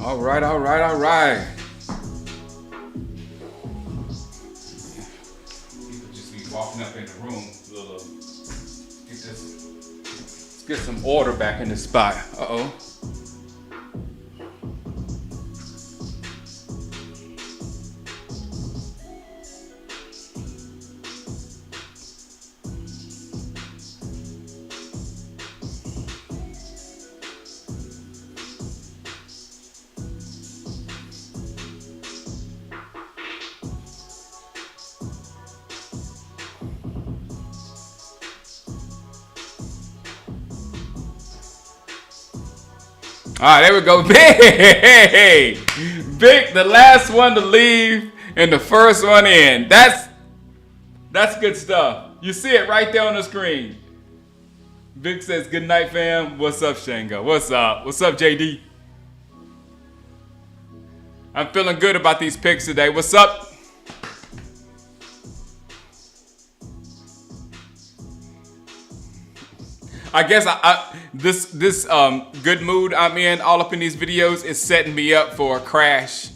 All right, all right, all right. People just be walking up in the room. Let's get some order back in this spot. Uh-oh. All right, there we go. Big, Vic, the last one to leave and the first one in. That's good stuff. You see it right there on the screen. Vic says, "Good night, fam." What's up, Shango? What's up? What's up, JD? I'm feeling good about these picks today. What's up? I guess this good mood I'm in all up in these videos is setting me up for a crash.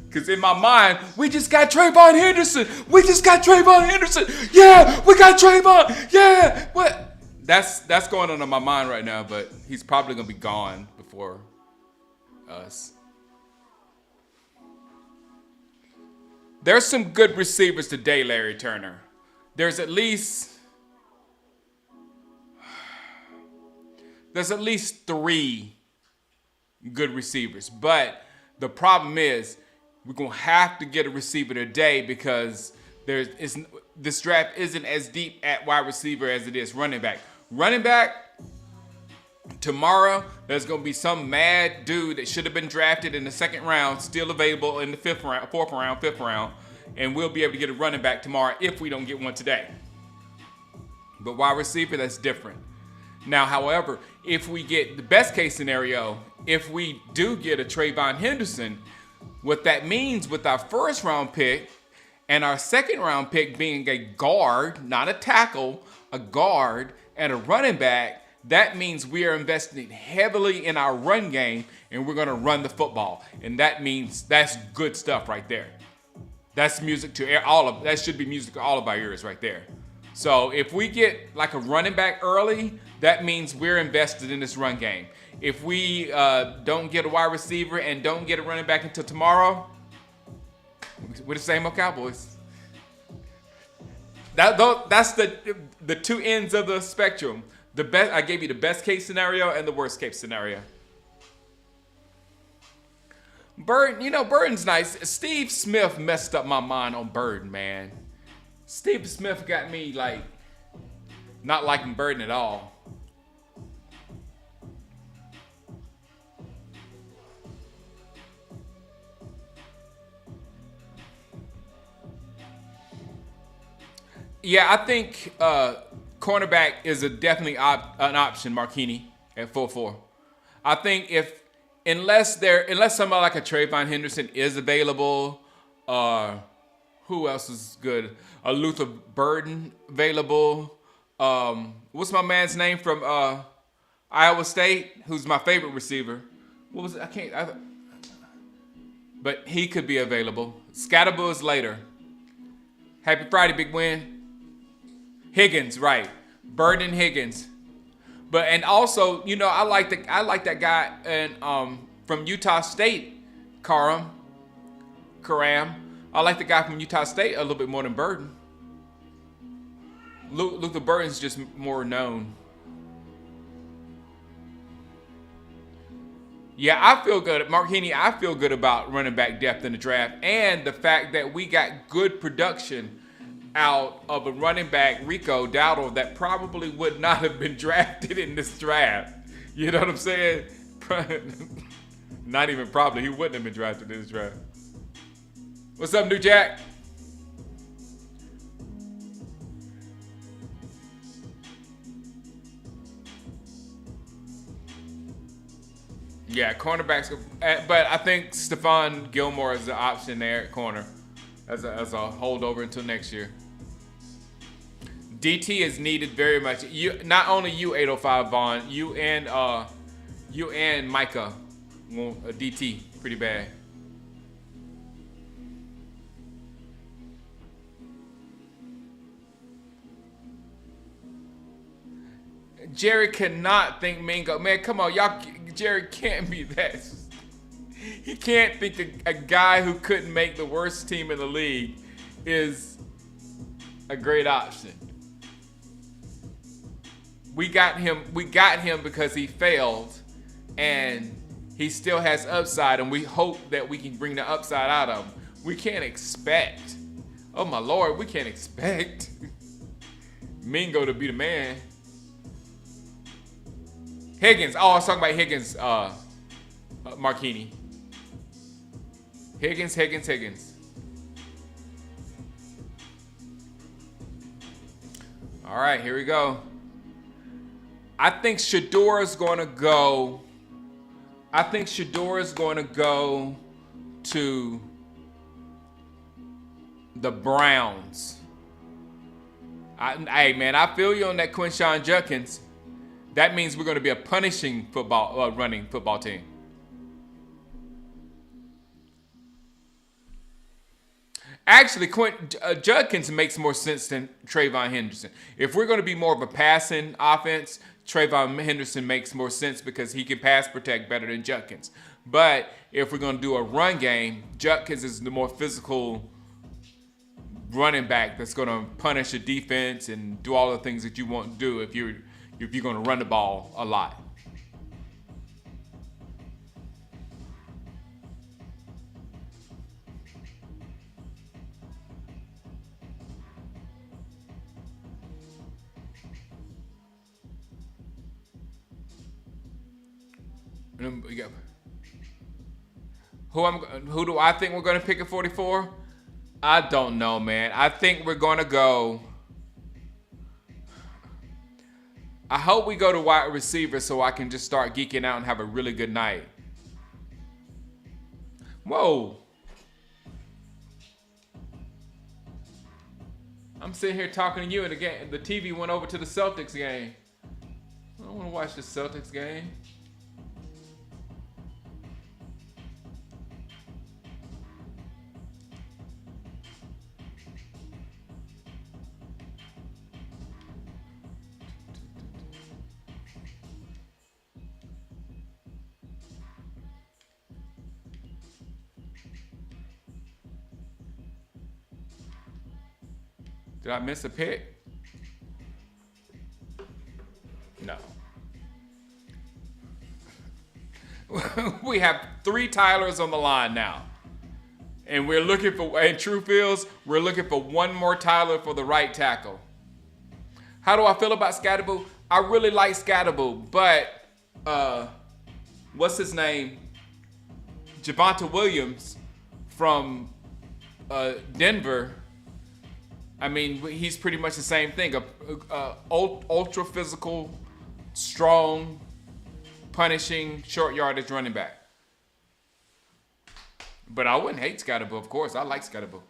Because in my mind, we just got Trayvon Henderson. Yeah, we got Trayvon. Yeah. What? That's going on in my mind right now, but he's probably going to be gone before us. There's some good receivers today, Larry Turner. There's at least 3 good receivers. But the problem is we're going to have to get a receiver today because this draft isn't as deep at wide receiver as it is running back. Running back, tomorrow, there's going to be some mad dude that should have been drafted in the 2nd round, still available in the 4th round, 5th round, and we'll be able to get a running back tomorrow if we don't get one today. But wide receiver, that's different. Now, however, if we get the best case scenario, if we do get a Trayvon Henderson, what that means with our 1st round pick and our 2nd round pick being a guard, not a tackle, a guard, and a running back, that means we are investing heavily in our run game and we're going to run the football. And that means that's good stuff right there. That's music to that should be music to all of our ears right there. So if we get like a running back early, that means we're invested in this run game. If we don't get a wide receiver and don't get a running back until tomorrow, we're the same old Cowboys. That's the 2 ends of the spectrum. I gave you the best case scenario and the worst case scenario. Burton's nice. Steve Smith messed up my mind on Burton, man. Steve Smith got me not liking Burton at all. Yeah, I think cornerback is definitely an option, Marquini, at 4-4. I think unless somebody like a Trayvon Henderson is available, who else is good? A Luther Burden available. What's my man's name from Iowa State? Who's my favorite receiver? What was it? But he could be available. Scatterbull is later. Happy Friday, Big Win. Higgins, right? Burden Higgins. And also, I like that guy from Utah State, Karam. I like the guy from Utah State a little bit more than Burden. Luther Burden's just more known. Yeah, I feel good. Mark Heaney, I feel good about running back depth in the draft and the fact that we got good production out of a running back, Rico Dowdle, that probably would not have been drafted in this draft. You know what I'm saying? Not even probably. He wouldn't have been drafted in this draft. What's up, New Jack? Yeah, cornerbacks. But I think Stephon Gilmore is the option there at corner as a holdover until next year. DT is needed very much. You not only you 805 Vaughn, you and Micah want a DT pretty bad. Jerry cannot think Mingo. Man, come on, y'all. Jerry can't be that. He can't think a guy who couldn't make the worst team in the league is a great option. We got him because he failed, and he still has upside, and we hope that we can bring the upside out of him. We can't expect, oh my Lord, we can't expect Mingo to be the man. Higgins. Oh, I was talking about Higgins, Marquini. Higgins. All right, here we go. I think Shadora's going to go. To the Browns. Hey, man, I feel you on that Quinshon Judkins. That means we're going to be a punishing running football team. Actually, Judkins makes more sense than Trayvon Henderson. If we're going to be more of a passing offense, Trayvon Henderson makes more sense because he can pass protect better than Judkins. But if we're going to do a run game, Judkins is the more physical running back that's going to punish the defense and do all the things that you want to do if you're going to run the ball a lot. Who do I think we're going to pick at 44? I don't know, man. I think we're going to go. I hope we go to wide receiver so I can just start geeking out and have a really good night. Whoa. I'm sitting here talking to you, and the TV went over to the Celtics game. I don't want to watch the Celtics game. Did I miss a pick? No. We have 3 Tylers on the line now. And we're looking for, in True Fields, we're looking for one more Tyler for the right tackle. How do I feel about Scatterboo? I really like Scatterboo, but what's his name? Javonte Williams from Denver. I mean, he's pretty much the same thing. A ultra physical, strong, punishing, short yardage running back. But I wouldn't hate Scatterboo, of course. I like Scatterboo.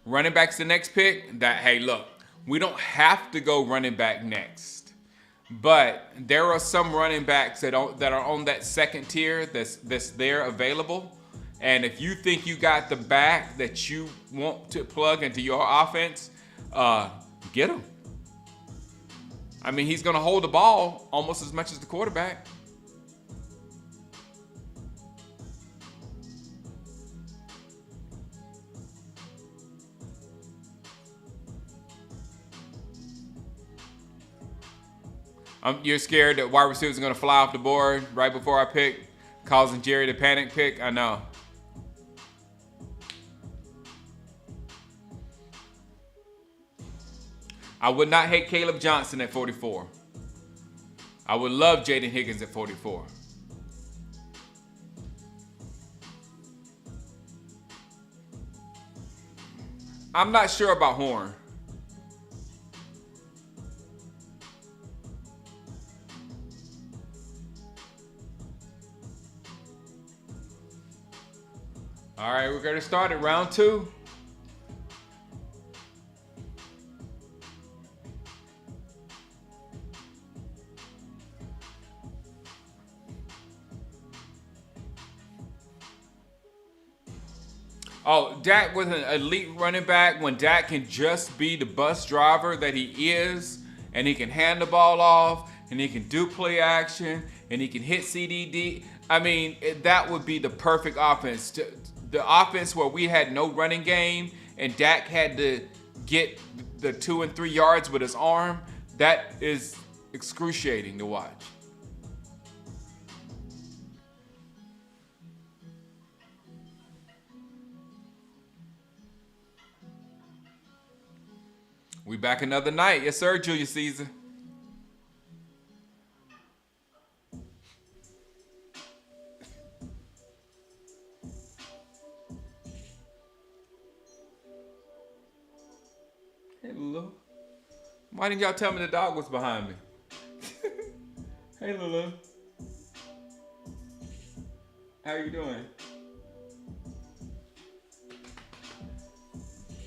Running back's the next pick. Hey, look, we don't have to go running back next. But there are some running backs that are on that second tier that's there available. And if you think you got the back that you want to plug into your offense, get him. I mean, he's going to hold the ball almost as much as the quarterback. You're scared that wide receivers are going to fly off the board right before I pick, causing Jerry to panic pick? I know. I would not hate Caleb Johnson at 44. I would love Jaden Higgins at 44. I'm not sure about Horn. All right, we're gonna start at round 2. Oh, Dak was an elite running back when Dak can just be the bus driver that he is, and he can hand the ball off, and he can do play action, and he can hit CDD. I mean, that would be the perfect offense. The offense where we had no running game, and Dak had to get the 2 and 3 yards with his arm. That is excruciating to watch. We back another night. Yes, sir, Julius Caesar. Hey, Lulu. Why didn't y'all tell me the dog was behind me? Hey, Lulu. How you doing?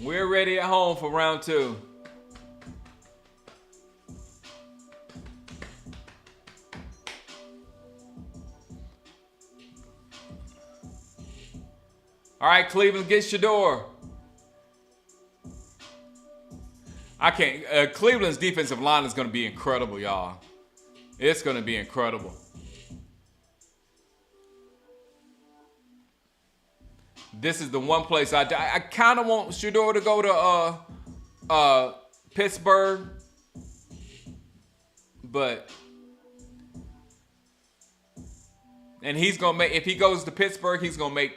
We're ready at home for round 2. All right, Cleveland, get Shador. I can't. Cleveland's defensive line is going to be incredible, y'all. It's going to be incredible. This is the one place I kind of want Shador to go to Pittsburgh, but and he's gonna make, if he goes to Pittsburgh, he's gonna make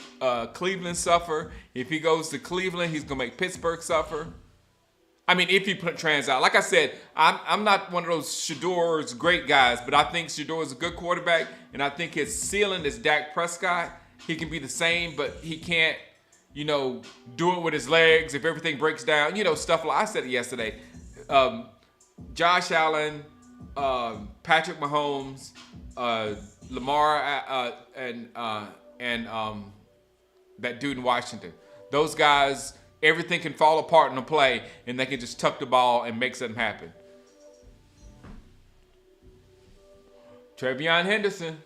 Cleveland suffer. If he goes to Cleveland, he's gonna make Pittsburgh suffer. I mean, if he trans out, like I said, I'm not one of those Shador's great guys, but I think Shador is a good quarterback, and I think his ceiling is Dak Prescott. He can be the same, but he can't, do it with his legs if everything breaks down. Stuff like I said it yesterday. Josh Allen, Patrick Mahomes, Lamar, and that dude in Washington. Those guys, everything can fall apart in a play, and they can just tuck the ball and make something happen. Trevion Henderson.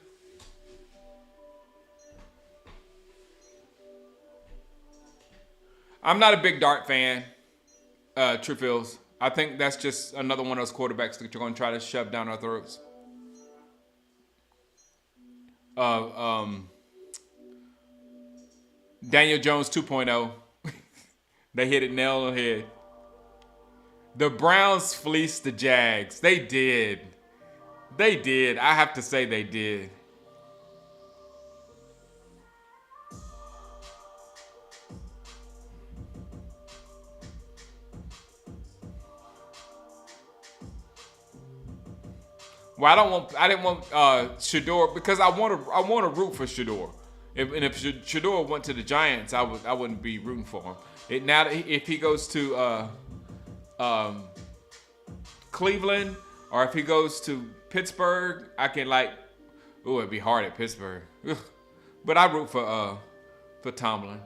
I'm not a big Dart fan, Trufills. I think that's just another one of those quarterbacks that you're going to try to shove down our throats. Daniel Jones 2.0. They hit it nail on the head. The Browns fleeced the Jags. They did. They did. I have to say they did. Well, I didn't want Shador because I want to root for Shador. If Shador went to the Giants, I wouldn't be rooting for him. Now if he goes to Cleveland or if he goes to Pittsburgh, I can it'd be hard at Pittsburgh. Ugh. But I root for Tomlin.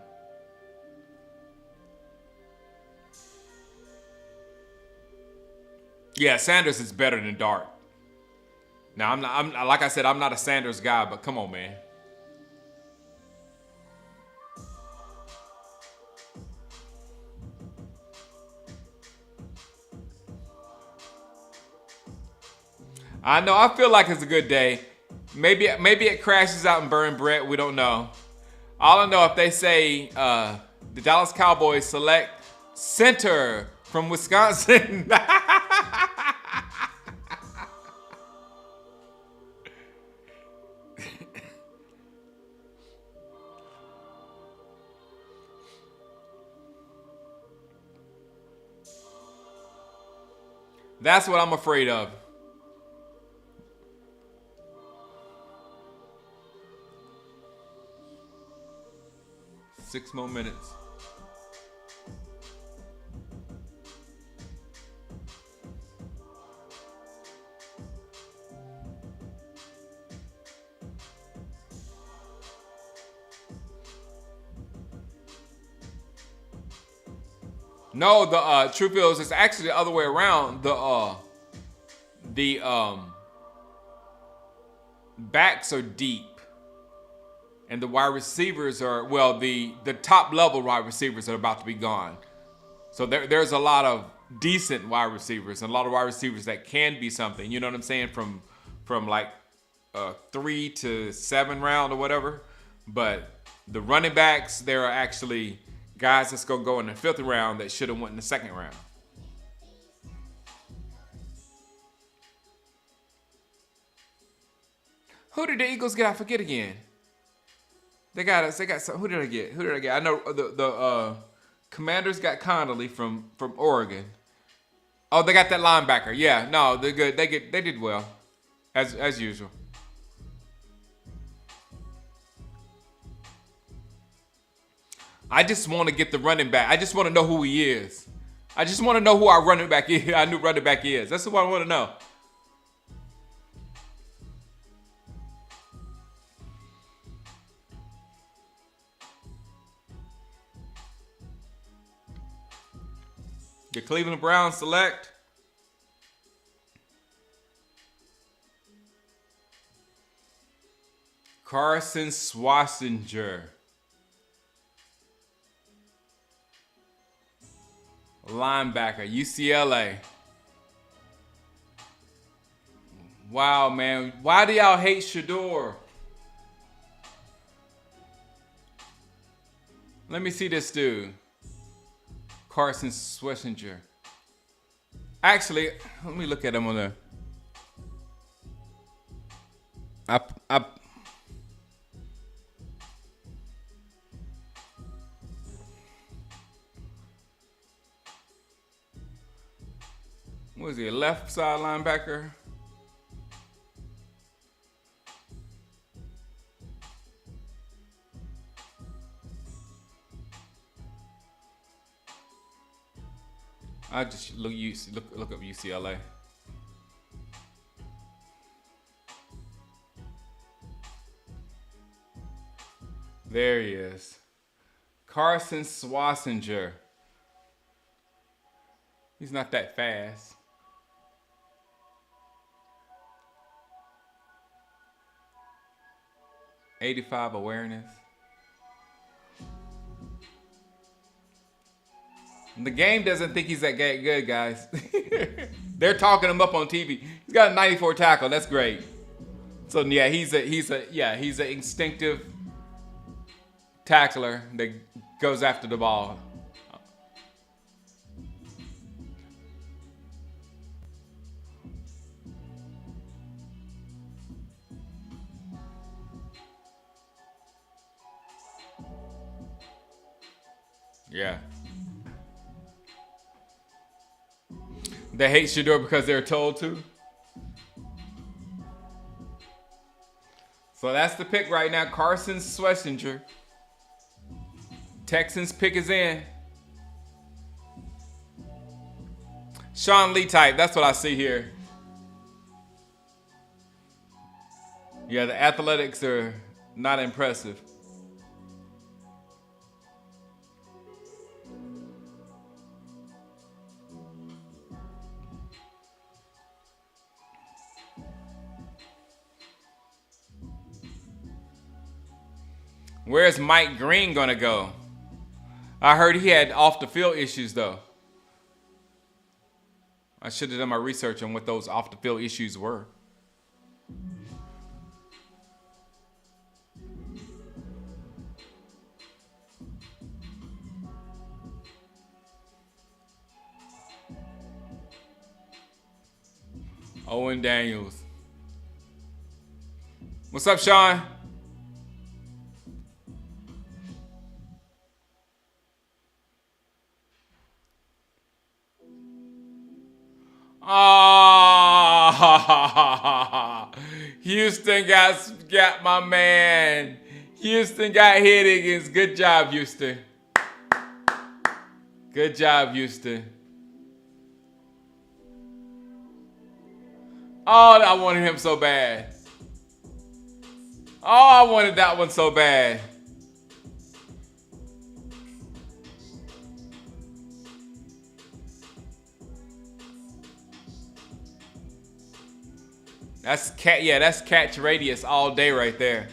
Yeah, Sanders is better than Dart. Now I'm like I said, I'm not a Sanders guy, but come on, man. I know. I feel like it's a good day. Maybe it crashes out and burn Brett. We don't know. All I know, if they say the Dallas Cowboys select center from Wisconsin. That's what I'm afraid of. Six more minutes. No, the truth is, it's actually the other way around. The backs are deep, and the wide receivers are the top level wide receivers are about to be gone. So there's a lot of decent wide receivers and a lot of wide receivers that can be something. You know what I'm saying? From like 3 to 7 round or whatever. But the running backs, there are actually guys that's gonna go in the 5th round that should have went in the 2nd round. Who did the Eagles get? I forget again. They got us. They got some. Who did I get? Who did I get? I know the Commanders got Connolly from Oregon. Oh, they got that linebacker. Yeah, no, they're good. They did well, as usual. I just want to get the running back. I just want to know who he is. I just want to know who our running back is. Our new running back is. That's what I want to know. The Cleveland Browns select Carson Schwarzenegger, linebacker, UCLA. Wow, man. Why do y'all hate Shador? Let me see this dude. Carson Schwarzenegger. Actually, let me look at him on the. What is he, a left side linebacker? I just look up UCLA. There he is. Carson Schwarzenegger. He's not that fast. '85 awareness. The game doesn't think he's that good, guys. They're talking him up on TV. He's got a 94 tackle. That's great. So yeah, he's an instinctive tackler that goes after the ball. Yeah. They hate Shador because they're told to. So that's the pick right now. Carson Schwarzenegger. Texans pick is in. Sean Lee type. That's what I see here. Yeah, the athletics are not impressive. Where's Mike Green gonna go? I heard he had off the field issues though. I should have done my research on what those off the field issues were. Owen Daniels. What's up, Sean? Oh, Houston got my man. Houston got hit against. Good job, Houston. Good job, Houston. Oh, I wanted him so bad. Oh, I wanted that one so bad. That's that's catch radius all day right there.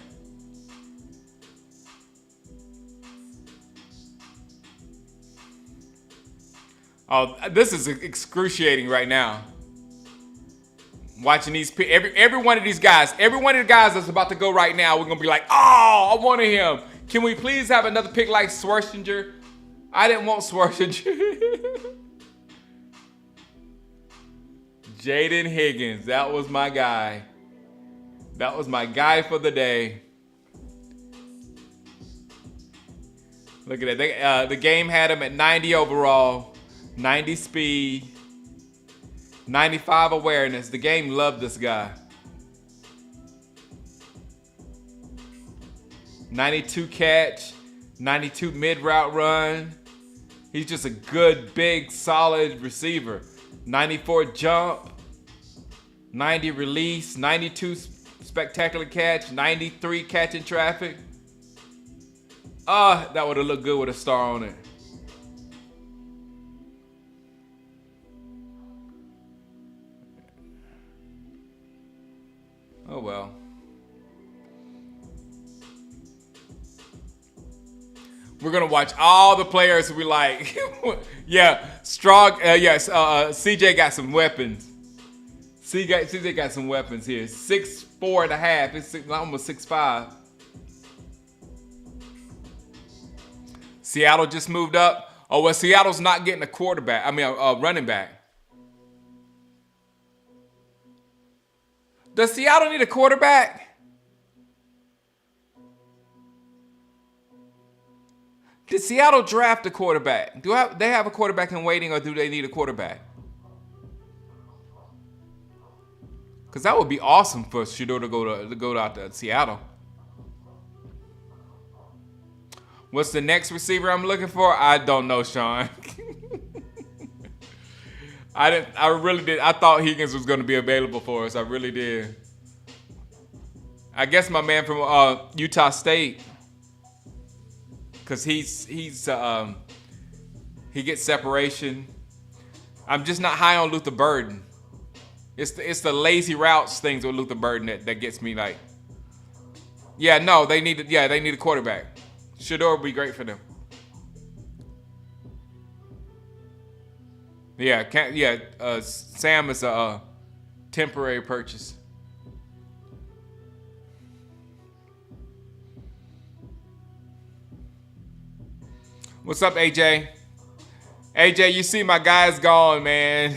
Oh, this is excruciating right now. Watching these every one of these guys, every one of the guys that's about to go right now, we're gonna be like, oh, I wanted him. Can we please have another pick like Swershinger? I didn't want Swershinger. Jaden Higgins, that was my guy. That was my guy for the day. Look at that. The game had him at 90 overall, 90 speed, 95 awareness. The game loved this guy. 92 catch, 92 mid-route run. He's just a good, big, solid receiver. 94 jump, 90 release, 92 spectacular catch, 93 catching traffic. That would have looked good with a star on it. Oh well. We're gonna watch all the players who we like. Yeah, strong. Yes, CJ got some weapons. CJ got some weapons here. 6'4.5". It's almost 6'5". Seattle just moved up. Oh well, Seattle's not getting a quarterback. I mean, a running back. Does Seattle need a quarterback? Did Seattle draft a quarterback? Do they have a quarterback in waiting, or do they need a quarterback? Because that would be awesome for Shador to go out to Seattle. What's the next receiver I'm looking for? I don't know, Sean. I really did. I thought Higgins was going to be available for us. I really did. I guess my man from Utah State. Because he gets separation. I'm just not high on Luther Burden. It's the lazy routes things with Luther Burden that gets me like. Yeah, no, they need a quarterback. Shador would be great for them. Yeah, Sam is a temporary purchase. What's up, AJ? AJ, you see my guy's gone, man.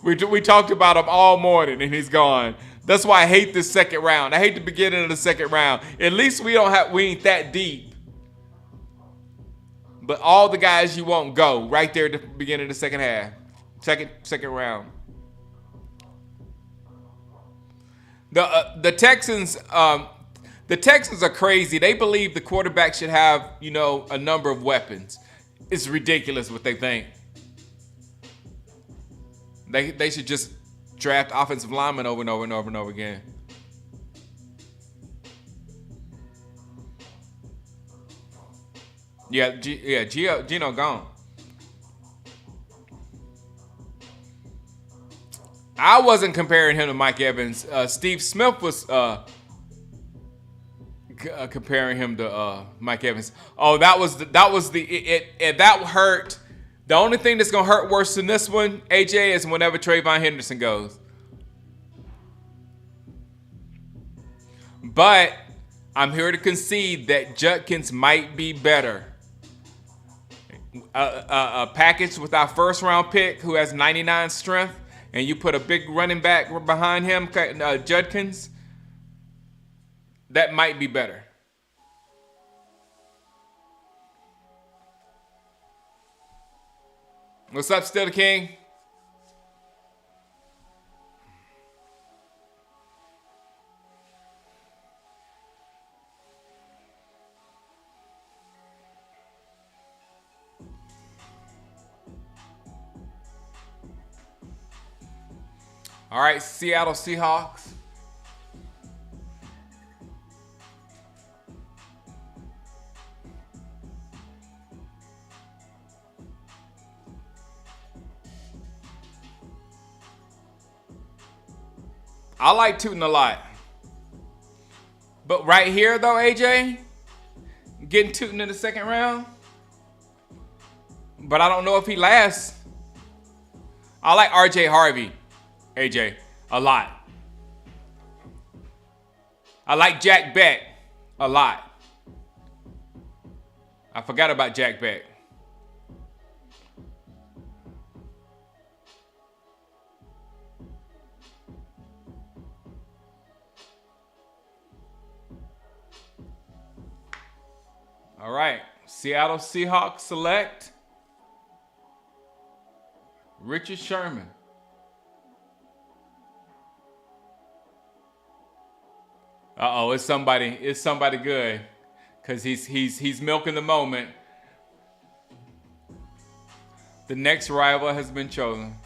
we talked about him all morning, and he's gone. That's why I hate this second round. I hate the beginning of the second round. At least we ain't that deep. But all the guys you want go right there at the beginning of the second half. Second round. The Texans are crazy. They believe the quarterback should have, a number of weapons. It's ridiculous what they think. They should just draft offensive linemen over and over and over and over again. Gino gone. I wasn't comparing him to Mike Evans. Steve Smith was comparing him to Mike Evans. Oh, that hurt. The only thing that's gonna hurt worse than this one, AJ, is whenever Trayvon Henderson goes. But I'm here to concede that Judkins might be better. A package with our first round pick who has 99 strength, and you put a big running back behind him, Judkins, that might be better. What's up, Still the King? All right, Seattle Seahawks. I like Tootin a lot. But right here, though, AJ, getting Tootin in the second round. But I don't know if he lasts. I like RJ Harvey, AJ, a lot. I like Jack Beck a lot. I forgot about Jack Beck. All right, Seattle Seahawks select Richard Sherman. Uh-oh, it's somebody good. Cause he's milking the moment. The next rival has been chosen.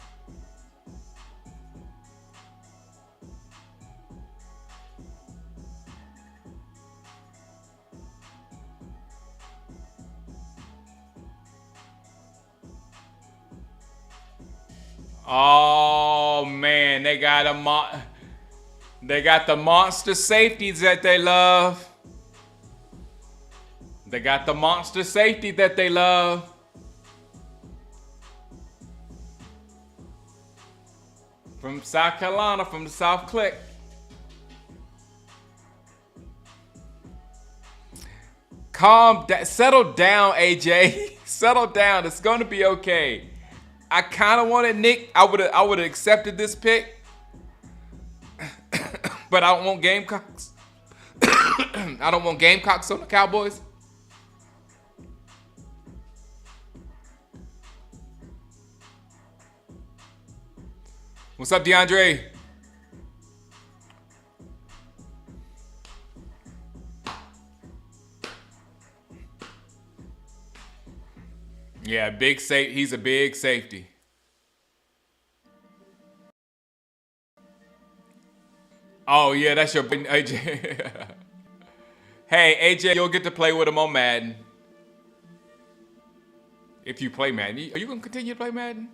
Oh man, they got the monster safeties that they love. They got the monster safety that they love. From South Carolina, from the South Click. Settle down, AJ. Settle down. It's gonna be okay. I kind of wanted Nick. I would have accepted this pick, but I don't want Gamecocks. I don't want Gamecocks on the Cowboys. What's up, DeAndre? Yeah, he's a big safety. Oh, yeah, that's your AJ. Hey, AJ, you'll get to play with him on Madden. If you play Madden. Are you going to continue to play Madden?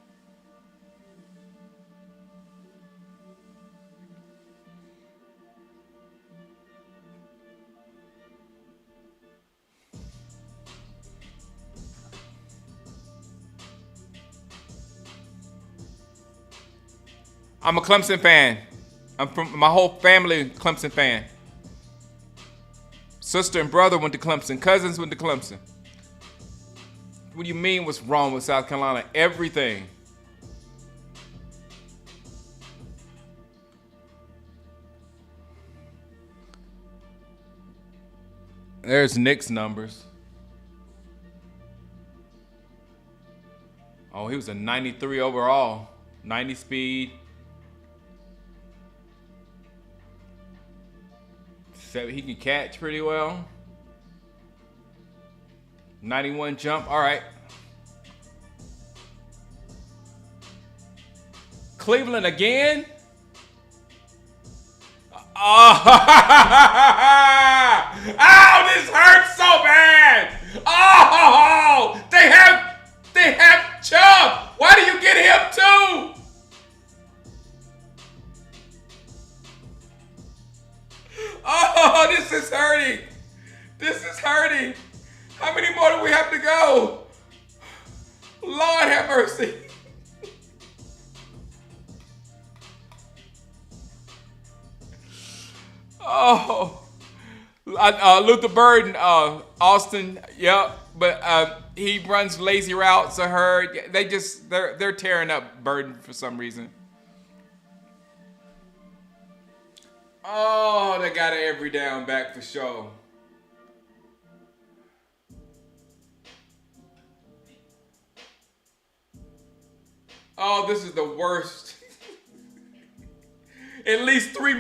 I'm a Clemson fan. I'm from my whole family Clemson fan. Sister and brother went to Clemson. Cousins went to Clemson. What do you mean what's wrong with South Carolina? Everything. There's Nick's numbers. Oh, he was a 93 overall. 90 speed. He can catch pretty well. 91 jump. All right. Cleveland again? Oh, oh, this hurts so bad. Oh, they have Chubb. Why do you get him too? Oh, this is hurting. This is hurting. How many more do we have to go? Lord have mercy. Oh, Luther Burden, Austin, yep, but he runs lazy routes. I heard they're tearing up Burden for some reason. Oh, they got every down back for sure. Oh, this is the worst. At least three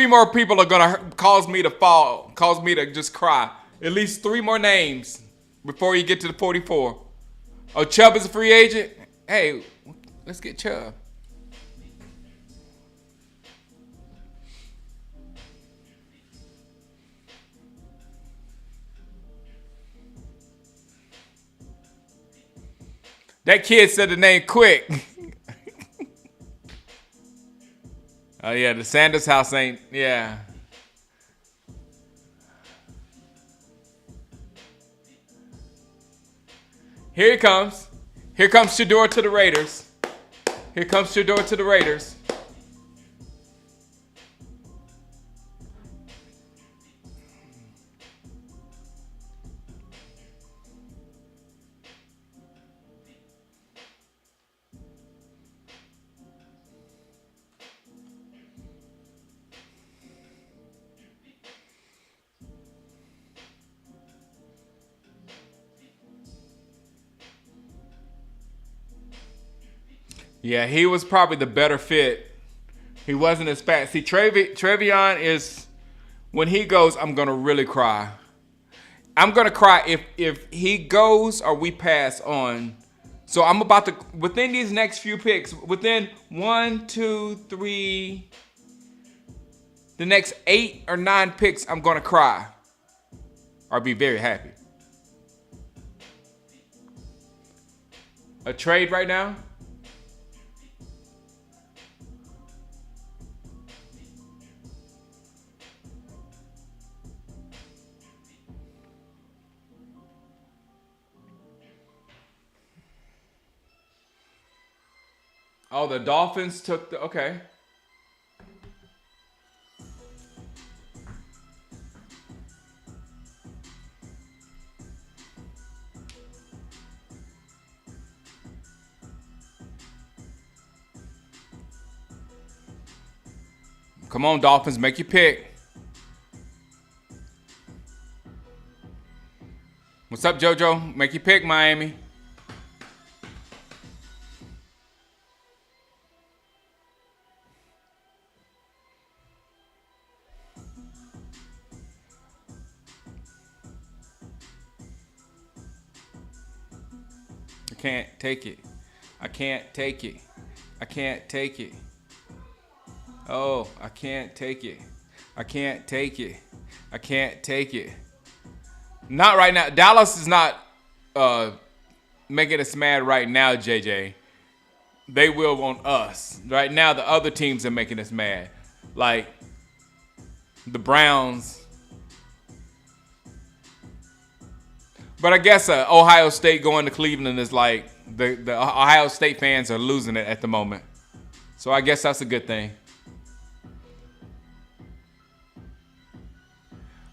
more people are gonna cause me to fall, cause me to just cry. At least 3 more names before you get to the 44. Oh, Chubb is a free agent? Hey, let's get Chubb. That kid said the name quick. Yeah, the Sanders house ain't. Yeah. Here he comes. Here comes Shador to the Raiders. Here comes Shador to the Raiders. Yeah, he was probably the better fit. He wasn't as fast. See, Trevion is, when he goes, I'm going to really cry. I'm going to cry if he goes or we pass on. So I'm about to, within these next few picks, within 1, 2, 3, the next 8 or 9 picks, I'm going to cry or be very happy. A trade right now? Oh, the Dolphins took the, okay. Come on, Dolphins, make your pick. What's up, JoJo? Make your pick, Miami. I can't take it. I can't take it. I can't take it. Oh, I can't take it. I can't take it. I can't take it. Not right now. Dallas is not making us mad right now, JJ. They will on us. Right now, the other teams are making us mad. Like the Browns. But I guess Ohio State going to Cleveland is like the Ohio State fans are losing it at the moment. So I guess that's a good thing.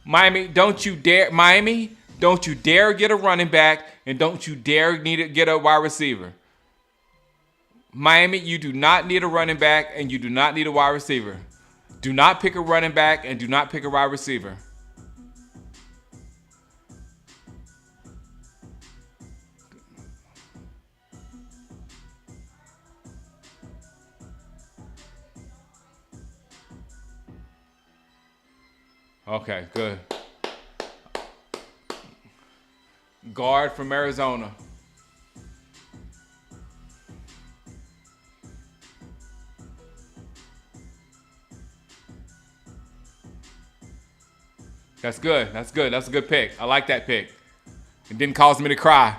Miami, don't you dare get a running back, and don't you dare need to get a wide receiver. Miami, you do not need a running back, and you do not need a wide receiver. Do not pick a running back, and do not pick a wide receiver. Okay, good. Guard from Arizona. That's good. That's good. That's a good pick. I like that pick. It didn't cause me to cry.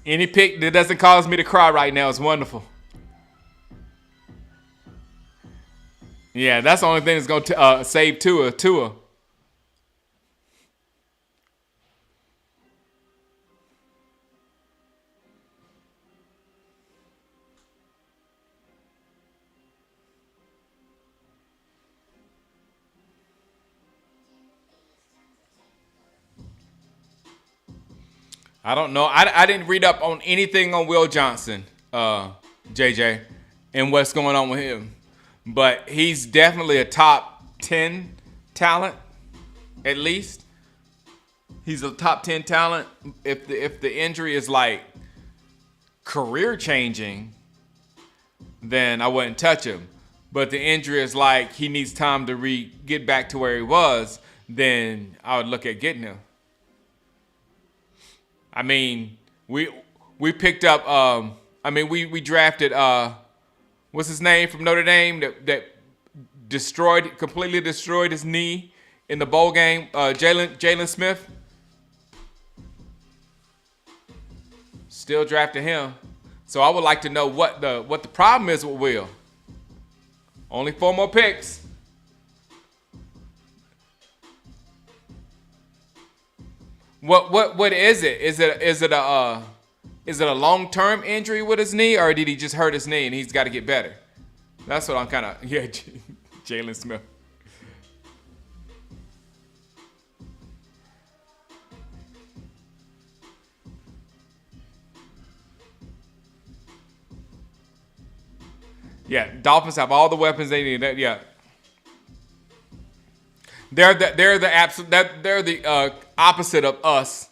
Any pick that doesn't cause me to cry right now is wonderful. Yeah, that's the only thing that's going to save Tua. I don't know. I didn't read up on anything on Will Johnson, JJ, and what's going on with him. But he's definitely a top 10 talent, at least. He's a top 10 talent. If the injury is like career changing, then I wouldn't touch him. But the injury is like he needs time to get back to where he was, then I would look at getting him. I mean, we picked up. We drafted. What's his name from Notre Dame that completely destroyed his knee in the bowl game? Jalen Smith. Still drafted him. So I would like to know what the problem is with Will. Only 4 more picks. What is it? Is it a long-term injury with his knee, or did he just hurt his knee and he's got to get better? That's what I'm kind of Jalen Smith. Yeah, Dolphins have all the weapons they need. Yeah, they're the opposite of us,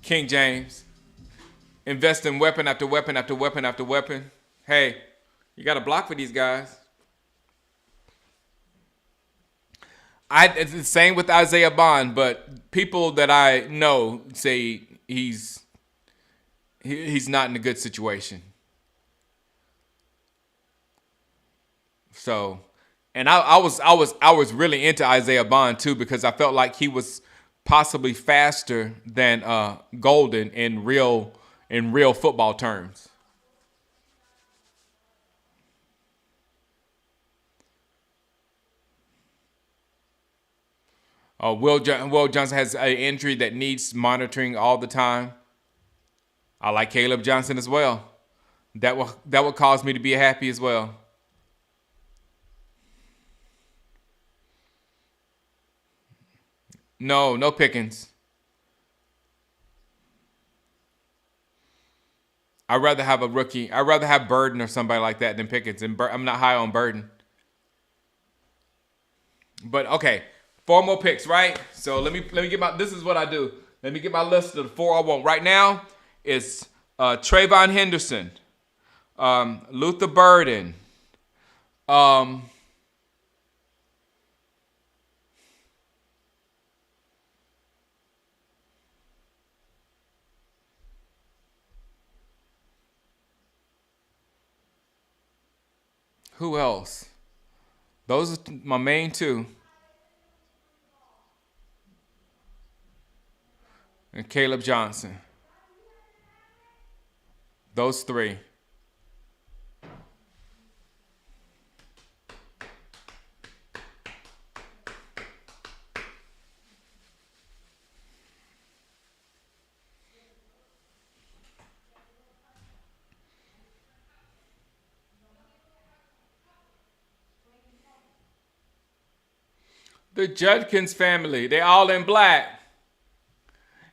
King James. Invest in weapon after weapon after weapon after weapon. Hey, you got to block for these guys. It's the same with Isaiah Bond, but people that I know say he's not in a good situation. So, and I was really into Isaiah Bond too, because I felt like he was possibly faster than Golden in real football terms. Will Johnson has an injury that needs monitoring all the time. I like Caleb Johnson as well. That will cause me to be happy as well. No Pickens. I'd rather have a rookie. I'd rather have Burden or somebody like that than Pickens. And I'm not high on Burden. But okay, 4 more picks, right? So let me get my. This is what I do. Let me get my list of the 4 I want. Right now, it's Trayvon Henderson, Luther Burden, who else? Those are my main 2. And Caleb Johnson. Those 3. The Judkins family, they all in black.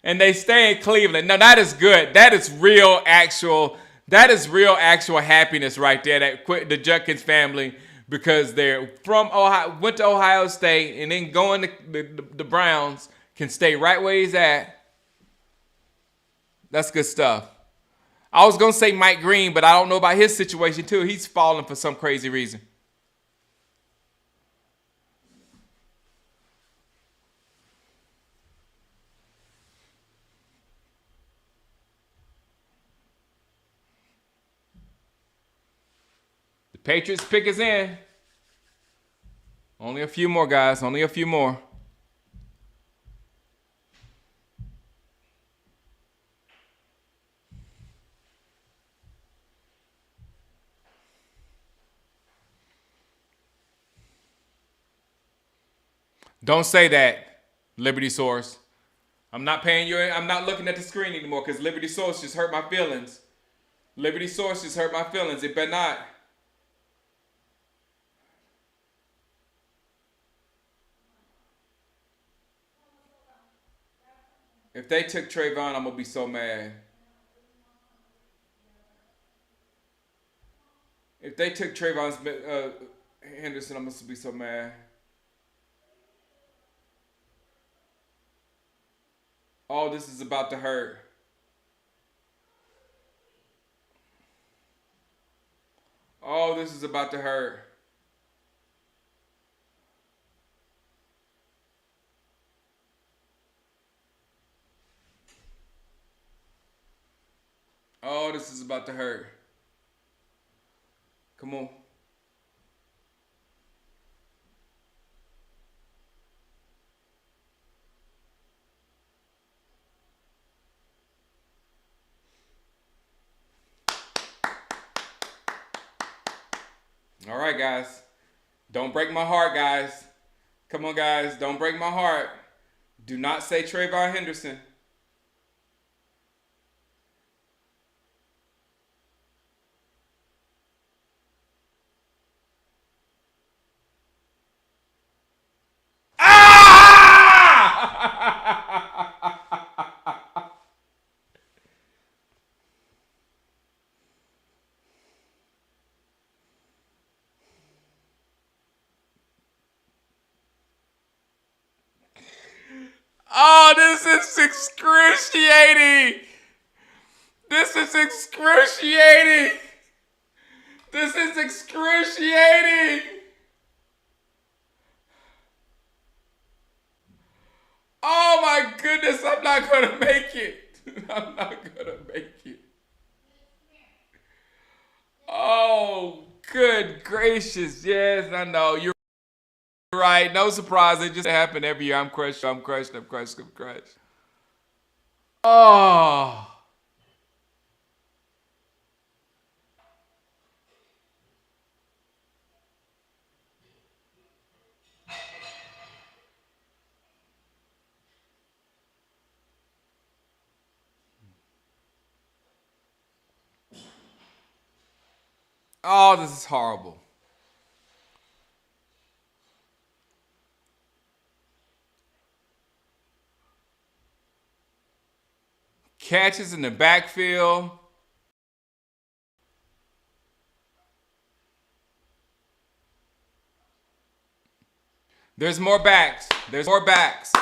And they stay in Cleveland. Now that is good. That is real actual happiness right there. That quit the Judkins family, because they're from Ohio, went to Ohio State, and then going to the Browns, can stay right where he's at. That's good stuff. I was gonna say Mike Green, but I don't know about his situation too. He's falling for some crazy reason. The Patriots pick is in. Only a few more, guys. Only a few more. Don't say that, Liberty Source. I'm not paying you. I'm not looking at the screen anymore, because Liberty Source just hurt my feelings. Liberty Source just hurt my feelings. It better not. If they took Trayvon, I'm gonna be so mad. If they took Trayvon Henderson, I'm gonna be so mad. Oh, this is about to hurt. Oh, this is about to hurt. Oh, this is about to hurt. Come on. All right, guys. Don't break my heart, guys. Come on, guys. Don't break my heart. Do not say Trayvon Henderson. Ah! Oh, this is excruciating. This is excruciating. This is excruciating. Oh my goodness, I'm not gonna make it. I'm not gonna make it. Oh, good gracious. Yes, I know. You're right. No surprise. It just happened every year. I'm crushed. I'm crushed. I'm crushed. I'm crushed. Oh. Oh, this is horrible. Catches in the backfield. There's more backs. There's more backs.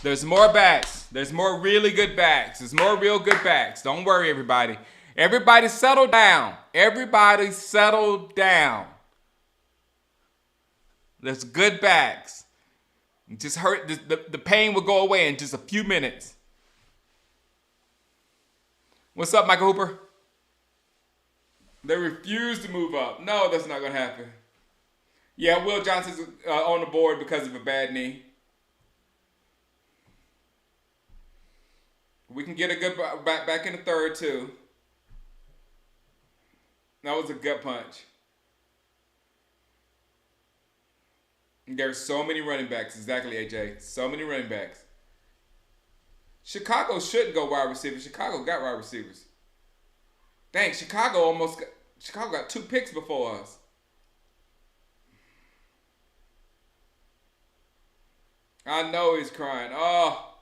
There's more backs. There's more really good backs. There's more real good backs. Don't worry, everybody. Everybody settle down. Everybody settle down. There's good backs. Just hurt. The pain will go away in just a few minutes. What's up, Michael Hooper? They refuse to move up. No, that's not going to happen. Yeah, Will Johnson's on the board because of a bad knee. We can get a good back in the third, too. That was a gut punch. There's so many running backs. Exactly, AJ. So many running backs. Chicago shouldn't go wide receiver. Chicago got wide receivers. Dang, Chicago got 2 picks before us. I know he's crying. Oh,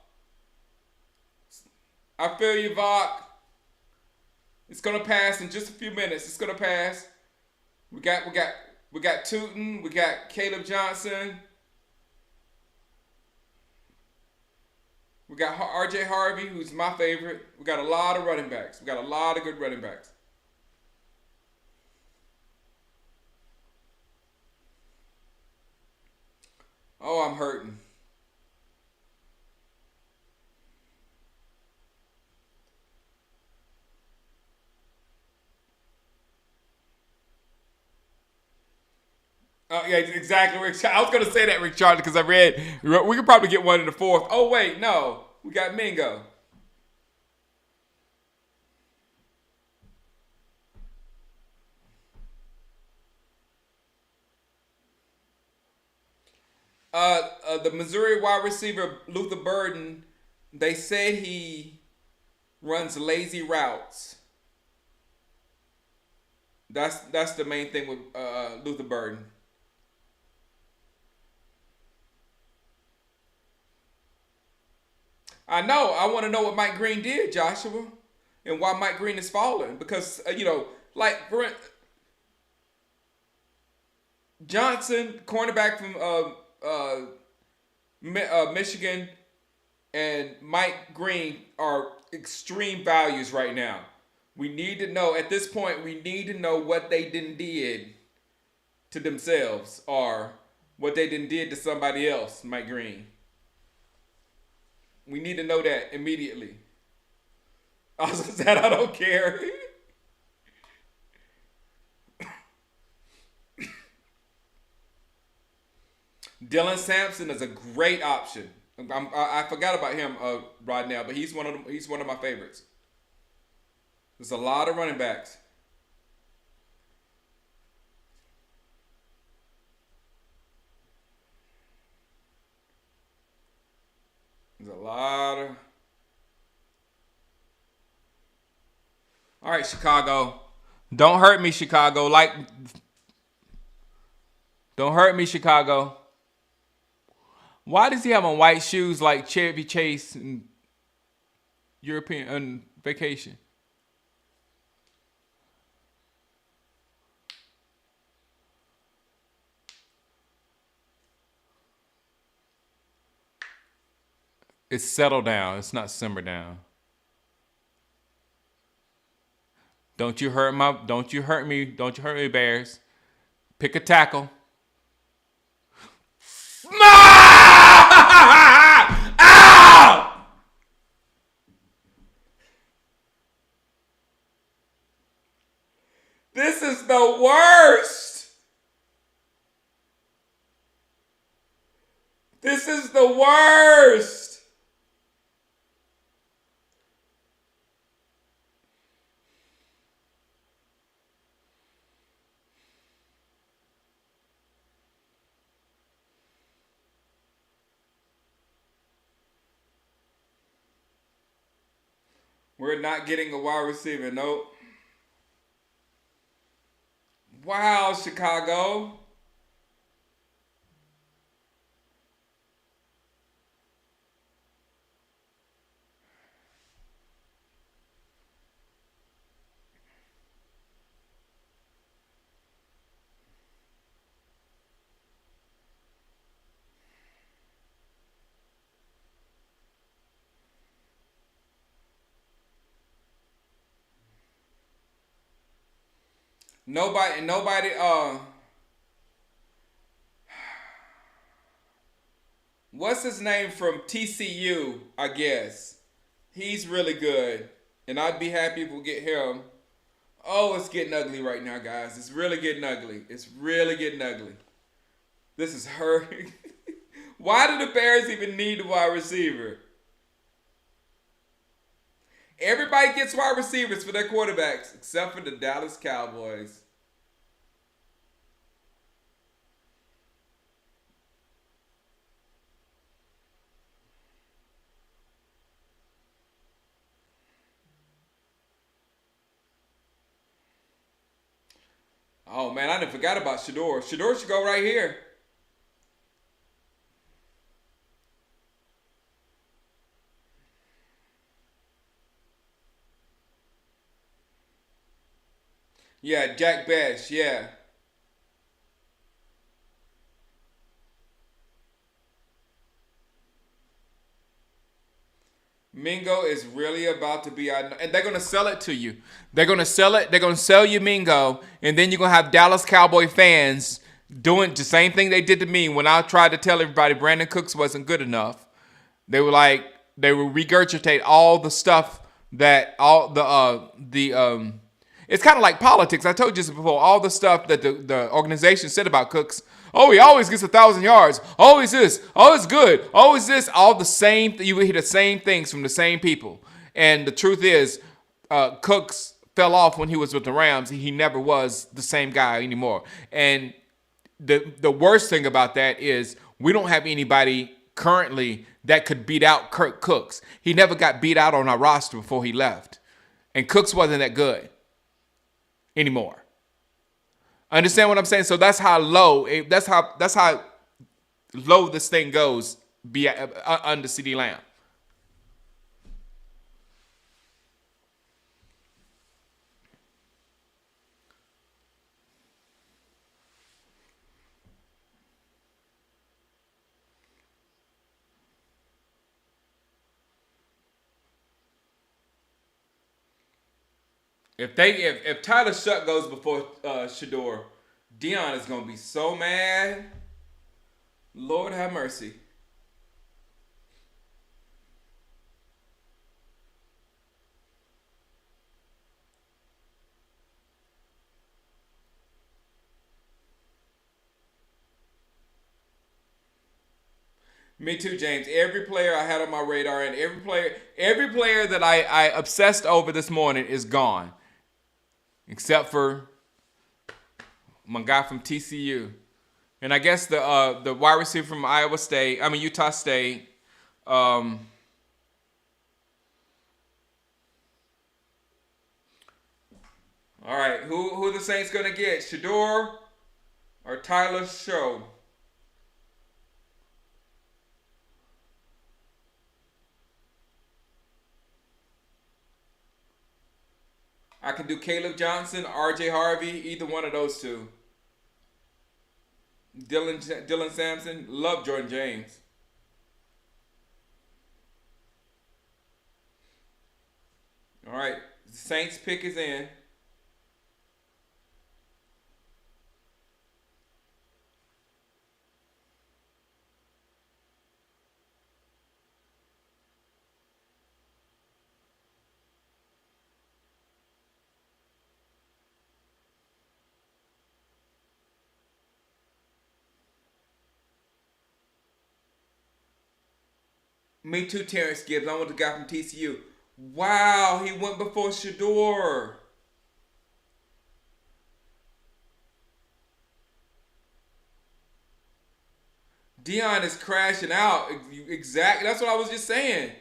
I feel you, Vok. It's gonna pass in just a few minutes. It's gonna pass. We got Tootin. We got Caleb Johnson. We got R.J. Harvey, who's my favorite. We got a lot of running backs. We got a lot of good running backs. Oh, I'm hurting. Oh yeah, exactly. Rick, I was gonna say that, Rick Charles, because I read we could probably get one in the fourth. Oh wait, no, we got Mingo. The Missouri wide receiver Luther Burden, they said he runs lazy routes. That's the main thing with Luther Burden. I know. I want to know what Mike Green did, Joshua, and why Mike Green is falling. Because like Johnson, cornerback from Michigan, and Mike Green are extreme values right now. We need to know at this point. We need to know what they did to themselves, or what they did to somebody else. Mike Green. We need to know that immediately. I was said I don't care. Dylan Sampson is a great option. I forgot about him right now, but he's one of my favorites. There's a lot of running backs. There's a lot of. All right, Chicago. Don't hurt me, Chicago. Don't hurt me, Chicago. Why does he have on white shoes like Chevy Chase and European vacation? It's settle down. It's not simmer down. Don't you hurt my. Don't you hurt me. Don't you hurt me, Bears. Pick a tackle. Ow! This is the worst. This is the worst. We're not getting a wide receiver. Nope. Wow, Chicago. Nobody, what's his name from TCU, I guess. He's really good. And I'd be happy if we get him. Oh, it's getting ugly right now, guys. It's really getting ugly. It's really getting ugly. This is hurting. Why do the Bears even need a wide receiver? Everybody gets wide receivers for their quarterbacks, except for the Dallas Cowboys. Oh man, I done forgot about Shador. Shador should go right here. Yeah, Jack Bash, yeah. Mingo is really about to be out, and they're gonna sell it to you. They're gonna sell it. They're gonna sell you Mingo, and then you're gonna have Dallas Cowboy fans doing the same thing they did to me when I tried to tell everybody Brandon Cooks wasn't good enough. They were like, they would regurgitate all the stuff that all the. It's kind of like politics. I told you this before. All the stuff that the organization said about Cooks. Oh, he always gets 1,000 yards. Always this. Always good. Always this. All the same. You would hear the same things from the same people. And the truth is, Cooks fell off when he was with the Rams. He never was the same guy anymore. And the worst thing about that is we don't have anybody currently that could beat out Kirk Cooks. He never got beat out on our roster before he left. And Cooks wasn't that good anymore. Understand what I'm saying? So that's how low. That's how low this thing goes. Be under CD Lamb. If Tyler Shuck goes before Shador, Dion is gonna be so mad. Lord have mercy. Me too, James. Every player I had on my radar and every player that I obsessed over this morning is gone. Except for my guy from TCU. And I guess the wide receiver from Utah State. All right, who the Saints gonna get? Shador or Tyler Show? I can do Caleb Johnson, R.J. Harvey, either one of those two. Dylan Sampson, love Jordan James. All right, Saints pick is in. Me too, Terrence Gibbs. I want the guy from TCU. Wow, he went before Shador. Dion is crashing out. Exactly. That's what I was just saying.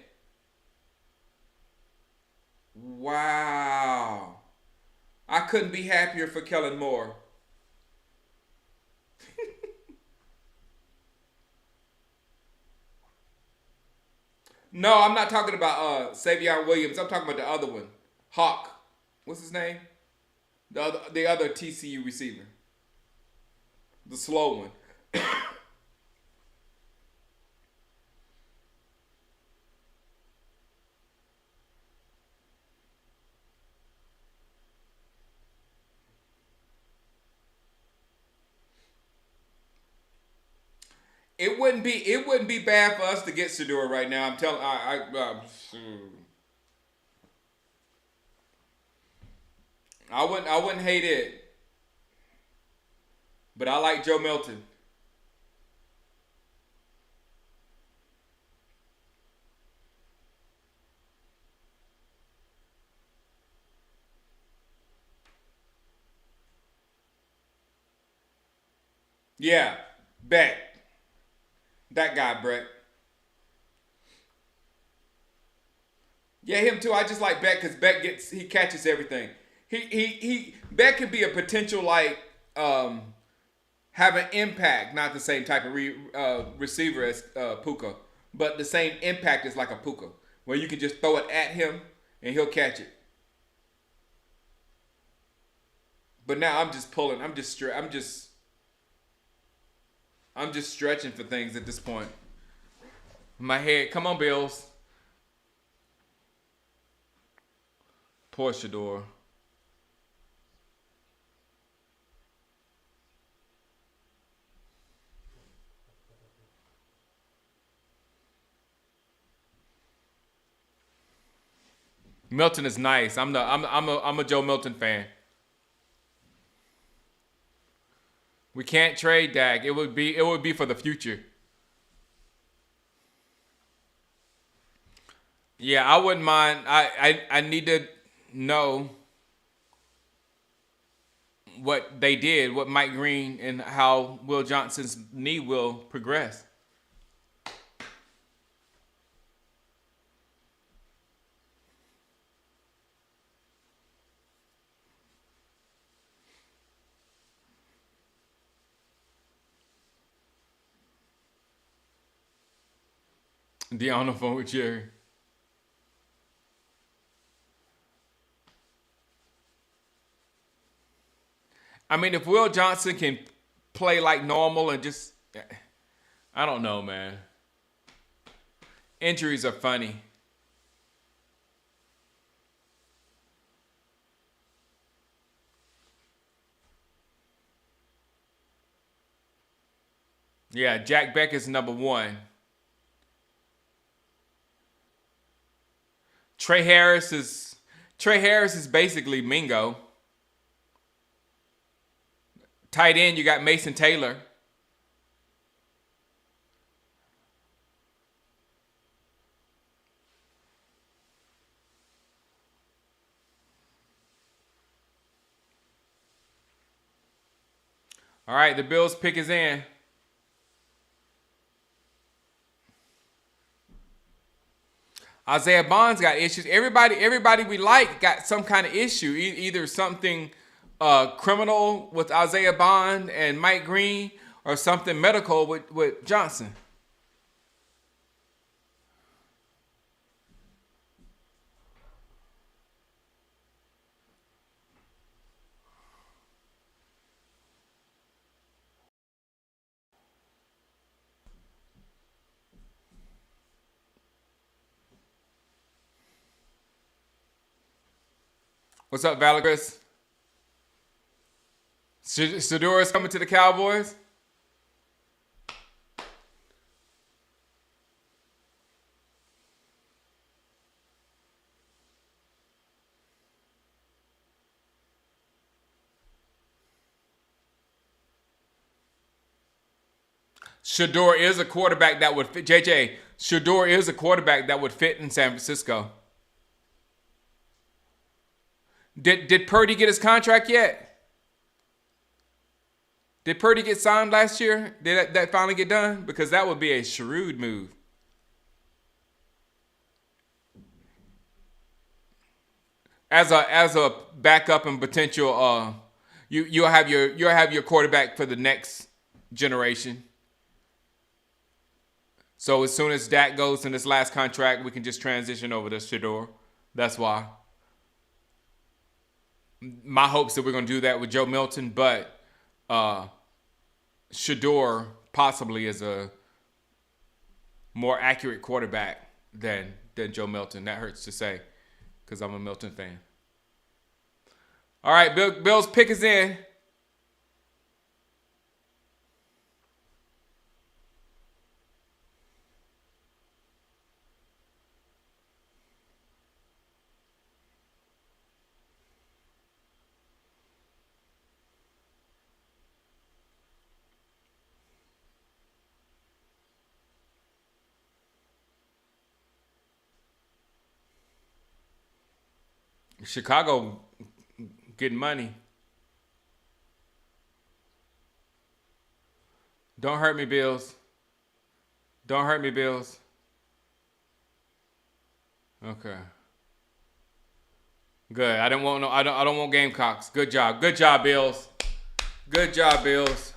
Wow. I couldn't be happier for Kellen Moore. No, I'm not talking about Savion Williams. I'm talking about the other one. Hawk. What's his name? The other TCU receiver. The slow one. It wouldn't be bad for us to get Shador right now. I'm telling I wouldn't hate it. But I like Joe Milton. Yeah. Bet. That guy, Brett. Yeah, him too. I just like Beck because he catches everything. He Beck could be a potential like have an impact, not the same type of receiver as Puka, but the same impact as like a Puka, where you can just throw it at him and he'll catch it. But now I'm just pulling. I'm just stretching for things at this point. My head, come on, Bills. Poor Shador. Milton is nice. I'm a Joe Milton fan. We can't trade Dak. It would be for the future. Yeah, I wouldn't mind. I need to know what they did, what Mike Green and how Will Johnson's knee will progress. On the phone with Jerry. I mean, if Will Johnson can play like normal and just, I don't know, man. Injuries are funny. Yeah, Jack Beck is number one. Trey Harris is Trey Harris is basically Mingo. Tight end, you got Mason Taylor. All right, the Bills pick is in. Isaiah Bond's got issues. Everybody we like got some kind of issue. Either something criminal with Isaiah Bond and Mike Green, or something medical with Johnson. What's up, Valagris? Shador's coming to the Cowboys. Shador is a quarterback that would fit. JJ, Shador is a quarterback that would fit in San Francisco. Did Purdy get his contract yet? Did Purdy get signed last year? Did that finally get done? Because that would be a shrewd move. As a backup and potential, you'll have your quarterback for the next generation. So as soon as Dak goes in this last contract, we can just transition over to Shador. That's why. My hopes that we're going to do that with Joe Milton, but Shador possibly is a more accurate quarterback than Joe Milton. That hurts to say because I'm a Milton fan. All right, Bill's pick is in. Chicago getting money. Don't hurt me, Bills. Don't hurt me, Bills. Okay. Good. I don't want Gamecocks. Good job. Good job, Bills. Good job, Bills.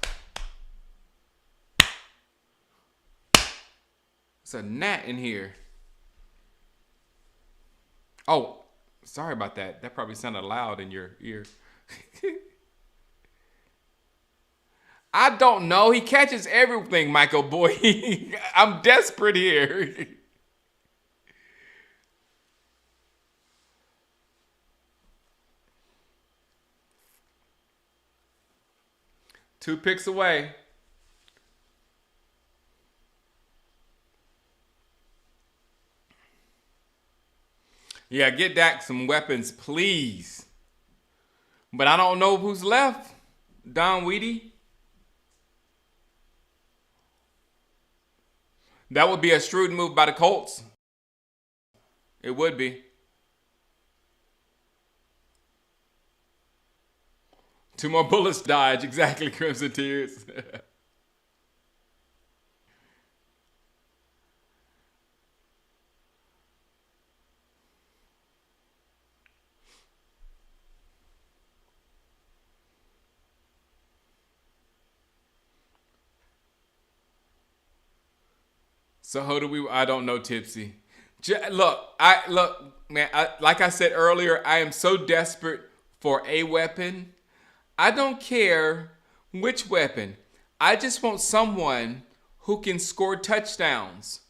It's a gnat in here. Oh. Sorry about that. That probably sounded loud in your ear. I don't know. He catches everything, Michael boy. I'm desperate here. Two picks away. Yeah, get Dak some weapons, please. But I don't know who's left. Don Weedy. That would be a shrewd move by the Colts. It would be. Two more bullets dodge. Exactly, Crimson Tears. So who do we? I don't know, Tipsy. Look, man. Like I said earlier, I am so desperate for a weapon. I don't care which weapon. I just want someone who can score touchdowns.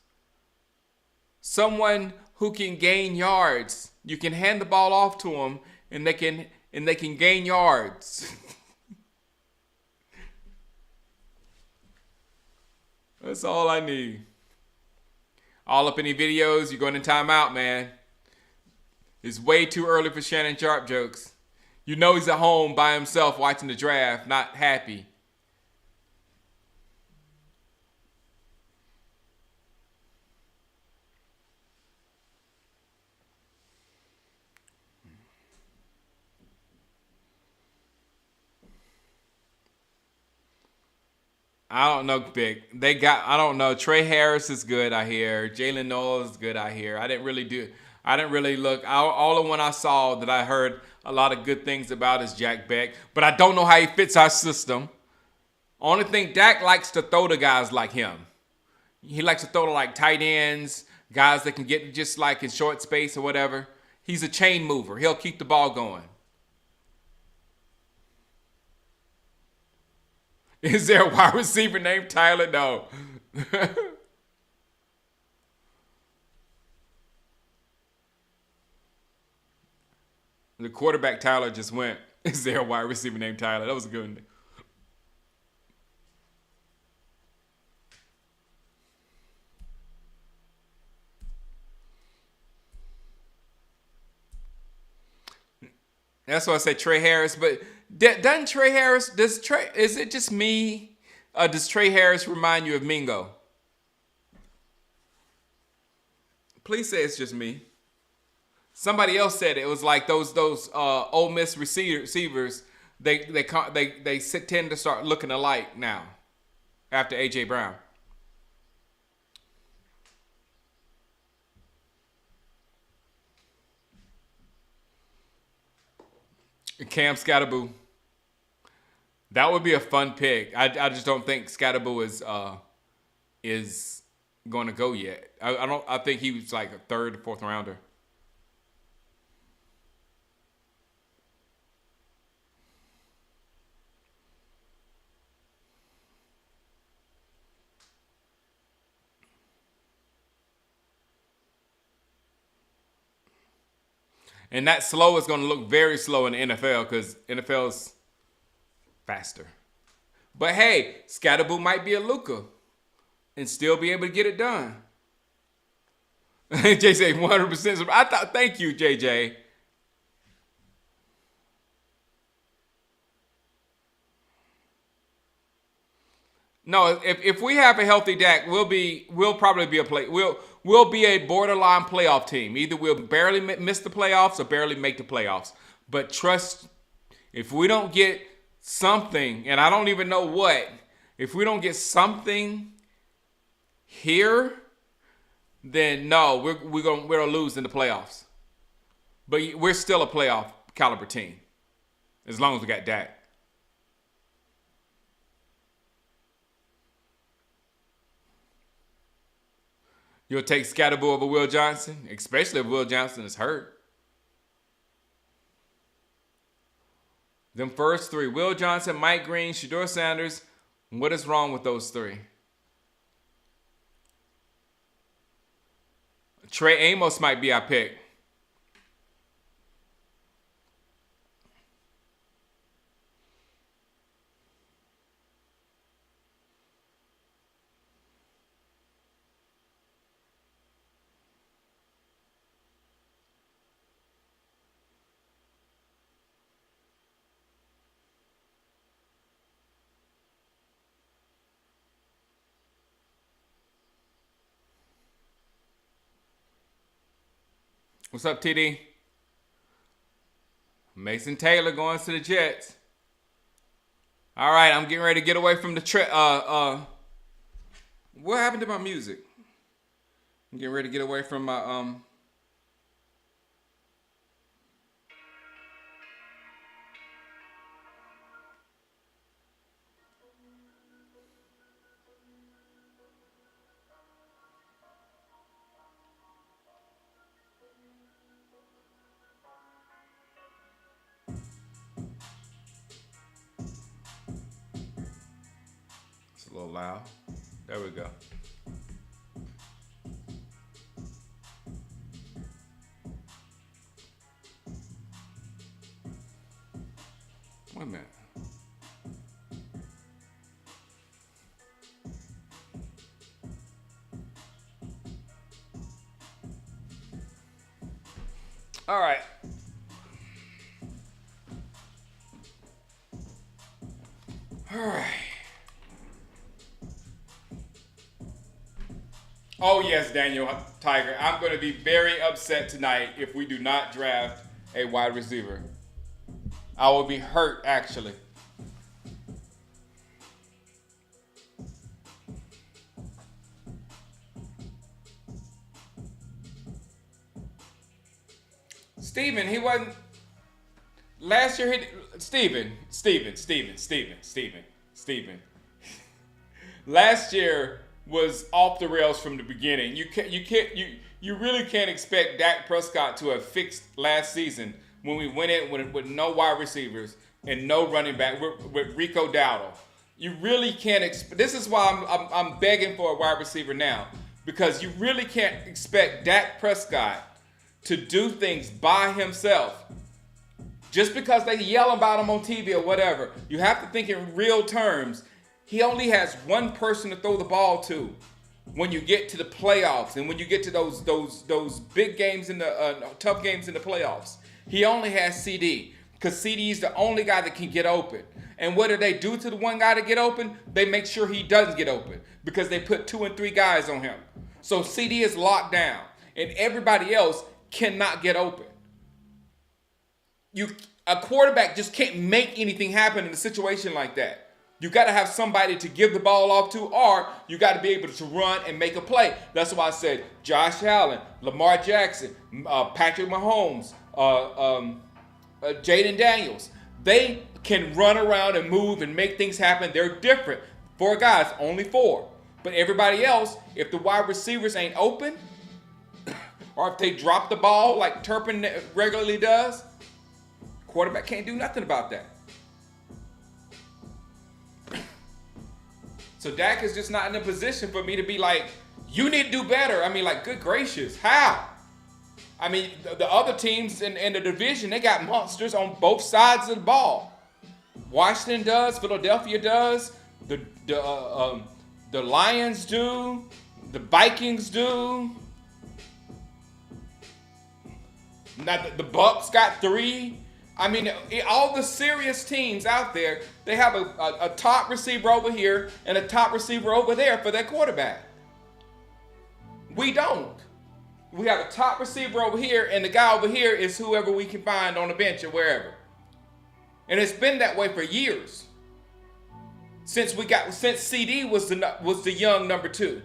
Someone who can gain yards. You can hand the ball off to them, and they can gain yards. That's all I need. All up in the videos, you're going in timeout, man. It's way too early for Shannon Sharp jokes. You know he's at home by himself watching the draft, not happy. I don't know, Big. They got. I don't know. Trey Harris is good. I hear. Jalen Noel is good. I hear. I didn't really do. I didn't really look. All the one I saw that I heard a lot of good things about is Jack Beck, but I don't know how he fits our system. Only thing, Dak likes to throw to guys like him. He likes to throw to like tight ends, guys that can get just like in short space or whatever. He's a chain mover. He'll keep the ball going. Is there a wide receiver named Tyler? No. The quarterback Tyler just went. Is there a wide receiver named Tyler? That was a good one. That's why I say Trey Harris. But doesn't Trey Harris? Is it just me? Does Trey Harris remind you of Mingo? Please say it's just me. Somebody else said it was like those Ole Miss receivers. They tend to start looking alike now after AJ Brown. Cam Scatterboo. That would be a fun pick. I just don't think Scatterboo is going to go yet. I think he was like a third, fourth rounder. And that slow is going to look very slow in the NFL because NFL's faster. But hey, Scatterboo might be a Luka and still be able to get it done. JJ 100%. Thank you, JJ. No, if we have a healthy Dak, we'll probably be we'll be a borderline playoff team. Either we'll barely miss the playoffs or barely make the playoffs. But trust, if we don't get something, and I don't even know what, if we don't get something here, then no, we're gonna lose in the playoffs. But we're still a playoff caliber team as long as we got Dak. You'll take Scatterboo over Will Johnson, especially if Will Johnson is hurt. Them first three, Will Johnson, Mike Green, Shedeur Sanders. What is wrong with those three? Trey Amos might be our pick. What's up, TD? Mason Taylor going to the Jets. All right, I'm getting ready to get away from the what happened to my music? I'm getting ready to get away from my It's a little loud. There we go. Wait a minute. All right. All right. Oh, yes, Daniel Tiger. I'm going to be very upset tonight if we do not draft a wide receiver. I will be hurt, actually. Steven, he wasn't. Last year, Steven. Last year was off the rails from the beginning. You really can't expect Dak Prescott to have fixed last season when we went in with no wide receivers and no running back with Rico Dowdle. You really can't expect. This is why I'm begging for a wide receiver now, because you really can't expect Dak Prescott to do things by himself. Just because they yell about him on TV or whatever, you have to think in real terms. He only has one person to throw the ball to when you get to the playoffs and when you get to those big games in the tough games in the playoffs. He only has CD, because CD is the only guy that can get open. And what do they do to the one guy to get open? They make sure he doesn't get open, because they put 2 and 3 guys on him. So CD is locked down, and everybody else cannot get open. A quarterback just can't make anything happen in a situation like that. You got to have somebody to give the ball off to, or you got to be able to run and make a play. That's why I said Josh Allen, Lamar Jackson, Patrick Mahomes, Jaden Daniels. They can run around and move and make things happen. They're different. 4 guys, only 4. But everybody else, if the wide receivers ain't open, or if they drop the ball like Turpin regularly does, quarterback can't do nothing about that. So Dak is just not in a position for me to be like, you need to do better. I mean, like, good gracious, how? I mean, the other teams in the division, they got monsters on both sides of the ball. Washington does, Philadelphia does, the Lions do, the Vikings do. Now the Bucks got 3. I mean, all the serious teams out there, they have a top receiver over here and a top receiver over there for their quarterback. We don't. We have a top receiver over here, and the guy over here is whoever we can find on the bench or wherever. And it's been that way for years. Since CD was the young number 2.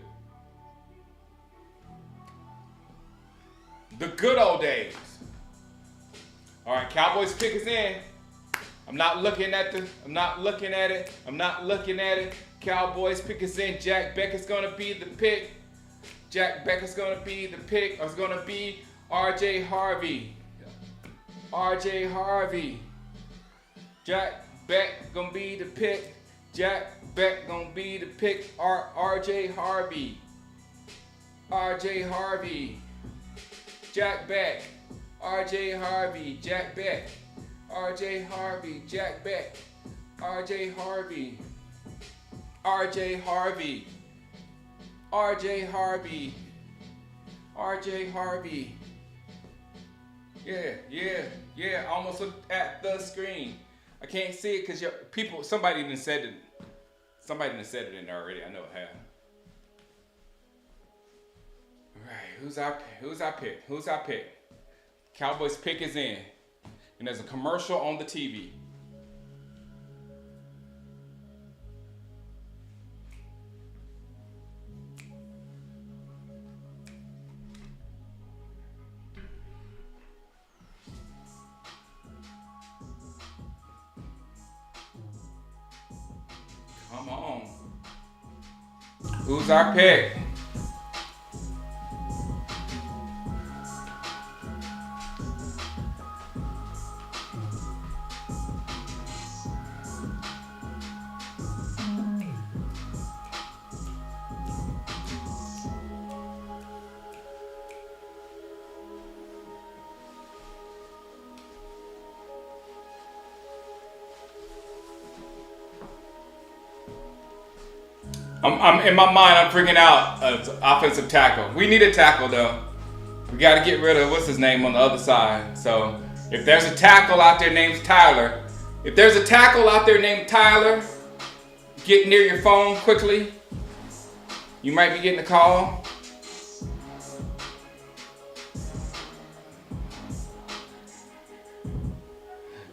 The good old days. All right, Cowboys pick is in. I'm not looking at it. Cowboys pick is in. Jack Beckett's gonna be the pick. Or it's gonna be R.J. Harvey. Jack Beck gonna be the pick. R.J. Harvey. Jack Beck. R.J. Harvey, Jack Beck. R.J. Harvey, Jack Beck. R.J. Harvey. R.J. Harvey. R.J. Harvey. R.J. Harvey. Yeah. Almost looked at the screen. I can't see it because somebody done said it. Somebody done said it in there already. I know it have. All right, who's our pick? Cowboys pick is in. And there's a commercial on the TV. Come on. Who's our pick? I'm in my mind, I'm freaking out. Offensive tackle. We need a tackle though. We got to get rid of what's his name on the other side. So if there's a tackle out there named Tyler, get near your phone quickly. You might be getting a call.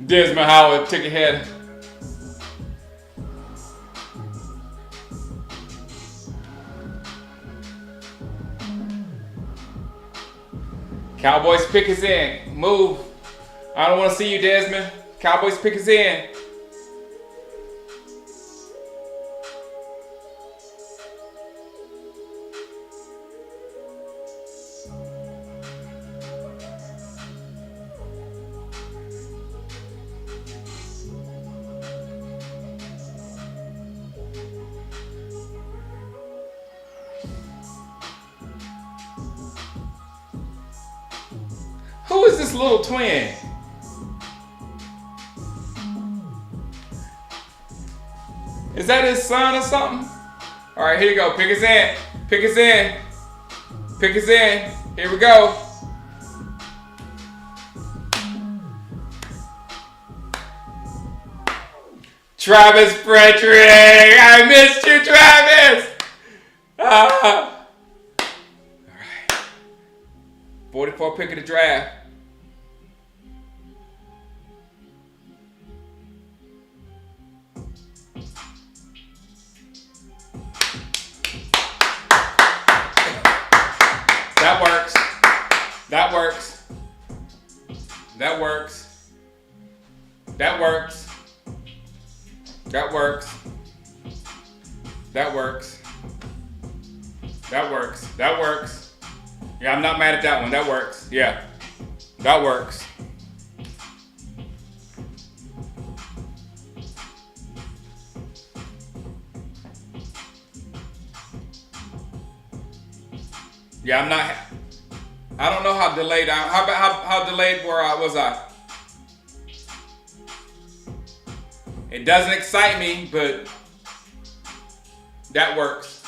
Desmond Howard took ahead. Cowboys pick us in. Move. I don't want to see you, Desmond. Cowboys pick us in. Who is this little twin? Is that his son or something? All right, here you go. Pick us in. Pick us in. Pick us in. Here we go. Travis Frederick. I missed you, Travis. All right. 44 pick of the draft. That works. That works. That works. That works. That works. That works. That works. That works. Yeah, I'm not mad at that one. That works. Yeah. That works. Yeah, I'm not. I don't know how delayed I. How delayed was I? It doesn't excite me, but that works.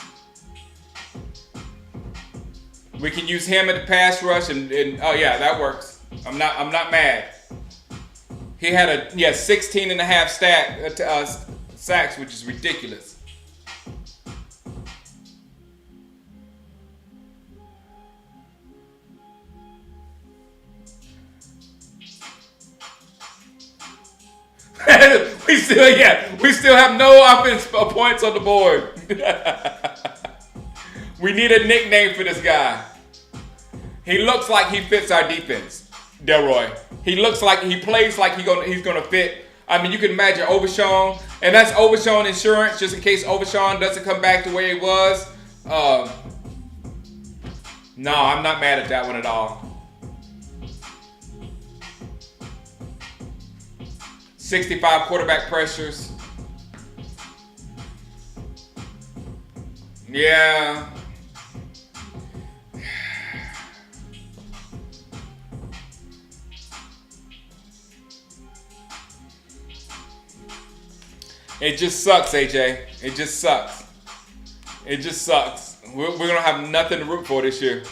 We can use him at the pass rush, and oh yeah, that works. I'm not mad. He had 16 and a half sacks, which is ridiculous. we still have no offense points on the board. We need a nickname for this guy. He looks like he fits our defense, Delroy. He looks like he plays like he's gonna fit. I mean, you can imagine Overshawn, and that's Overshawn insurance, just in case Overshawn doesn't come back the way he was. No, I'm not mad at that one at all. 65 quarterback pressures. Yeah. It just sucks, AJ. It just sucks. It just sucks. We're going to have nothing to root for this year.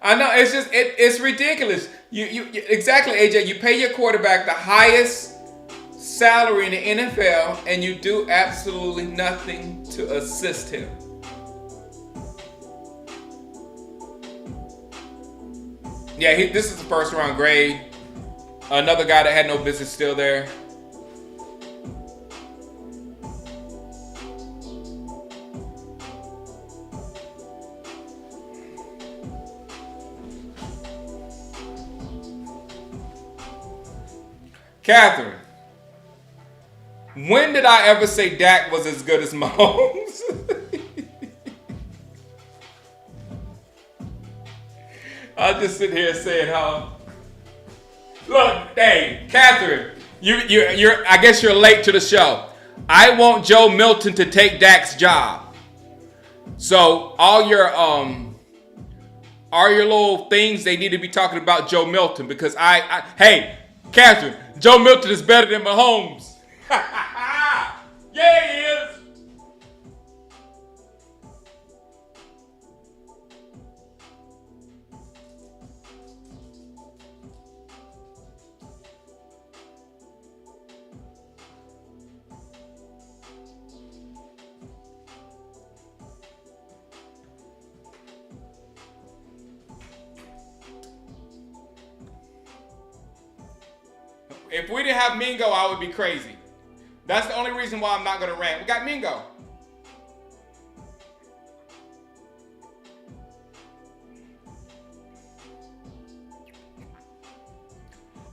I know, it's just it's ridiculous. You exactly, AJ. You pay your quarterback the highest salary in the NFL, and you do absolutely nothing to assist him. Yeah, this is the first round grade. Another guy that had no business still there. Catherine, when did I ever say Dak was as good as Mahomes? I'll just sit here saying how. Look, hey, Catherine, you're. I guess you're late to the show. I want Joe Milton to take Dak's job. So all your little things, they need to be talking about Joe Milton, because hey, Catherine, Joe Milton is better than Mahomes. Yeah, he is. If we didn't have Mingo, I would be crazy. That's the only reason why I'm not gonna rant. We got Mingo.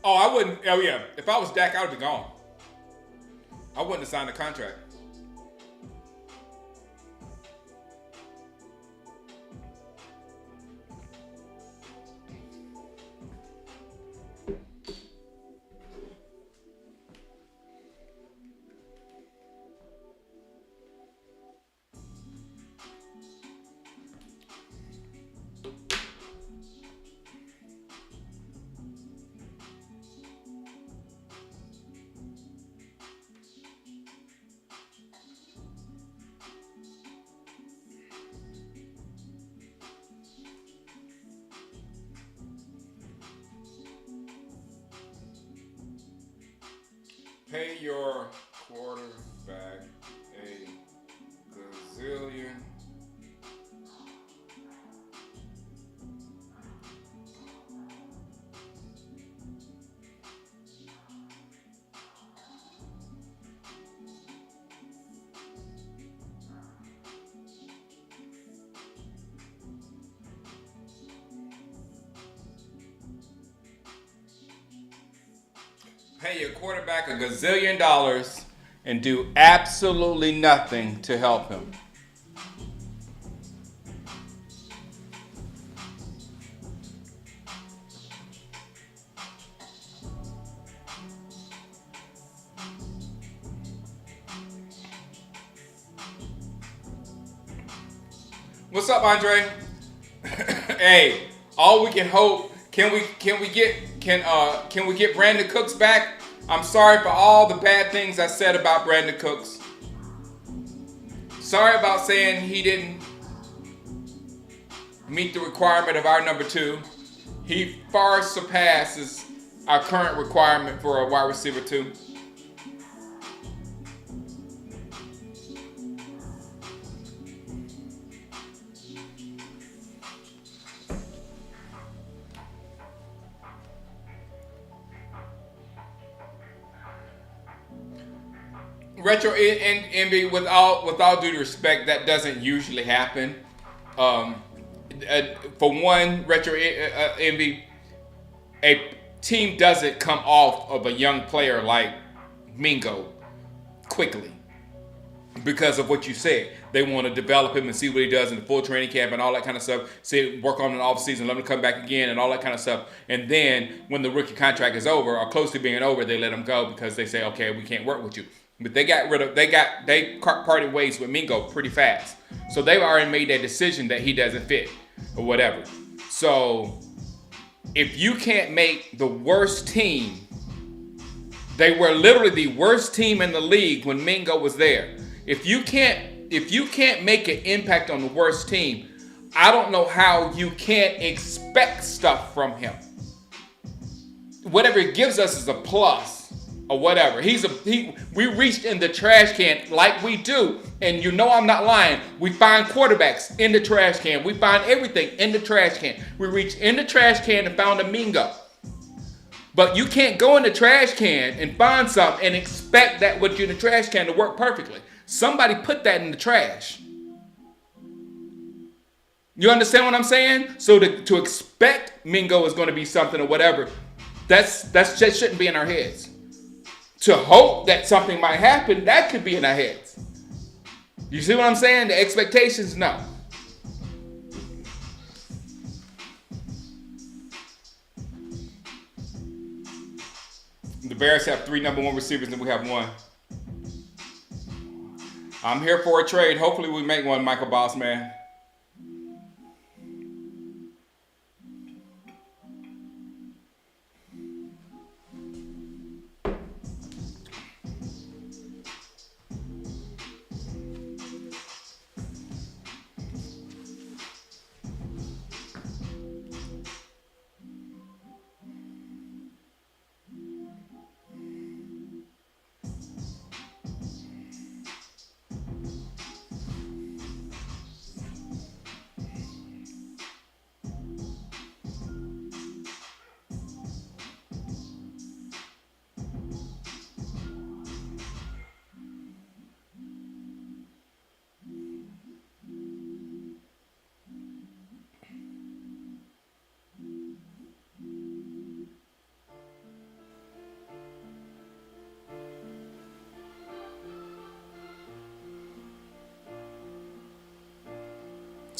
Oh, I wouldn't. Oh yeah, if I was Dak, I would be gone. I wouldn't have signed the contract. Pay your quarterback a gazillion. Pay your quarterback a gazillion dollars and do absolutely nothing to help him. What's up, Andre? Hey, all we can hope. Can we get Brandon Cooks back? I'm sorry for all the bad things I said about Brandon Cooks. Sorry about saying he didn't meet the requirement of our number 2. He far surpasses our current requirement for a wide receiver 2. Retro envy, with all due respect, that doesn't usually happen. For one, retro envy, a team doesn't come off of a young player like Mingo quickly because of what you said. They want to develop him and see what he does in the full training camp and all that kind of stuff. See, work on an off season, let him come back again and all that kind of stuff. And then when the rookie contract is over or close to being over, they let him go because they say, okay, we can't work with you. But they parted ways with Mingo pretty fast. So they've already made that decision that he doesn't fit or whatever. So if you can't make the worst team, they were literally the worst team in the league when Mingo was there. If you can't make an impact on the worst team, I don't know how you can't expect stuff from him. Whatever he gives us is a plus. Or whatever. We reached in the trash can like we do. And you know I'm not lying. We find quarterbacks in the trash can. We find everything in the trash can. We reached in the trash can and found a Mingo. But you can't go in the trash can and find something and expect that what's in the trash can to work perfectly. Somebody put that in the trash. You understand what I'm saying? So to expect Mingo is going to be something or whatever, that's just shouldn't be in our heads. To hope that something might happen, that could be in our heads. You see what I'm saying? The expectations, no. The Bears have 3 number 1 receivers and we have 1. I'm here for a trade. Hopefully we make one, Michael Bossman.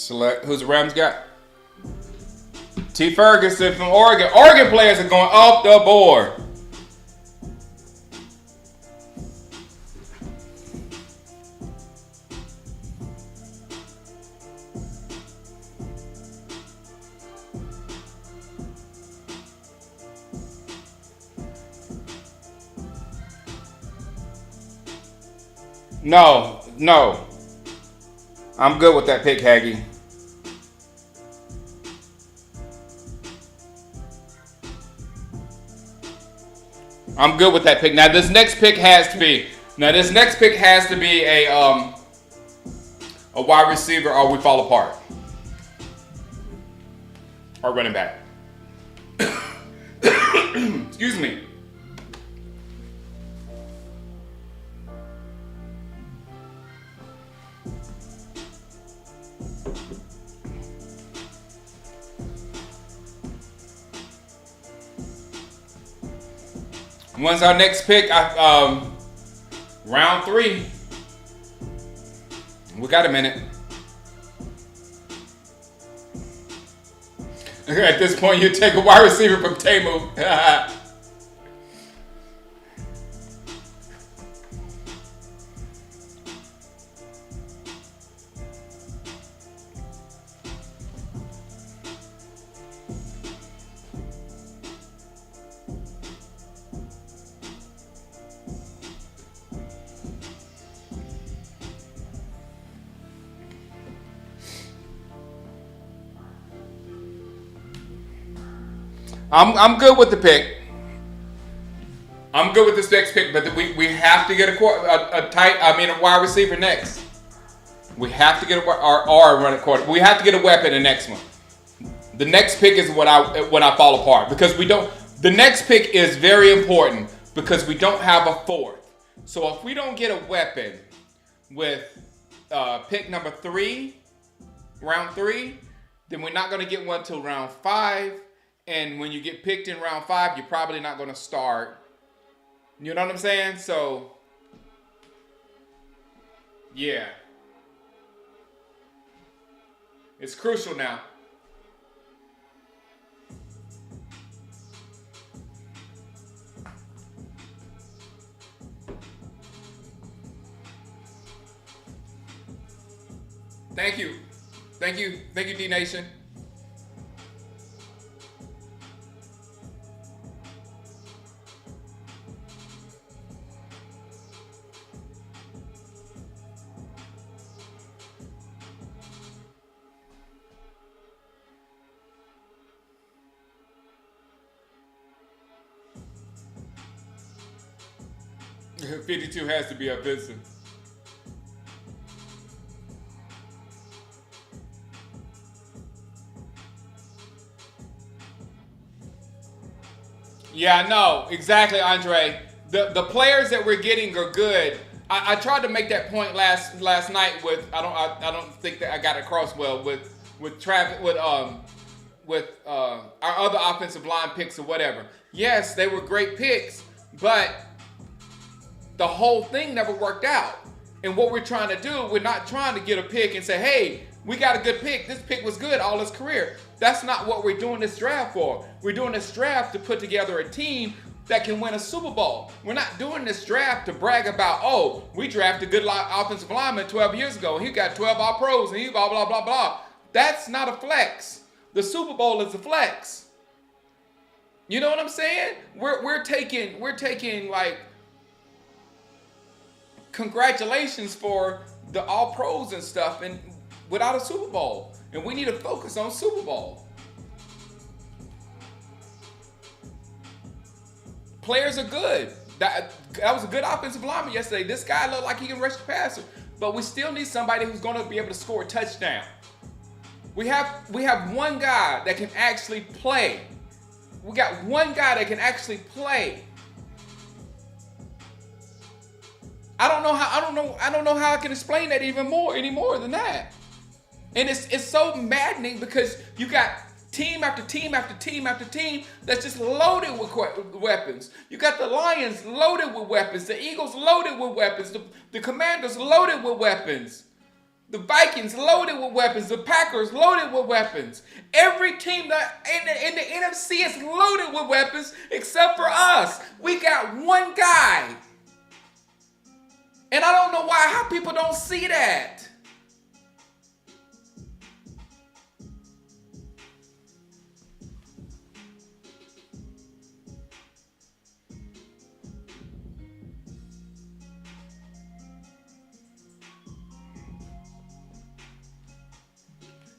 Select. Who's the Rams got? T. Ferguson from Oregon. Oregon players are going off the board. No. I'm good with that pick, Haggy. I'm good with that pick. Now this next pick has to be a wide receiver, or we fall apart. Or running back. Excuse me. When's our next pick? Round 3. We got a minute. At this point, you take a wide receiver from Temu. I'm good with the pick. I'm good with this next pick, but we have to get a wide receiver next. We have to get a run a quarter. We have to get a weapon the next one. The next pick is when I fall apart because we don't. The next pick is very important because we don't have a fourth. So if we don't get a weapon with pick number 3, round 3, then we're not going to get one till round 5. And when you get picked in round 5, you're probably not going to start. You know what I'm saying? So, yeah. It's crucial now. Thank you. Thank you, D-Nation. $52 has to be up Vincent. Yeah, no, exactly, Andre. The players that we're getting are good. I tried to make that point last night with I don't think that I got across well with Travis with our other offensive line picks or whatever. Yes, they were great picks, but the whole thing never worked out. And what we're trying to do, we're not trying to get a pick and say, hey, we got a good pick. This pick was good all his career. That's not what we're doing this draft for. We're doing this draft to put together a team that can win a Super Bowl. We're not doing this draft to brag about, oh, we drafted a good offensive lineman 12 years ago. He got 12 All-Pros and he blah, blah, blah, blah. That's not a flex. The Super Bowl is a flex. You know what I'm saying? We're taking like congratulations for the All-Pros and stuff and without a Super Bowl. And we need to focus on Super Bowl. Players are good. That was a good offensive lineman yesterday. This guy looked like he can rush the passer. But we still need somebody who's going to be able to score a touchdown. We have one guy that can actually play. We got one guy that can actually play. I don't know how I can explain that any more than that. And it's so maddening because you got team after team after team after team that's just loaded with weapons. You got the Lions loaded with weapons, the Eagles loaded with weapons, the Commanders loaded with weapons. The Vikings loaded with weapons. The Packers loaded with weapons. Every team that in the NFC is loaded with weapons except for us. We got one guy. And I don't know how people don't see that.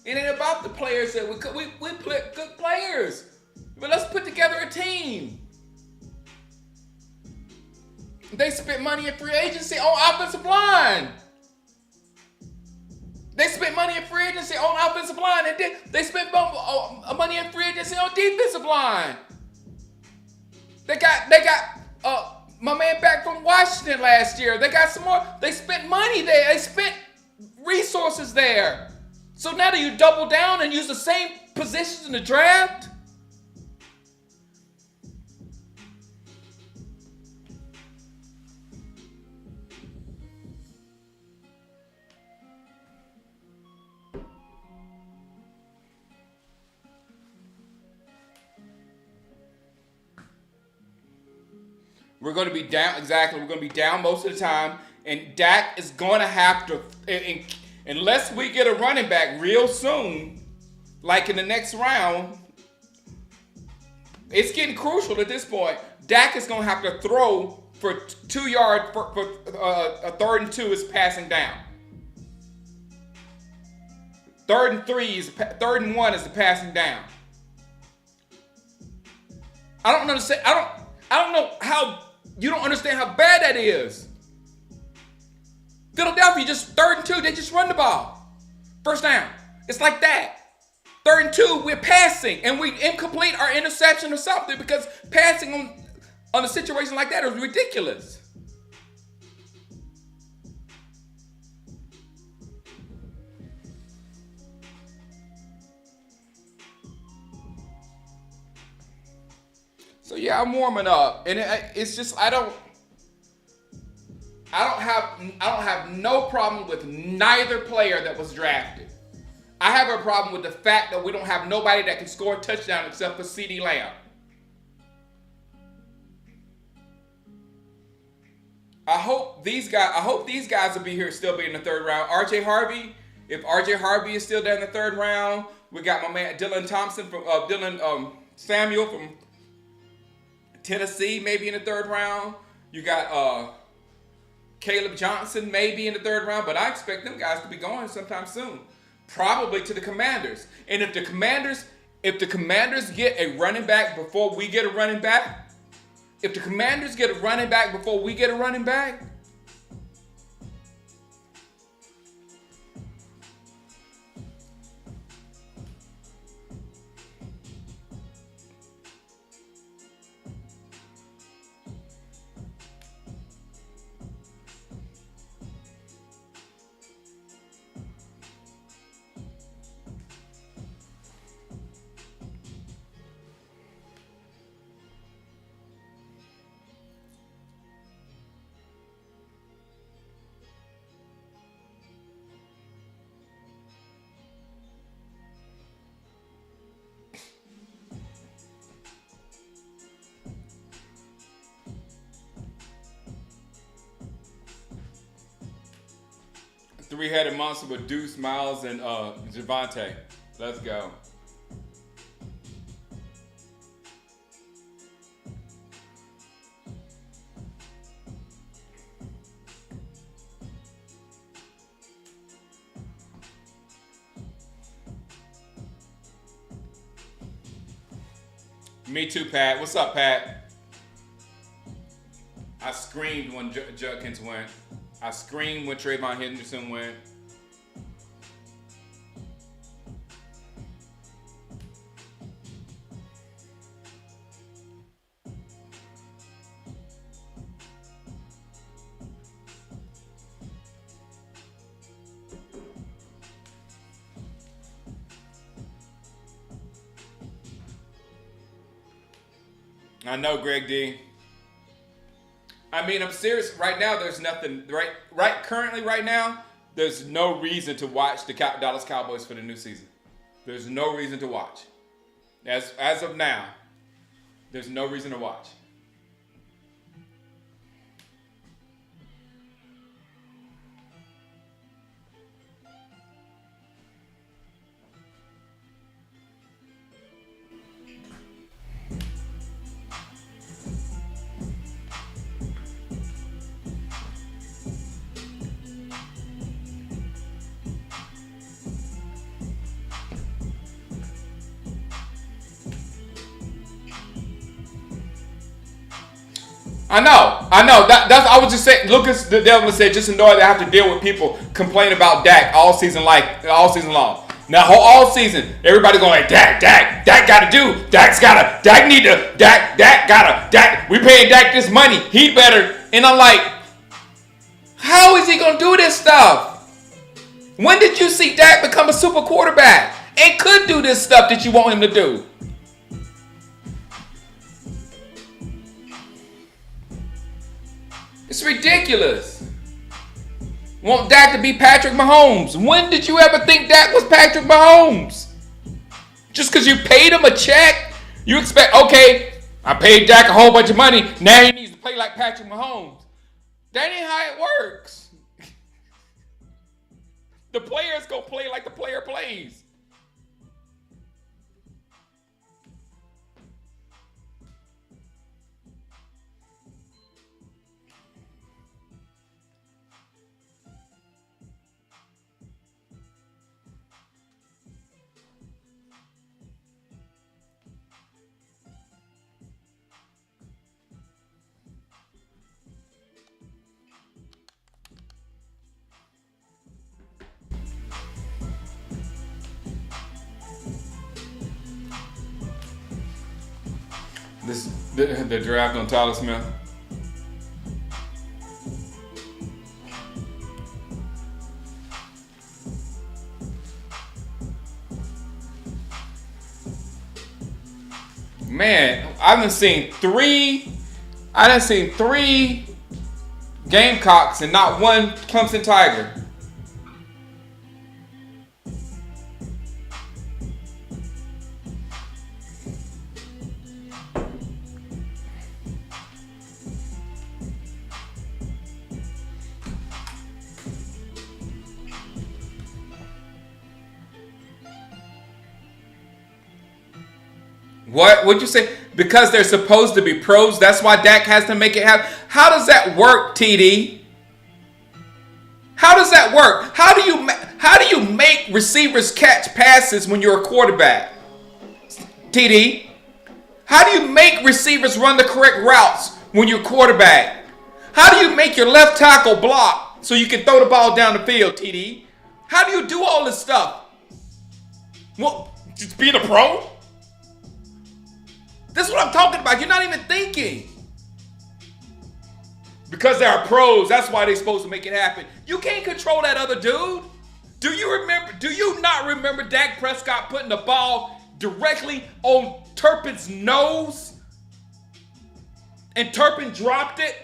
It ain't about the players that we play good players, but let's put together a team. They spent money in free agency on offensive line. They spent money in free agency on offensive line, and they spent money in free agency on defensive line. They got my man back from Washington last year. They got some more. They spent money there. They spent resources there. So now do you double down and use the same positions in the draft? We're going to be down, exactly. We're going to be down most of the time. And Dak is going to have to, unless we get a running back real soon, like in the next round, it's getting crucial at this point. Dak is going to have to throw for 2 yards for a 3rd and 2 is passing down. 3rd and 1 is the passing down. I don't understand. I don't know how you don't understand how bad that is. Philadelphia just 3rd and 2, they just run the ball. First down. It's like that. 3rd and 2, we're passing and we incomplete our interception or something because passing on a situation like that is ridiculous. So yeah, I'm warming up, and it's just I don't have no problem with neither player that was drafted. I have a problem with the fact that we don't have nobody that can score a touchdown except for CeeDee Lamb. I hope these guys will be here, still be in the 3rd round. RJ Harvey, if RJ Harvey is still there in the 3rd round, we got my man Dylan Thompson from Samuel from Tennessee, maybe in the 3rd round. You got Caleb Johnson, maybe in the 3rd round, but I expect them guys to be going sometime soon. Probably to the Commanders. And if the Commanders get a running back before we get a running back, if the Commanders get a running back before we get a running back, three-headed monster with Deuce, Miles, and Javante. Let's go. Me too, Pat. What's up, Pat? I screamed when Judkins went. I screamed when Trayvon Henderson went. I know, Greg D. I mean, I'm serious. Right now, there's nothing. Currently, right now, There's no reason to watch the Dallas Cowboys for the new season. There's no reason to watch. As of now, there's no reason to watch. I know. That's I was just saying. Lucas the Devil said just annoyed to have to deal with people complain about Dak all season long. Now all season, everybody going like Dak gotta do. Dak gotta. We paying Dak this money. He better. And I'm like, how is he gonna do this stuff? When did you see Dak become a super quarterback and could do this stuff that you want him to do? It's ridiculous. Want Dak to be Patrick Mahomes. When did you ever think Dak was Patrick Mahomes? Just because you paid him a check, you expect, okay, I paid Dak a whole bunch of money. Now he needs to play like Patrick Mahomes. That ain't how it works. The player's going to play like the player plays. The draft on Tyler Smith. Man, I done seen three Gamecocks and not one Clemson Tiger. What would you say? Because they're supposed to be pros, that's why Dak has to make it happen. How does that work, TD? How does that work? How do you make receivers catch passes when you're a quarterback? TD? How do you make receivers run the correct routes when you're quarterback? How do you make your left tackle block so you can throw the ball down the field, TD? How do you do all this stuff? Well, just being a pro? This is what I'm talking about. You're not even thinking. Because they are pros, that's why they're supposed to make it happen. You can't control that other dude. Do you not remember Dak Prescott putting the ball directly on Turpin's nose? And Turpin dropped it?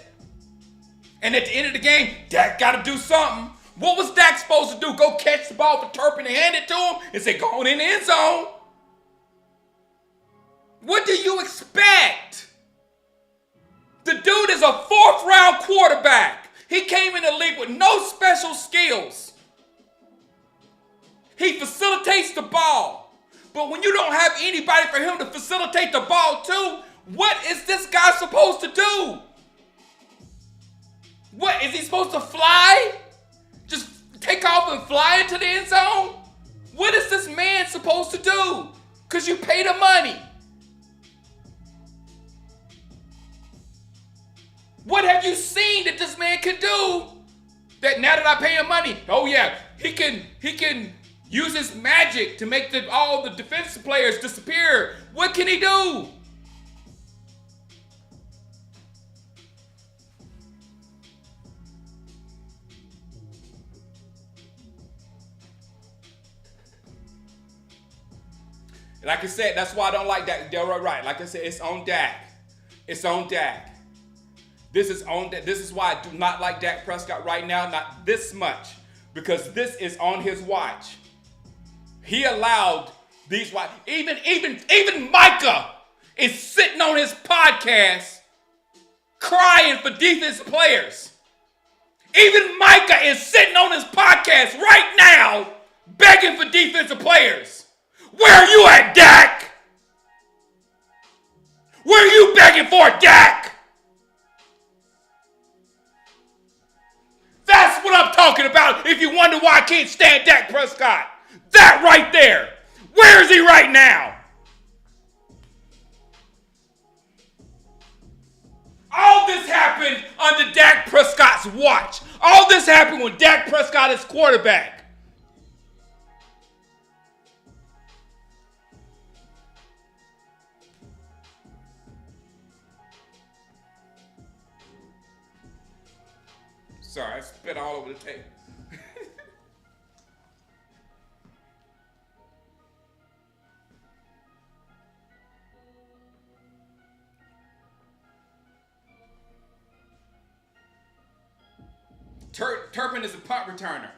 And at the end of the game, Dak got to do something. What was Dak supposed to do? Go catch the ball for Turpin and hand it to him and say, go on in the end zone? What do you expect? The dude is a 4th round quarterback. He came in the league with no special skills. He facilitates the ball. But when you don't have anybody for him to facilitate the ball to, what is this guy supposed to do? What, is he supposed to fly? Just take off and fly into the end zone? What is this man supposed to do? Because you paid him money. What have you seen that this man can do? That now that I pay him money, oh yeah, he can use his magic to make all the defensive players disappear. What can he do? Like I said, that's why I don't like Dak. Right. Like I said, it's on Dak. It's on Dak. This is why I do not like Dak Prescott right now, not this much. because this is on his watch. He allowed these, even Micah is sitting on his podcast crying for defensive players. Even Micah is sitting on his podcast right now begging for defensive players. Where are you at, Dak? Where are you begging for, Dak? That's what I'm talking about. If you wonder why I can't stand Dak Prescott, that right there. Where is he right now? All this happened under Dak Prescott's watch. All this happened when Dak Prescott is quarterback. Sorry, I spit all over the table. Turpin is a punt returner.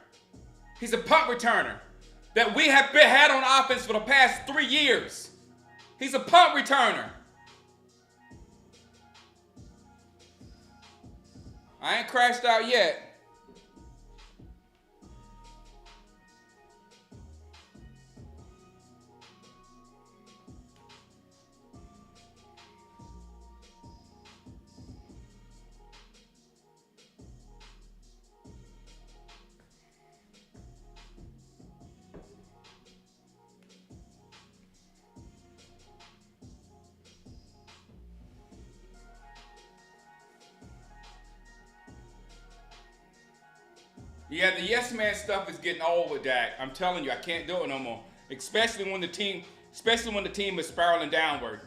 He's a punt returner that we have had on offense for the past 3 years. He's a punt returner. I ain't crashed out yet. Yeah, the yes man stuff is getting old with Dak. I'm telling you, I can't do it no more. Especially when the team is spiraling downward,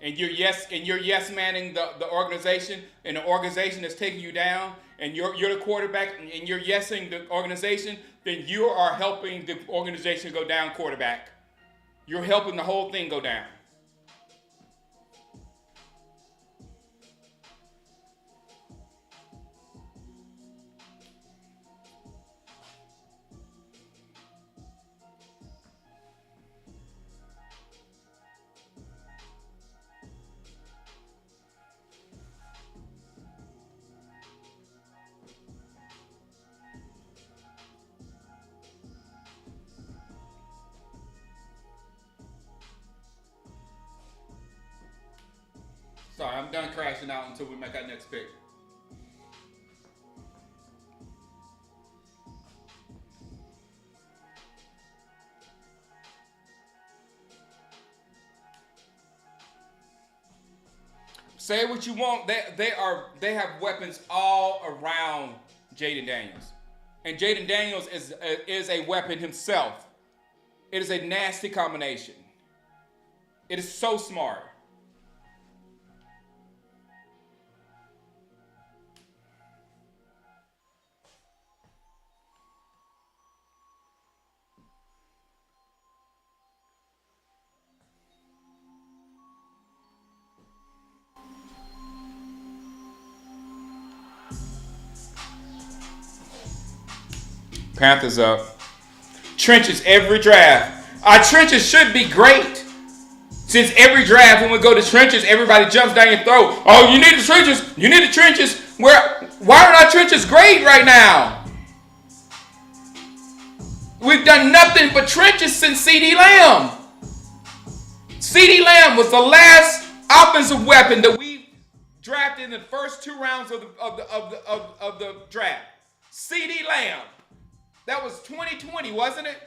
and you're yes manning the organization, and the organization is taking you down, and you're the quarterback, and you're yesing the organization. Then you are helping the organization go down, quarterback. You're helping the whole thing go down. Sorry, I'm done crashing out until we make our next pick. Say what you want. They have weapons all around Jaden Daniels, and Jaden Daniels is a weapon himself. It is a nasty combination. It is so smart. Panthers up. Trenches every draft. Our trenches should be great. Since every draft when we go to trenches, everybody jumps down your throat. Oh, you need the trenches. You need the trenches. Why aren't our trenches great right now? We've done nothing but trenches since CeeDee Lamb. CeeDee Lamb was the last offensive weapon that we drafted in the first 2 rounds of the draft. CeeDee Lamb. That was 2020, wasn't it?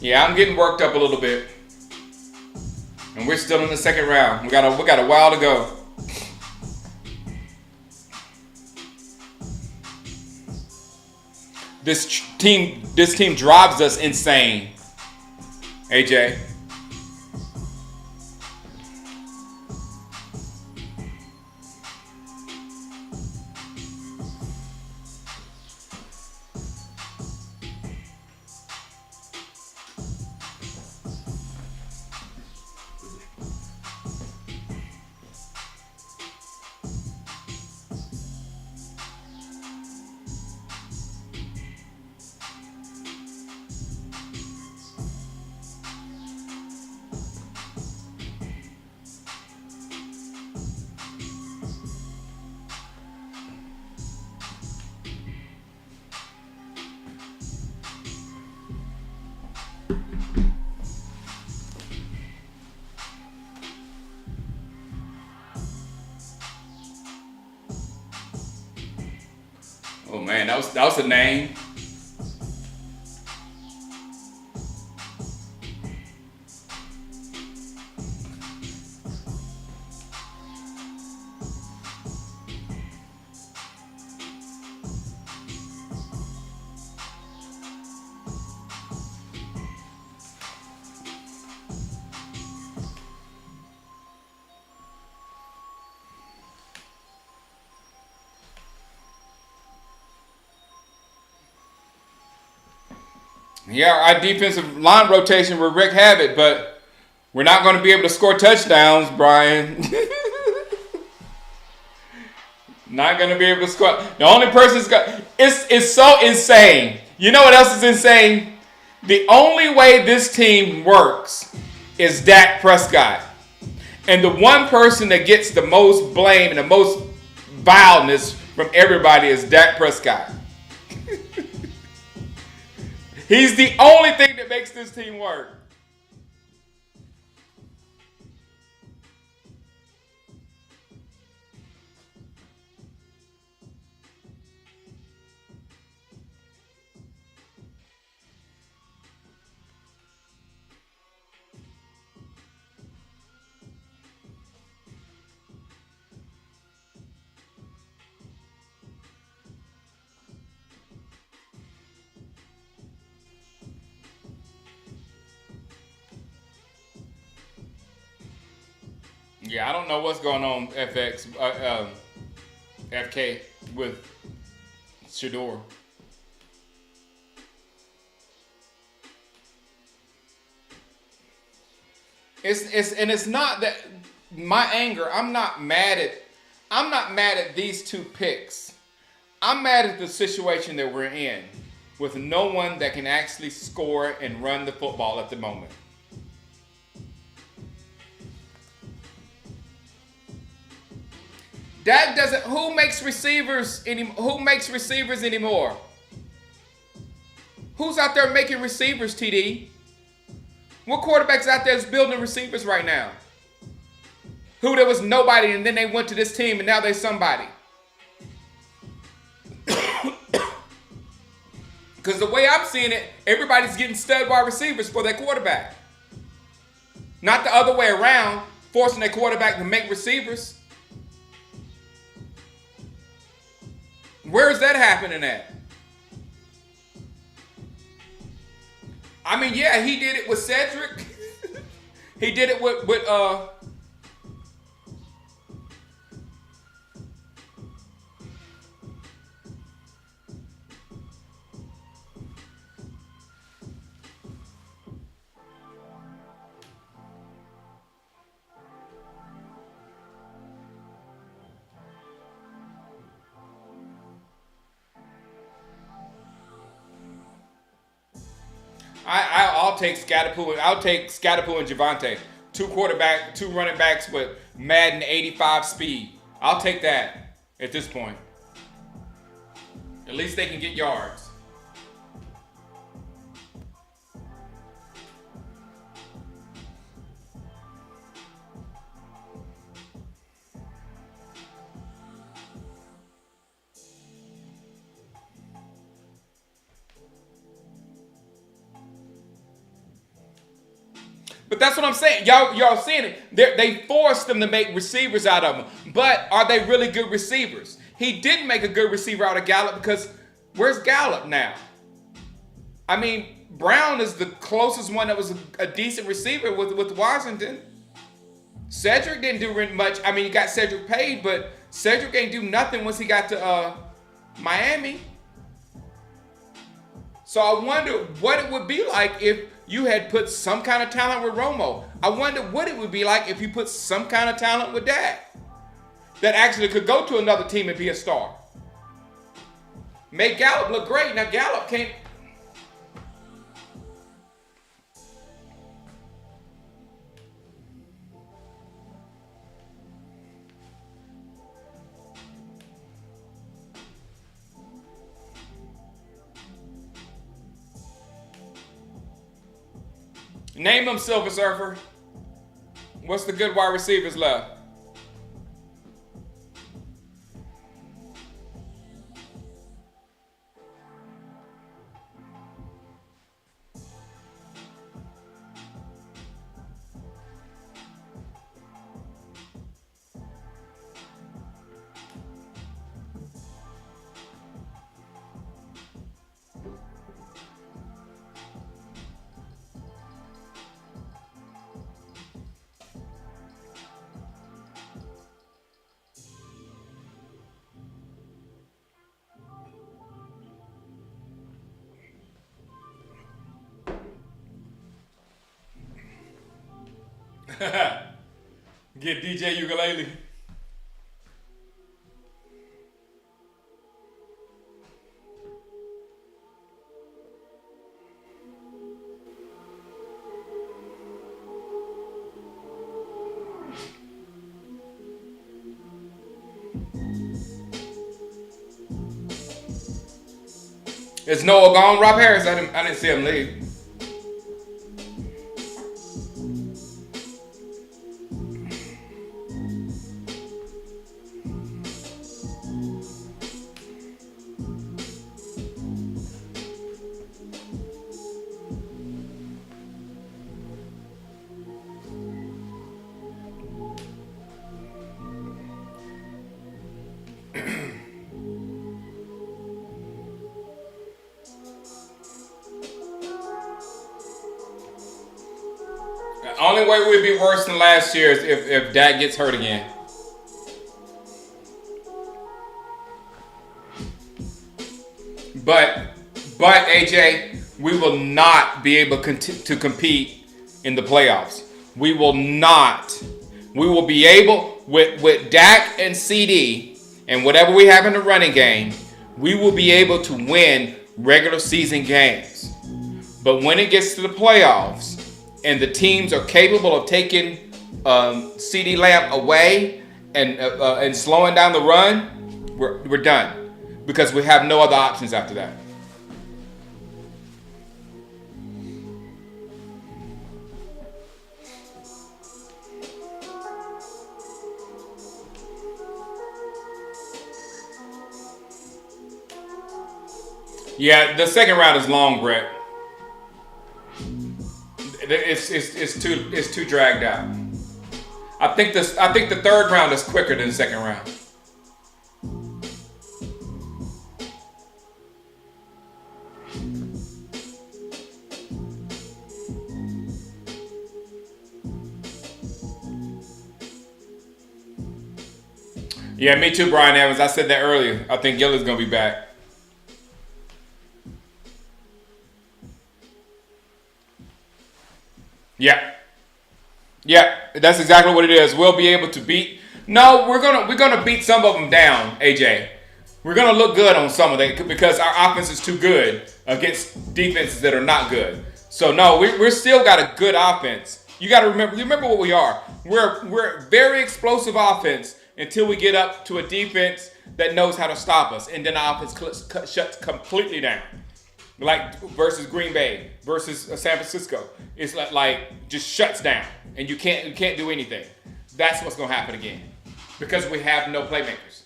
Yeah, I'm getting worked up a little bit. And we're still in the second round. We got a while to go. This team drives us insane. AJ. Oh man, that was the name. Yeah, our defensive line rotation will wreak havoc, but we're not going to be able to score touchdowns, Brian. Not going to be able to score. The only person's got it's so insane. You know what else is insane? The only way this team works is Dak Prescott. And the one person that gets the most blame and the most vileness from everybody is Dak Prescott. He's the only thing that makes this team work. Yeah, I don't know what's going on, FK with Shador. It's not that my anger. I'm not mad at these two picks. I'm mad at the situation that we're in with no one that can actually score and run the football at the moment. Dak doesn't. Who makes receivers anymore? Who's out there making receivers, TD? What quarterback's out there is building receivers right now? Who there was nobody and then they went to this team and now they're somebody. Because the way I'm seeing it, everybody's getting stud wide receivers for their quarterback. Not the other way around, forcing their quarterback to make receivers. Where is that happening at? I mean, yeah, he did it with Cedric. He did it with I'll take Scatterpool. I'll take Scatterpool and Javante. Two running backs with Madden 85 speed. I'll take that at this point. At least they can get yards. But that's what I'm saying. Y'all seeing it. They forced them to make receivers out of them. But are they really good receivers? He didn't make a good receiver out of Gallup because where's Gallup now? I mean, Brown is the closest one that was a decent receiver with Washington. Cedric didn't do much. I mean, you got Cedric paid, but Cedric ain't do nothing once he got to Miami. So I wonder what it would be like if you had put some kind of talent with Romo. I wonder what it would be like if you put some kind of talent with Dak that actually could go to another team and be a star. Make Gallup look great. Now Gallup can't. Name them, Silver Surfer. What's the good wide receivers left? Get DJ Ukulele. Is Noah gone? Rob Harris, I didn't see him leave. The only way we'd be worse than last year is if Dak gets hurt again. But AJ, we will not be able to compete in the playoffs. We will not. We will be able, with Dak and CD and whatever we have in the running game, we will be able to win regular season games. But when it gets to the playoffs and the teams are capable of taking CD Lamb away and slowing down the run, we're done, because we have no other options after that. Yeah, the second round is long, Brett. It's too dragged out. I think the third round is quicker than the second round. Yeah, me too, Brian Evans. I said that earlier. I think Gilli's gonna be back. Yeah, that's exactly what it is. We'll be able to beat. No, we're gonna beat some of them down, AJ. We're gonna look good on some of them because our offense is too good against defenses that are not good. So no, we're still got a good offense. You got to remember what we are. We're very explosive offense until we get up to a defense that knows how to stop us, and then our offense shuts completely down. Like versus Green Bay, versus San Francisco, it's like just shuts down, and you can't do anything. That's what's gonna happen again, because we have no playmakers.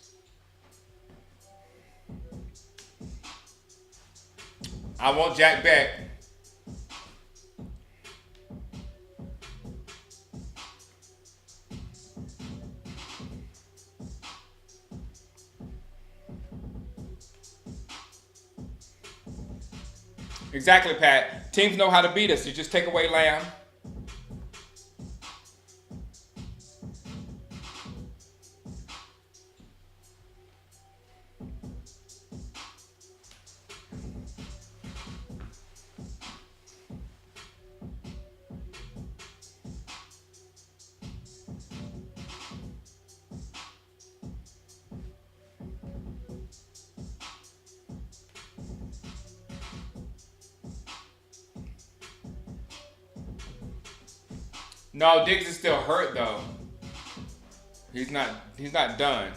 I want Jack back. Exactly, Pat. Teams know how to beat us. You just take away Lamb. No, Diggs is still hurt though. He's not. He's not done.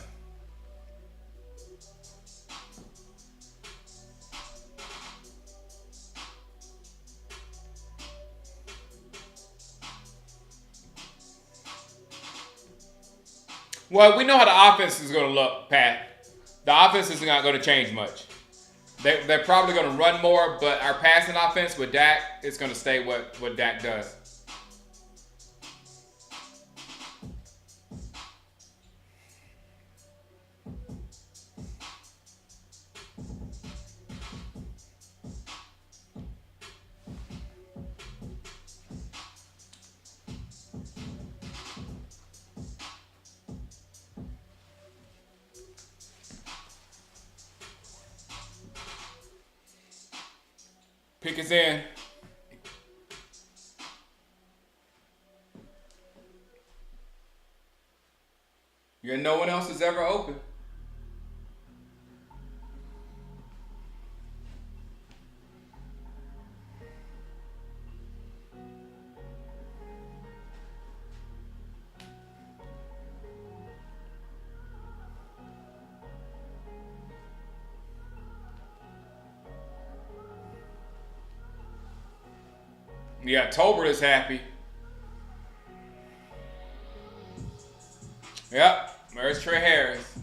Well, we know how the offense is going to look, Pat. The offense is not going to change much. They're probably going to run more, but our passing offense with Dak is going to stay what Dak does. Pick is in. Yeah, no one else is ever open. Yeah, Tolbert is happy. Yep, there's Trey Harris.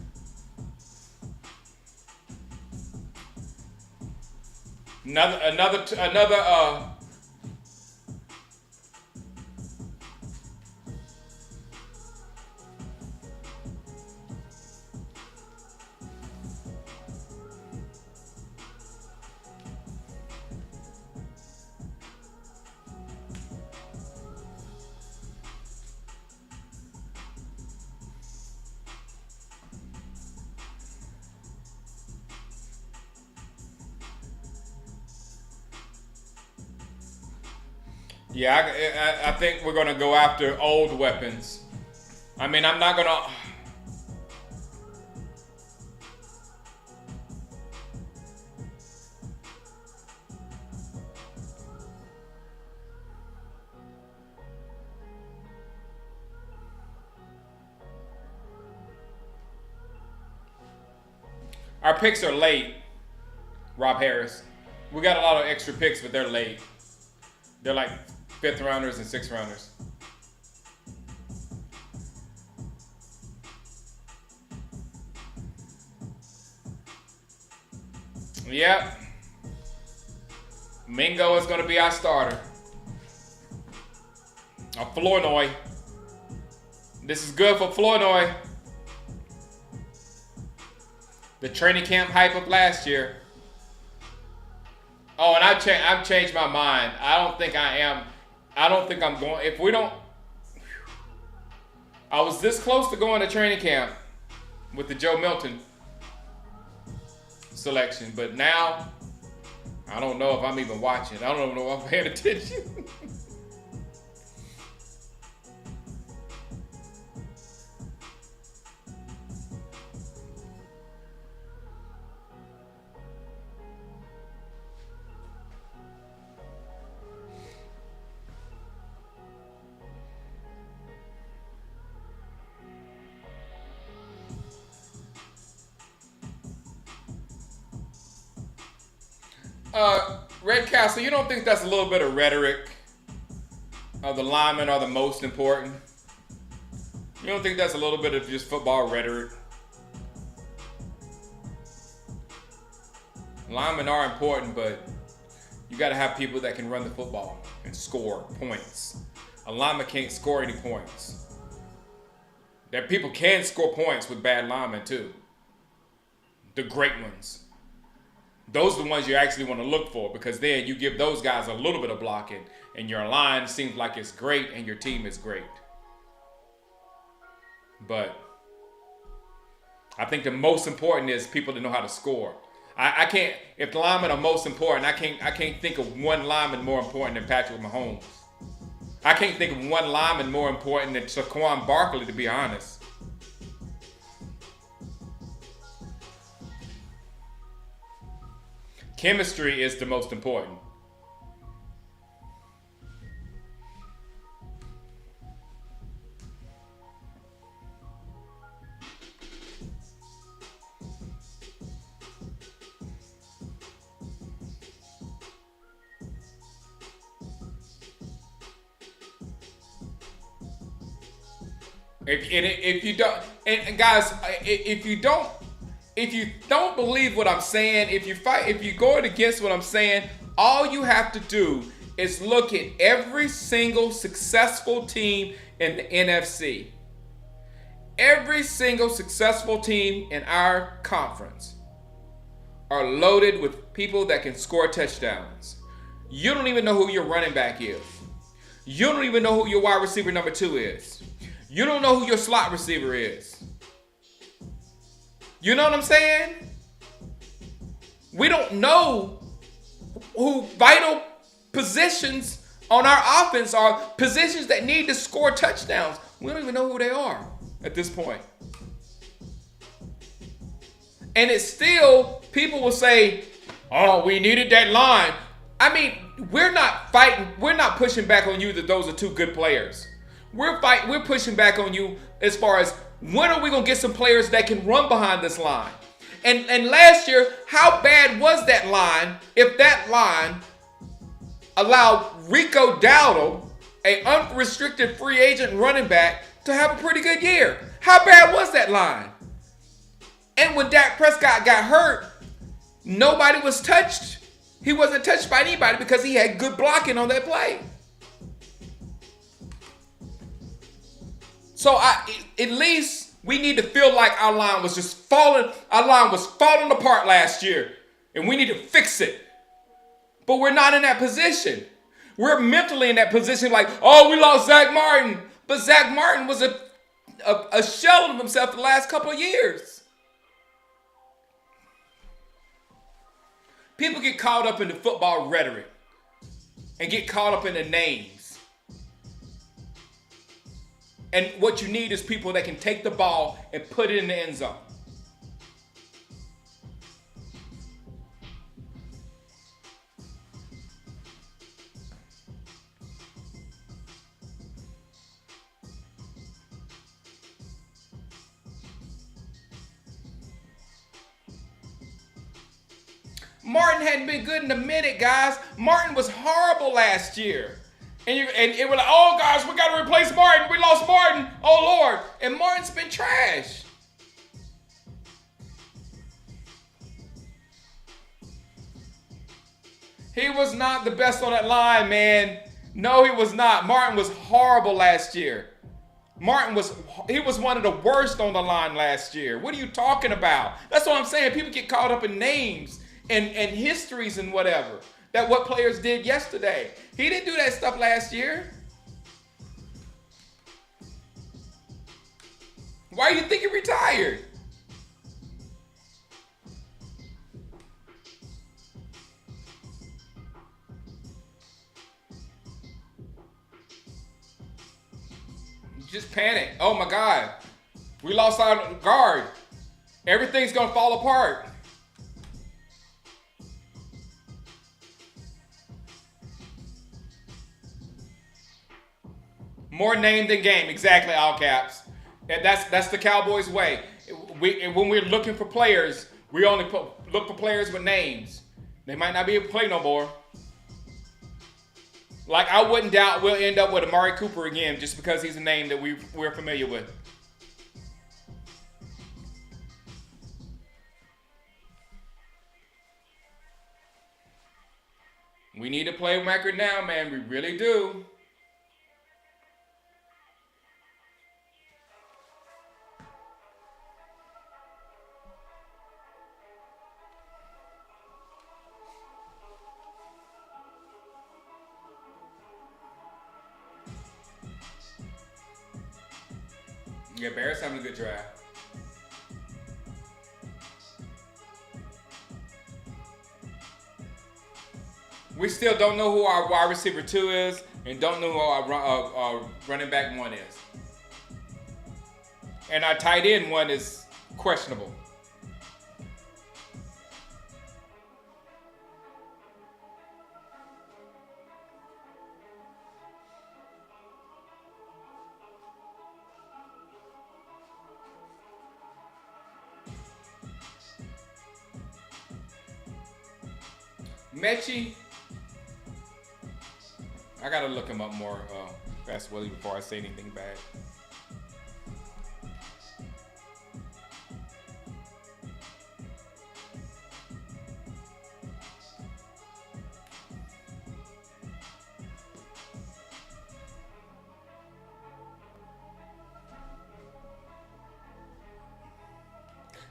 Another. Yeah, I think we're gonna go after old weapons. I mean, I'm not gonna. Our picks are late, Rob Harris. We got a lot of extra picks, but they're late. They're like 5th rounders and 6th rounders. Yep. Mingo is going to be our starter. A Flournoy. This is good for Flournoy. The training camp hype of last year. Oh, and I've changed my mind. I don't think I'm going. If we don't, I was this close to going to training camp with the Joe Milton selection, but now I don't know if I'm even watching. I don't know if I'm paying attention. Red Castle, you don't think that's a little bit of rhetoric? The linemen are the most important. You don't think that's a little bit of just football rhetoric? Linemen are important, but you got to have people that can run the football and score points. A lineman can't score any points. That people can score points with bad linemen too. The great ones. Those are the ones you actually want to look for, because then you give those guys a little bit of blocking and your line seems like it's great and your team is great. But I think the most important is people to know how to score. I can't, if the linemen are most important, I can't think of one lineman more important than Patrick Mahomes. I can't think of one lineman more important than Saquon Barkley, to be honest. Chemistry is the most important. If you don't, and guys, if you don't believe what I'm saying, if you're going against what I'm saying, all you have to do is look at every single successful team in the NFC. Every single successful team in our conference are loaded with people that can score touchdowns. You don't even know who your running back is. You don't even know who your wide receiver number 2 is. You don't know who your slot receiver is. You know what I'm saying? We don't know who vital positions on our offense are, positions that need to score touchdowns. We don't even know who they are at this point. And it's still, people will say, oh, we needed that line. I mean, we're not fighting, we're not pushing back on you that those are 2 good players. We're pushing back on you as far as when are we going to get some players that can run behind this line? And last year, how bad was that line if that line allowed Rico Dowdle, an unrestricted free agent running back, to have a pretty good year? How bad was that line? And when Dak Prescott got hurt, nobody was touched. He wasn't touched by anybody because he had good blocking on that play. So at least we need to feel like our line was just falling. Our line was falling apart last year, and we need to fix it. But we're not in that position. We're mentally in that position like, oh, we lost Zach Martin. But Zach Martin was a shell of himself the last couple of years. People get caught up in the football rhetoric and get caught up in the names. And what you need is people that can take the ball and put it in the end zone. Martin hadn't been good in a minute, guys. Martin was horrible last year. And it was like, oh, guys, we got to replace Martin. We lost Martin. Oh, Lord. And Martin's been trash. He was not the best on that line, man. No, he was not. Martin was horrible last year. He was one of the worst on the line last year. What are you talking about? That's what I'm saying. People get caught up in names and histories and whatever. That what players did yesterday. He didn't do that stuff last year. Why do you think he retired? Just panic. Oh my God. We lost our guard. Everything's going to fall apart. More name than game. Exactly, all caps. And that's the Cowboys' way. When we're looking for players, we only look for players with names. They might not be able to play no more. Like, I wouldn't doubt we'll end up with Amari Cooper again just because he's a name that we're familiar with. We need a playmaker now, man. We really do. Yeah, Bears having a good draft. We still don't know who our wide receiver 2 is, and don't know who our running back 1 is. And our tight end 1 is questionable. Mechie, I gotta look him up more, Fast Willie, before I say anything bad.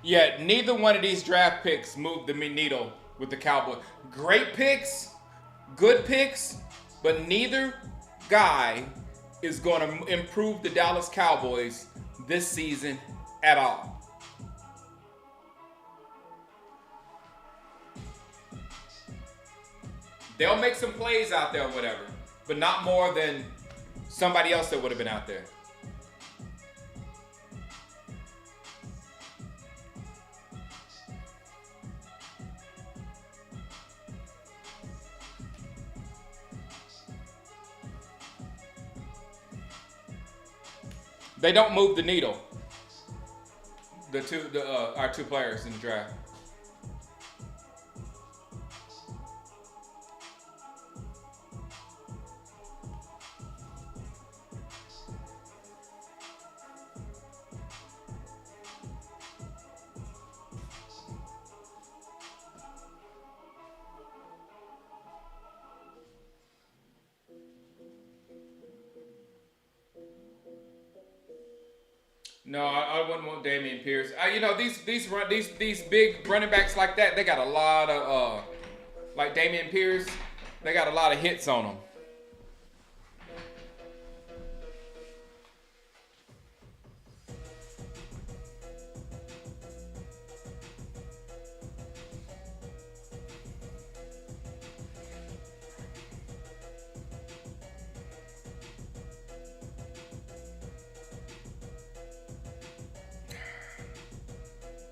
Yeah, neither one of these draft picks moved the needle with the Cowboys. Great picks, good picks, but neither guy is going to improve the Dallas Cowboys this season at all. They'll make some plays out there or whatever, but not more than somebody else that would have been out there. They don't move the needle. Our 2 players in the draft. No, I wouldn't want Dameon Pierce. These big running backs like that, they got a lot of like Dameon Pierce, they got a lot of hits on them.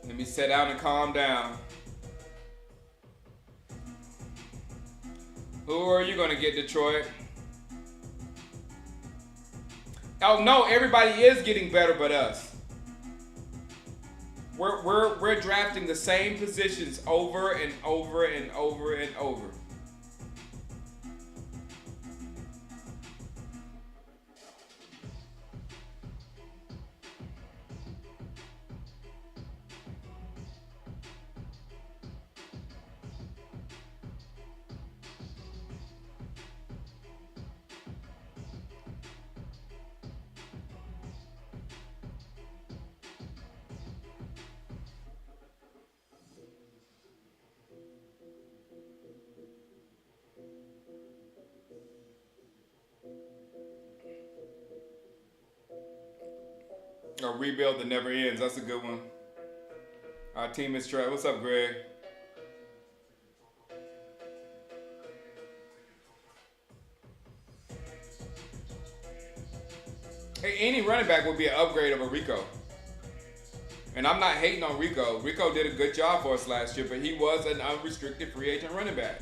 Let me sit down and calm down. Who are you going to get, Detroit? Oh no, everybody is getting better but us. We're drafting the same positions over and over and over and over. A rebuild that never ends. That's a good one. Our team is trash. What's up, Greg? Hey, any running back would be an upgrade over Rico. And I'm not hating on Rico. Rico did a good job for us last year, but he was an unrestricted free agent running back.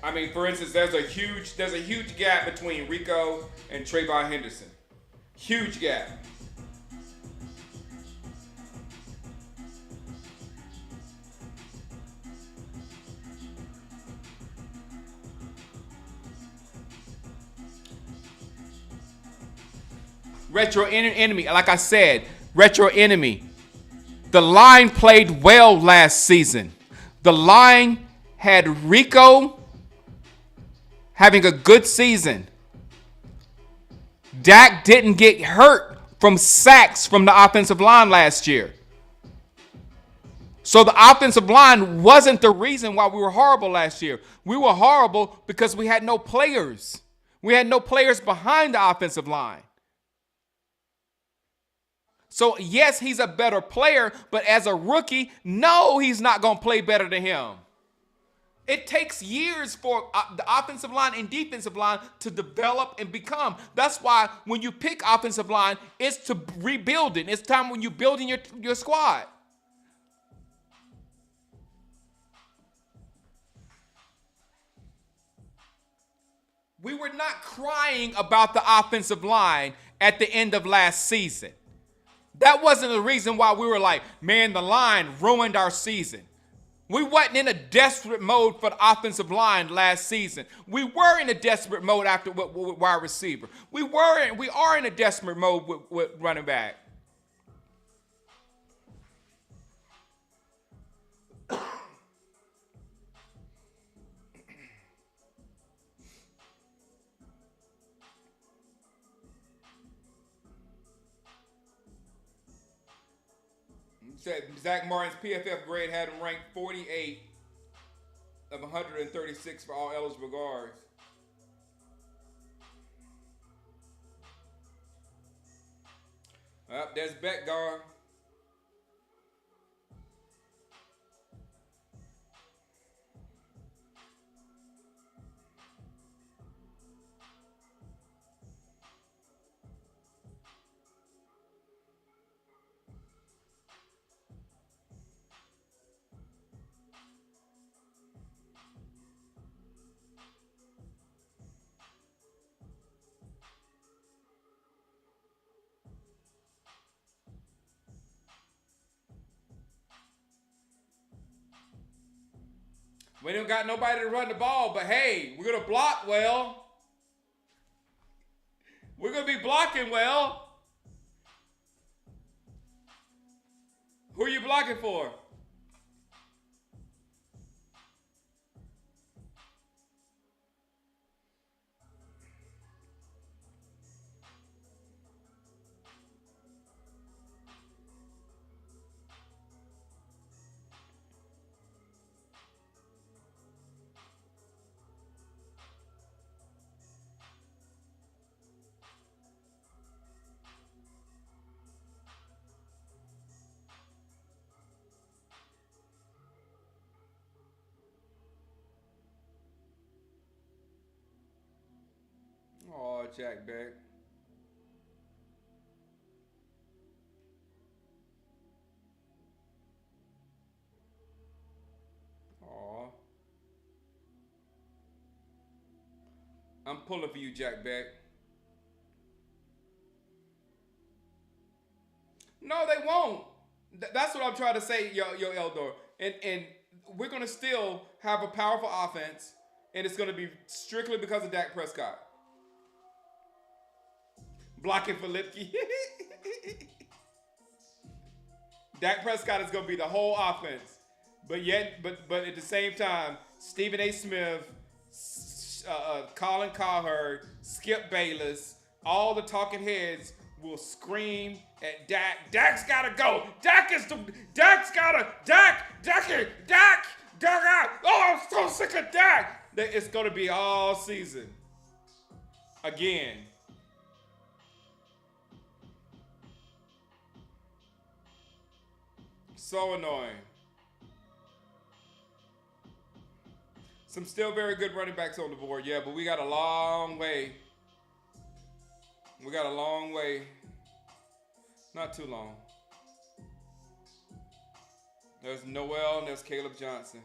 I mean, for instance, there's a huge gap between Rico and Trayvon Henderson. Huge gap. Retro enemy, like I said, retro enemy. The line played well last season. The line had Rico having a good season. Dak didn't get hurt from sacks from the offensive line last year. So the offensive line wasn't the reason why we were horrible last year. We were horrible because we had no players. We had no players behind the offensive line. So, yes, he's a better player, but as a rookie, no, he's not going to play better than him. It takes years for the offensive line and defensive line to develop and become. That's why when you pick offensive line, it's to rebuilding. It's time when you're building your squad. We were not crying about the offensive line at the end of last season. That wasn't the reason why we were like, man, the line ruined our season. We wasn't in a desperate mode for the offensive line last season. We were in a desperate mode after with wide receiver. We are in a desperate mode with running back. Zach Martin's PFF grade had him ranked 48 of 136 for all eligible guards. There's Beck gone. We don't got nobody to run the ball, but hey, we're gonna block well. We're gonna be blocking well. Who are you blocking for? Oh, Jack Beck. Oh. I'm pulling for you, Jack Beck. No, they won't. That's what I'm trying to say, yo Eldor. And we're gonna still have a powerful offense, and it's gonna be strictly because of Dak Prescott. Blocking for Lipke. Dak Prescott is gonna be the whole offense. But at the same time, Stephen A. Smith, Colin Cowherd, Skip Bayless, all the talking heads will scream at Dak. Dak's gotta go. Dak's gotta. Dak. Oh, I'm so sick of Dak. It's gonna be all season. Again. So annoying. Some still very good running backs on the board, yeah, but we got a long way. We got a long way. Not too long. There's Noel and there's Caleb Johnson.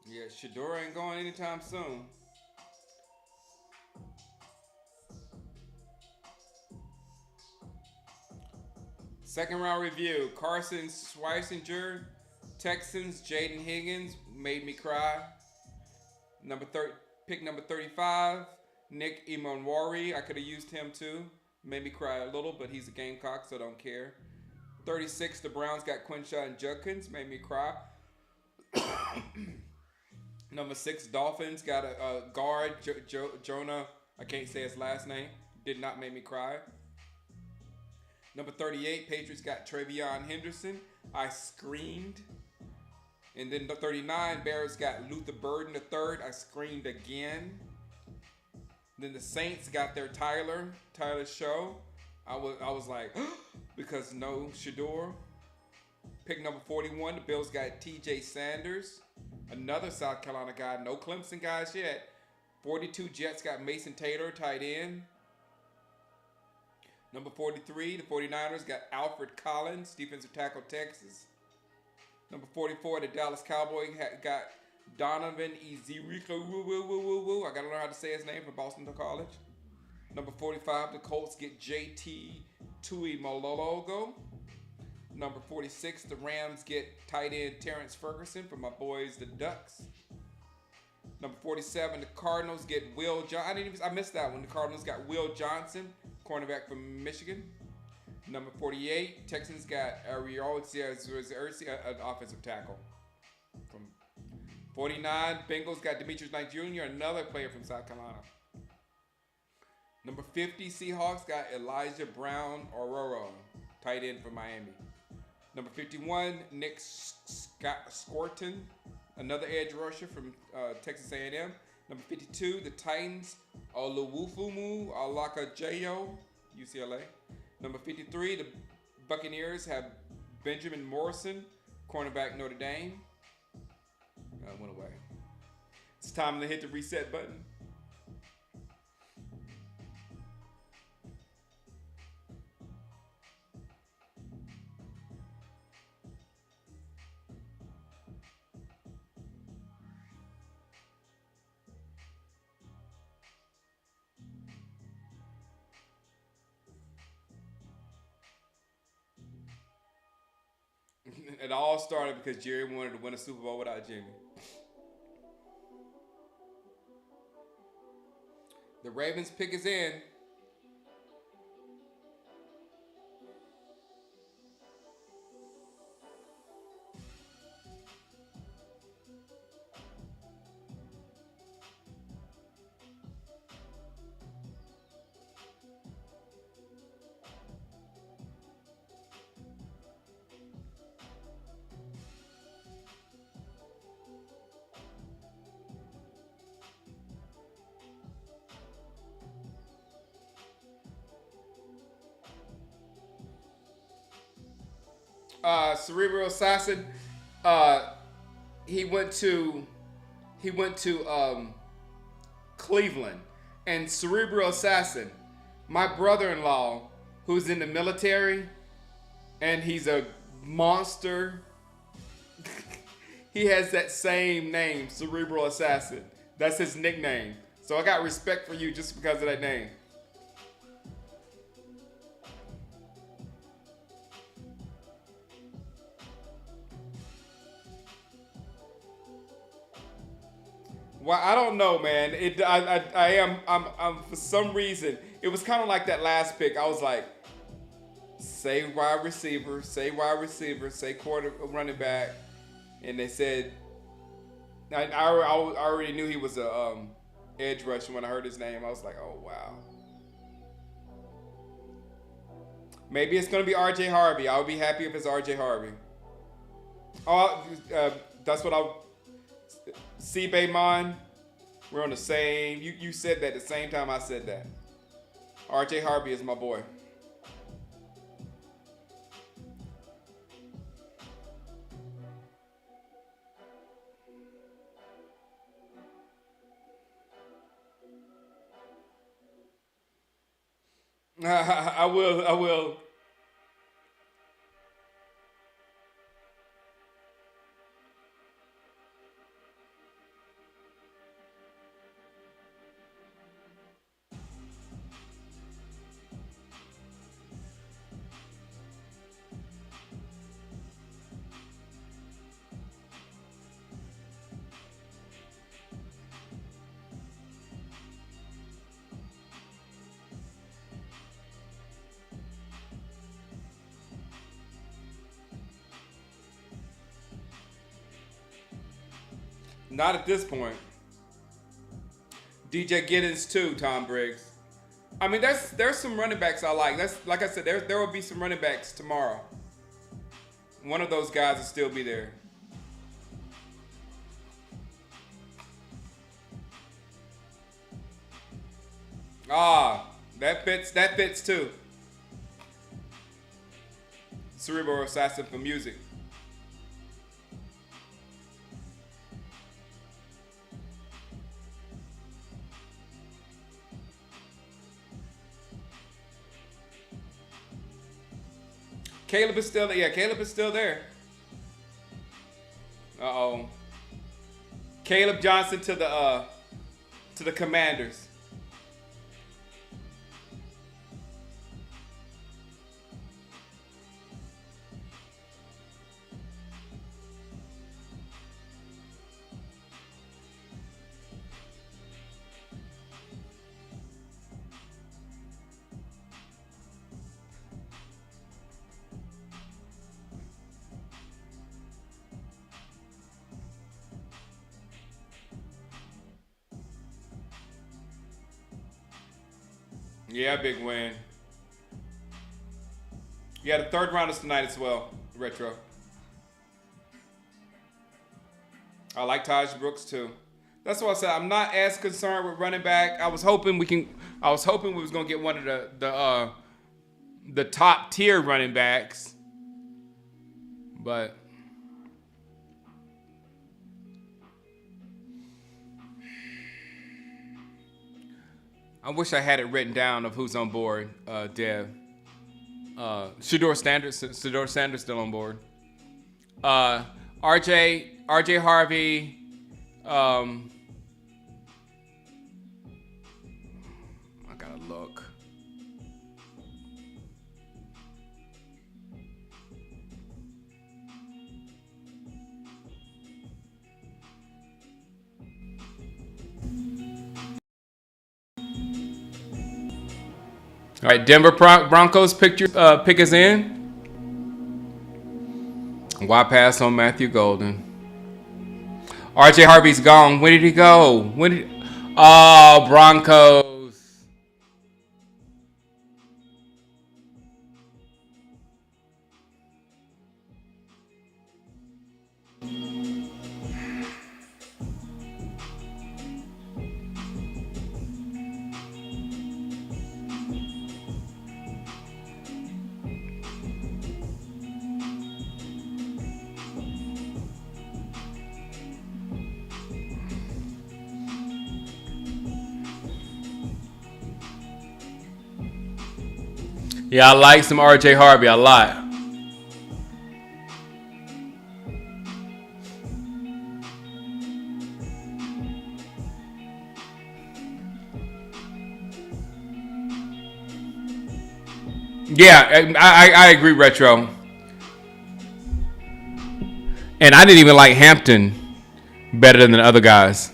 Yeah, Shador ain't going anytime soon. Second round review: Carson Schweissinger, Texans. Jaden Higgins made me cry. Pick number 35, Nick Imonwari. I could have used him too. Made me cry a little, but he's a Gamecock, so don't care. 36, the Browns got Quinshawn Judkins. Made me cry. Number 6, Dolphins got a guard, Jonah. I can't say his last name. Did not make me cry. Number 38, Patriots got Travion Henderson. I screamed. And then the 39, Bears got Luther Burden III. I screamed again. Then the Saints got their Tyler Show. I was like, because no Shador. Pick number 41, the Bills got TJ Sanders. Another South Carolina guy. No Clemson guys yet. 42, Jets got Mason Taylor, tight end. Number 43, the 49ers got Alfred Collins, defensive tackle, Texas. Number 44, the Dallas Cowboys got Donovan Ezerico. I gotta learn how to say his name from Boston College. Number 45, the Colts get JT Tuimologo. Number 46, the Rams get tight end Terrence Ferguson from my boys, the Ducks. Number 47, the Cardinals get Will Johnson. I missed that one. The Cardinals got Will Johnson, cornerback from Michigan. Number 48, Texans got Ursi, an offensive tackle. From 49, Bengals got Demetrius Knight Jr., another player from South Carolina. Number 50, Seahawks got Elijah Brown Aurora, tight end from Miami. Number 51, Nick Scorton, another edge rusher from Texas A&M. Number 52, the Titans, Oluwufumu Alakajayo, UCLA. Number 53, the Buccaneers have Benjamin Morrison, cornerback, Notre Dame. Went away. It's time to hit the reset button. It all started because Jerry wanted to win a Super Bowl without Jimmy. The Ravens pick is in. Cerebral Assassin. He went to Cleveland, and Cerebral Assassin, my brother-in-law, who's in the military, and he's a monster. He has that same name, Cerebral Assassin. That's his nickname. So I got respect for you just because of that name. Well, I don't know, man. I'm for some reason, it was kind of like that last pick. I was like, say wide receiver, say quarter running back, and they said, I already knew he was a edge rusher when I heard his name. I was like, oh wow. Maybe it's gonna be R.J. Harvey. I'll be happy if it's R.J. Harvey. Oh, that's what I'll. C. Baymon, we're on the same. You said that the same time I said that. R.J. Harvey is my boy. I will. Not at this point. DJ Giddens too, Tom Briggs. I mean, there's some running backs I like. That's like I said, there will be some running backs tomorrow. One of those guys will still be there. Ah, that fits. That fits too. Cerebral assassin for music. Caleb is still there. Yeah, Caleb is still there. Uh-oh. Caleb Johnson to the Commanders. Yeah, big win. Yeah, the third rounders tonight as well. Retro. I like Taj Brooks too. That's why I said I'm not as concerned with running back. I was hoping we was gonna get one of the top tier running backs, but I wish I had it written down of who's on board. Dev, Shador Sanders still on board. RJ Harvey. I gotta look. All right, Denver Broncos pick us in. Why pass on Matthew Golden? RJ Harvey's gone. Where did he go? Oh, Broncos. Yeah, I like some RJ Harvey a lot. Yeah, I agree, Retro. And I didn't even like Hampton better than the other guys.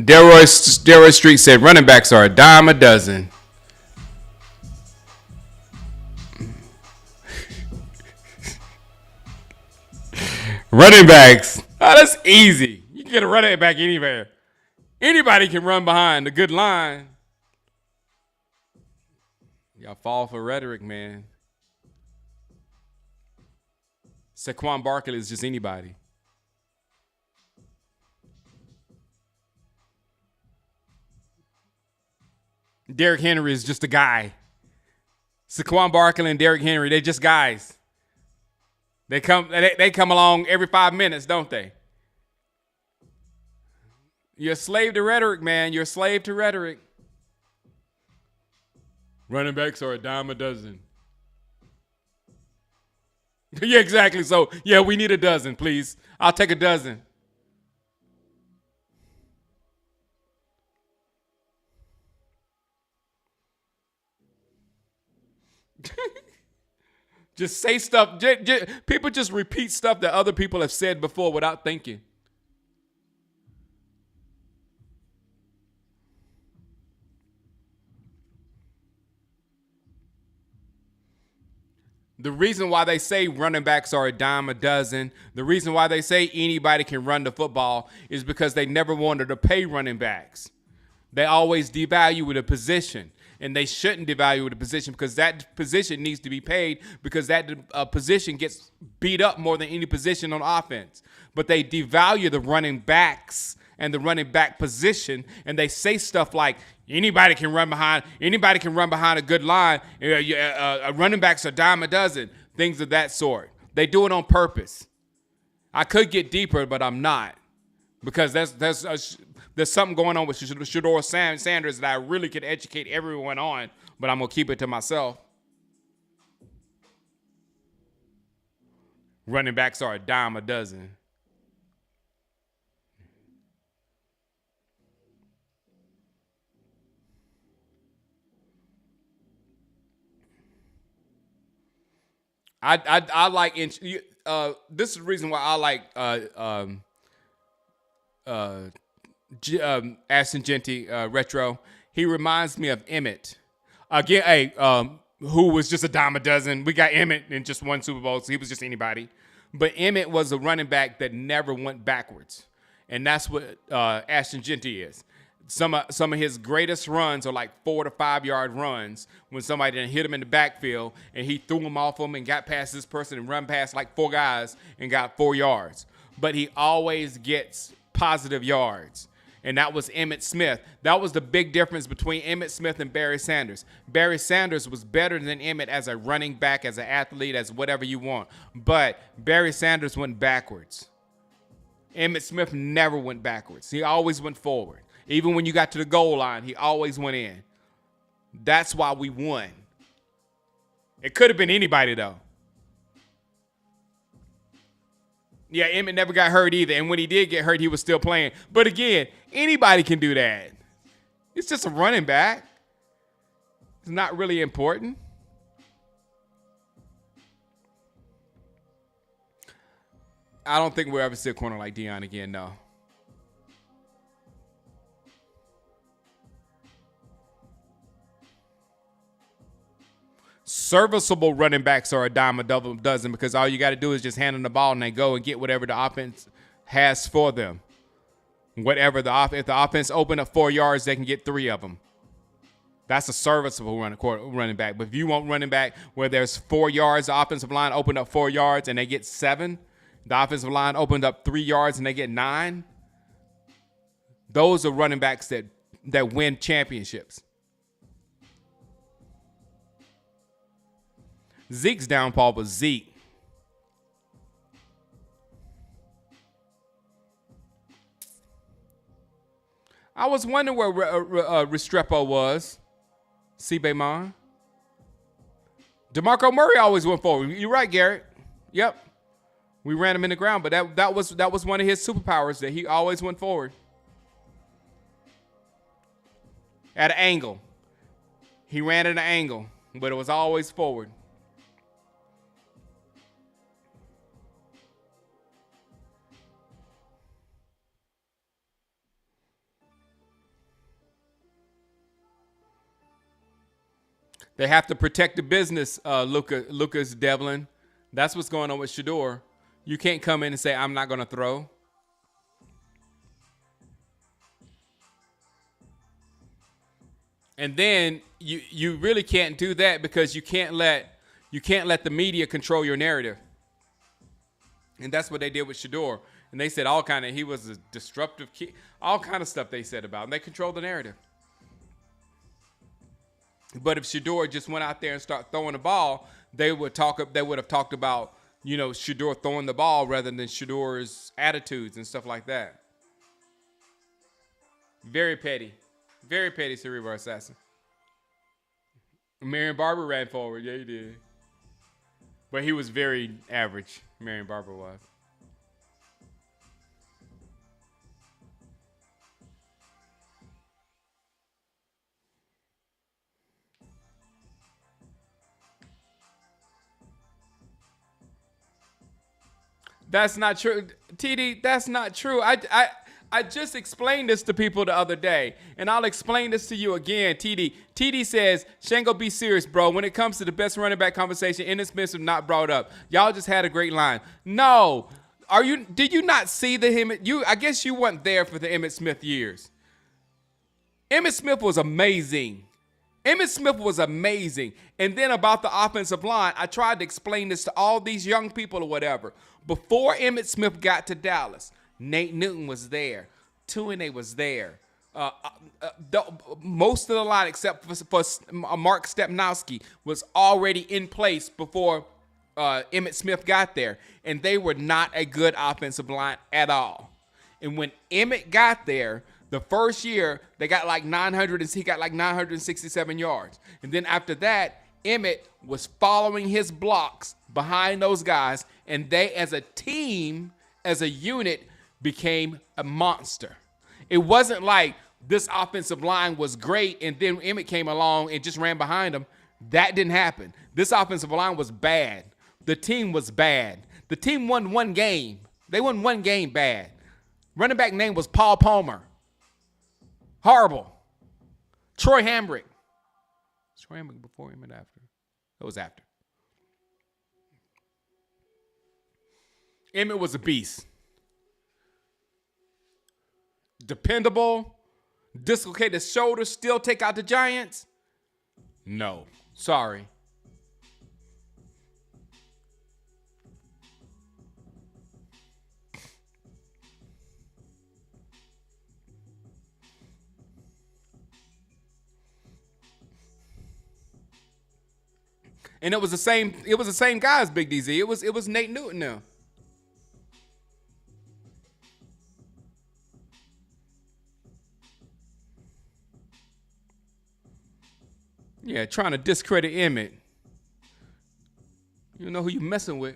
Delroy Street said running backs are a dime a dozen. Running backs. Oh, that's easy. You can get a running back anywhere. Anybody can run behind a good line. Y'all fall for rhetoric, man. Saquon Barkley is just anybody. Derrick Henry is just a guy. Saquon Barkley and Derrick Henry, they're just guys. They come along every 5 minutes, don't they? You're a slave to rhetoric, man. You're a slave to rhetoric. Running backs are a dime a dozen. Yeah, exactly. So, yeah, we need a dozen, please. I'll take a dozen. Just say stuff. People just repeat stuff that other people have said before without thinking. The reason why they say running backs are a dime a dozen, the reason why they say anybody can run the football is because they never wanted to pay running backs. They always devalue the position, and they shouldn't devalue the position because that position needs to be paid because that position gets beat up more than any position on offense. But they devalue the running backs and the running back position, and they say stuff like anybody can run behind a good line. Running backs are dime a dozen, things of that sort. They do it on purpose. I could get deeper, but I'm not, because there's something going on with Shador Sanders that I really could educate everyone on, but I'm gonna keep it to myself. Running backs are a dime a dozen. I like this is the reason why I like Ashton Genty retro. He reminds me of Emmett. Again, who was just a dime a dozen. We got Emmett in just one Super Bowl, so he was just anybody. But Emmett was a running back that never went backwards, and that's what Ashton Genty is. Some of his greatest runs are like 4 to 5 yard runs when somebody didn't hit him in the backfield and he threw him off him and got past this person and run past like 4 guys and got 4 yards. But he always gets positive yards. And that was Emmitt Smith. That was the big difference between Emmitt Smith and Barry Sanders. Barry Sanders was better than Emmitt as a running back, as an athlete, as whatever you want. But Barry Sanders went backwards. Emmitt Smith never went backwards. He always went forward. Even when you got to the goal line, he always went in. That's why we won. It could have been anybody, though. Yeah, Emmett never got hurt either. And when he did get hurt, he was still playing. But again, anybody can do that. It's just a running back. It's not really important. I don't think we'll ever see a corner like Deion again, no. Serviceable running backs are a dime a dozen because all you got to do is just hand them the ball and they go and get whatever the offense has for them. If the offense open up 4 yards, they can get 3 of them. That's a serviceable running back. But if you want running back where there's 4 yards, the offensive line opened up 4 yards and they get 7, the offensive line opened up 3 yards and they get 9. Those are running backs that win championships. Zeke's downfall was Zeke. I was wondering where Restrepo was. C-Bay-Mon. DeMarco Murray always went forward. You're right, Garrett. Yep. We ran him in the ground, but that was one of his superpowers, that he always went forward. At an angle. He ran at an angle, but it was always forward. They have to protect the business, Lucas Devlin. That's what's going on with Shador. You can't come in and say, I'm not going to throw. And then you really can't do that because you can't let the media control your narrative. And that's what they did with Shador. And they said he was a disruptive kid, all kind of stuff they said about him. They controlled the narrative. But if Shador just went out there and started throwing the ball, they would have talked about, Shador throwing the ball rather than Shador's attitudes and stuff like that. Very petty cerebral assassin. Marion Barber ran forward. Yeah, he did. But he was very average, Marion Barber was. That's not true, TD. That's not true. I just explained this to people the other day, and I'll explain this to you again, TD. TD says, Shango, be serious, bro. When it comes to the best running back conversation, Emmitt Smith is not brought up. Y'all just had a great line. No. Did you not see I guess you weren't there for the Emmitt Smith years. Emmitt Smith was amazing. Emmitt Smith was amazing. And then about the offensive line, I tried to explain this to all these young people or whatever. Before Emmitt Smith got to Dallas, Nate Newton was there. Tuinei was there. Most of the line, except for Mark Stepnowski, was already in place before Emmitt Smith got there. And they were not a good offensive line at all. And when Emmitt got there, the first year, he got like 967 yards. And then after that, Emmitt was following his blocks behind those guys, and they, as a team, as a unit, became a monster. It wasn't like this offensive line was great, and then Emmitt came along and just ran behind him. That didn't happen. This offensive line was bad. The team was bad. The team won one game. They won one game bad. Running back name was Paul Palmer. Horrible. Troy Hambrick. Troy Hambrick before him and after? That was after. Emmitt was a beast. Dependable. Dislocated shoulder. Still take out the Giants? No. Sorry. And it was the same guys, Big DZ. It was Nate Newton now. Yeah, trying to discredit Emmitt. You know who you messing with.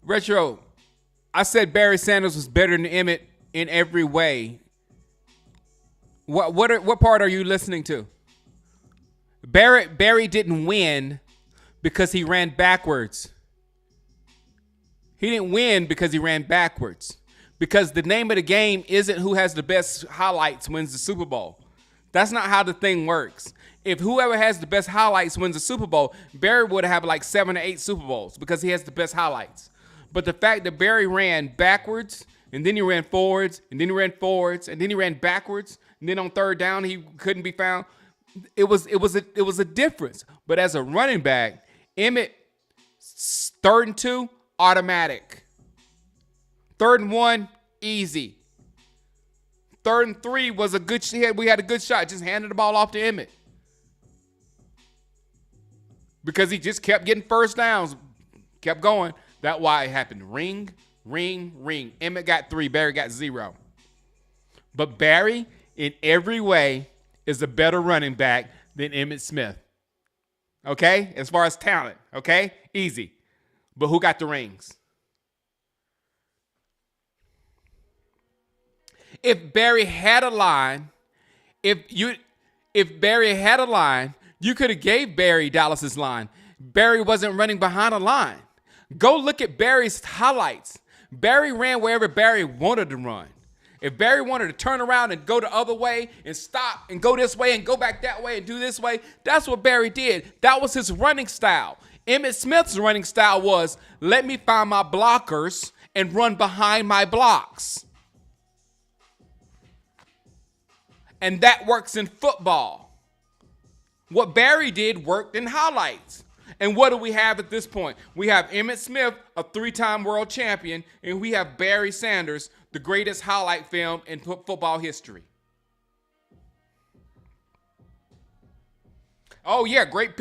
Retro, I said Barry Sanders was better than Emmitt in every way. What part are you listening to? Barry didn't win because he ran backwards. He didn't win because he ran backwards. Because the name of the game isn't who has the best highlights wins the Super Bowl. That's not how the thing works. If whoever has the best highlights wins the Super Bowl, Barry would have like 7 or 8 Super Bowls because he has the best highlights. But the fact that Barry ran backwards, and then he ran forwards, and then he ran forwards, and then he ran backwards, and then on third down he couldn't be found. It was a difference. But as a running back, Emmitt, 3rd and 2, automatic. 3rd and 1, easy. 3rd and 3 was a good shot. We had a good shot. Just handed the ball off to Emmitt. Because he just kept getting first downs. Kept going. That's why it happened. Ring, ring, ring. Emmitt got 3. Barry got 0. But Barry, in every way, is a better running back than Emmitt Smith. Okay? As far as talent. Okay? Easy. But who got the rings? If Barry had a line, if Barry had a line, you could have gave Barry Dallas's line. Barry wasn't running behind a line. Go look at Barry's highlights. Barry ran wherever Barry wanted to run. If Barry wanted to turn around and go the other way and stop and go this way and go back that way and do this way, that's what Barry did. That was his running style. Emmitt Smith's running style was, let me find my blockers and run behind my blocks. And that works in football. What Barry did worked in highlights. And what do we have at this point? We have Emmitt Smith, a 3-time world champion, and we have Barry Sanders, the greatest highlight film in football history. Oh yeah, great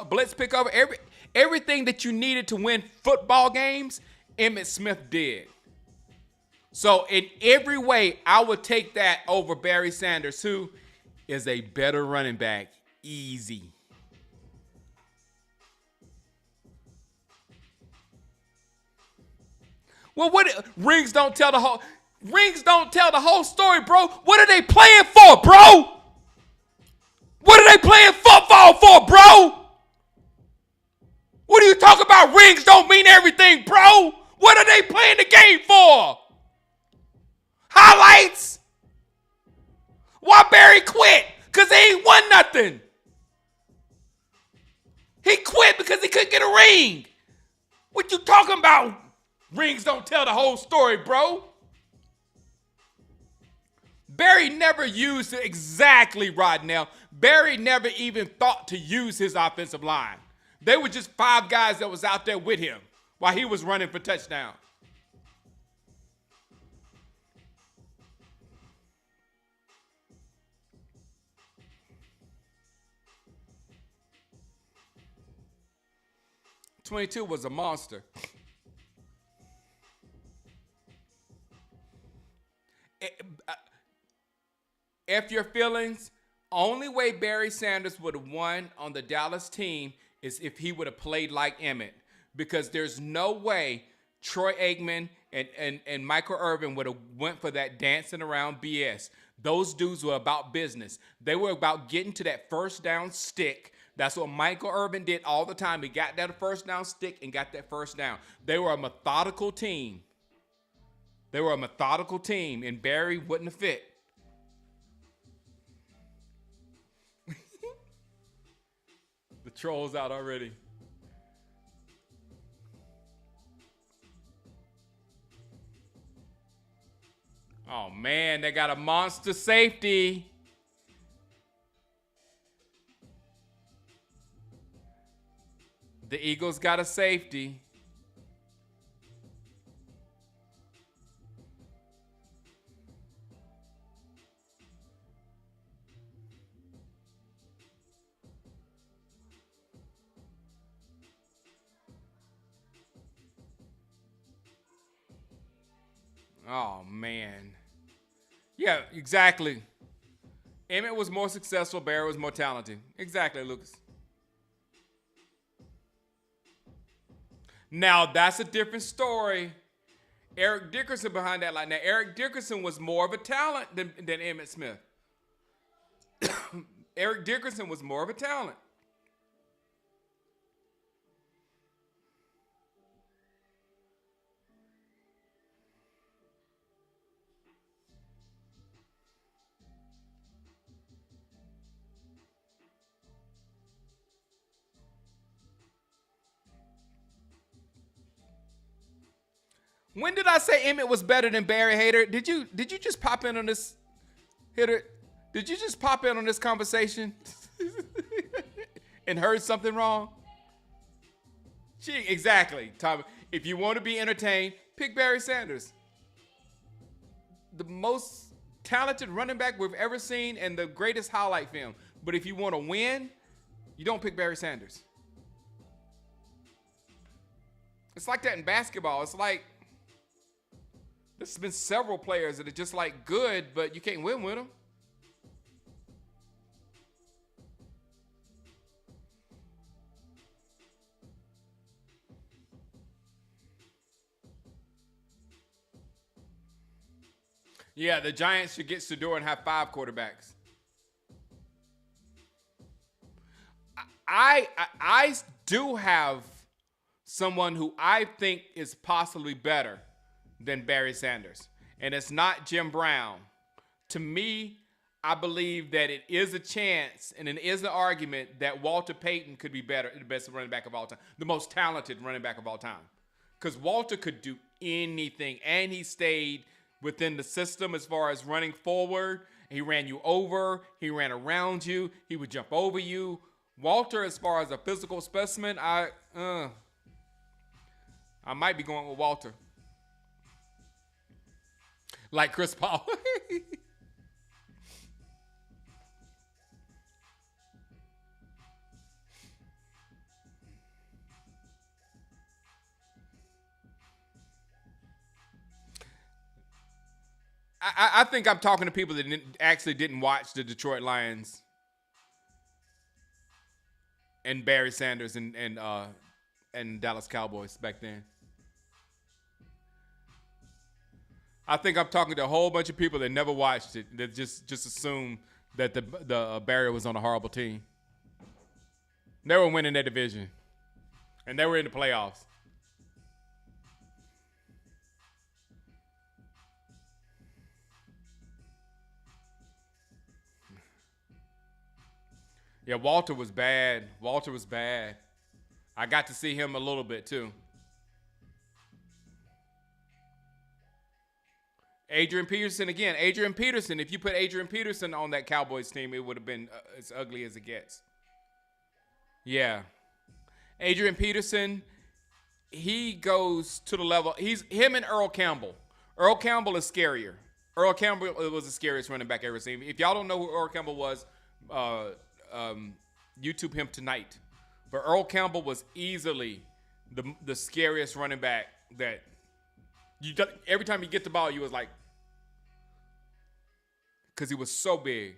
blitz pickup. Everything that you needed to win football games, Emmitt Smith did. So in every way, I would take that over Barry Sanders, who is a better running back. Easy. Well, what rings don't tell the whole story, bro. What are they playing for, bro? What are they playing football for, bro? What are you talking about? Rings don't mean everything, bro. What are they playing the game for? Highlights? Why Barry quit? Because he ain't won nothing. He quit because he couldn't get a ring. What you talking about? Rings don't tell the whole story, bro. Barry never used it exactly, Rodnell. Barry never even thought to use his offensive line. They were just 5 guys that was out there with him while he was running for touchdown. '22 was a monster. If your feelings, only way Barry Sanders would have won on the Dallas team is if he would have played like Emmitt. Because there's no way Troy Aikman and Michael Irvin would have went for that dancing around BS. Those dudes were about business. They were about getting to that first down stick. That's what Michael Irvin did all the time. He got that first down stick and got that first down. They were a methodical team. And Barry wouldn't have fit. The troll's out already. Oh, man, they got a monster safety. The Eagles got a safety. Oh, man. Yeah, exactly. Emmitt was more successful. Barry was more talented. Exactly, Lucas. Now, that's a different story. Eric Dickerson behind that line. Now, Eric Dickerson was more of a talent than Emmitt Smith. Eric Dickerson was more of a talent. When did I say Emmitt was better than Barry Hader? Did you just pop in on this hitter? Did you just pop in on this conversation and heard something wrong? Gee, exactly, Tom. If you want to be entertained, pick Barry Sanders. The most talented running back we've ever seen and the greatest highlight film. But if you want to win, you don't pick Barry Sanders. It's like that in basketball. It's like there's been several players that are just like good, but you can't win with them. Yeah, the Giants should get Sedor and have 5 quarterbacks. I do have someone who I think is possibly better than Barry Sanders, and it's not Jim Brown. To me, I believe that it is a chance and it is an argument that Walter Payton could be better, the best running back of all time, the most talented running back of all time. Because Walter could do anything, and he stayed within the system as far as running forward. He ran you over. He ran around you. He would jump over you. Walter, as far as a physical specimen, I might be going with Walter. Like Chris Paul. I think I'm talking to people that actually didn't watch the Detroit Lions and Barry Sanders and Dallas Cowboys back then. I think I'm talking to a whole bunch of people that never watched it that just assume that the Barry was on a horrible team. They were winning their division, and they were in the playoffs. Yeah, Walter was bad. Walter was bad. I got to see him a little bit too. Adrian Peterson again. Adrian Peterson. If you put Adrian Peterson on that Cowboys team, it would have been as ugly as it gets. Yeah, Adrian Peterson. He goes to the level. He's him and Earl Campbell. Earl Campbell is scarier. Earl Campbell was the scariest running back I ever seen. If y'all don't know who Earl Campbell was, YouTube him tonight. But Earl Campbell was easily the scariest running back that you every time you get the ball, you was like, because he was so big.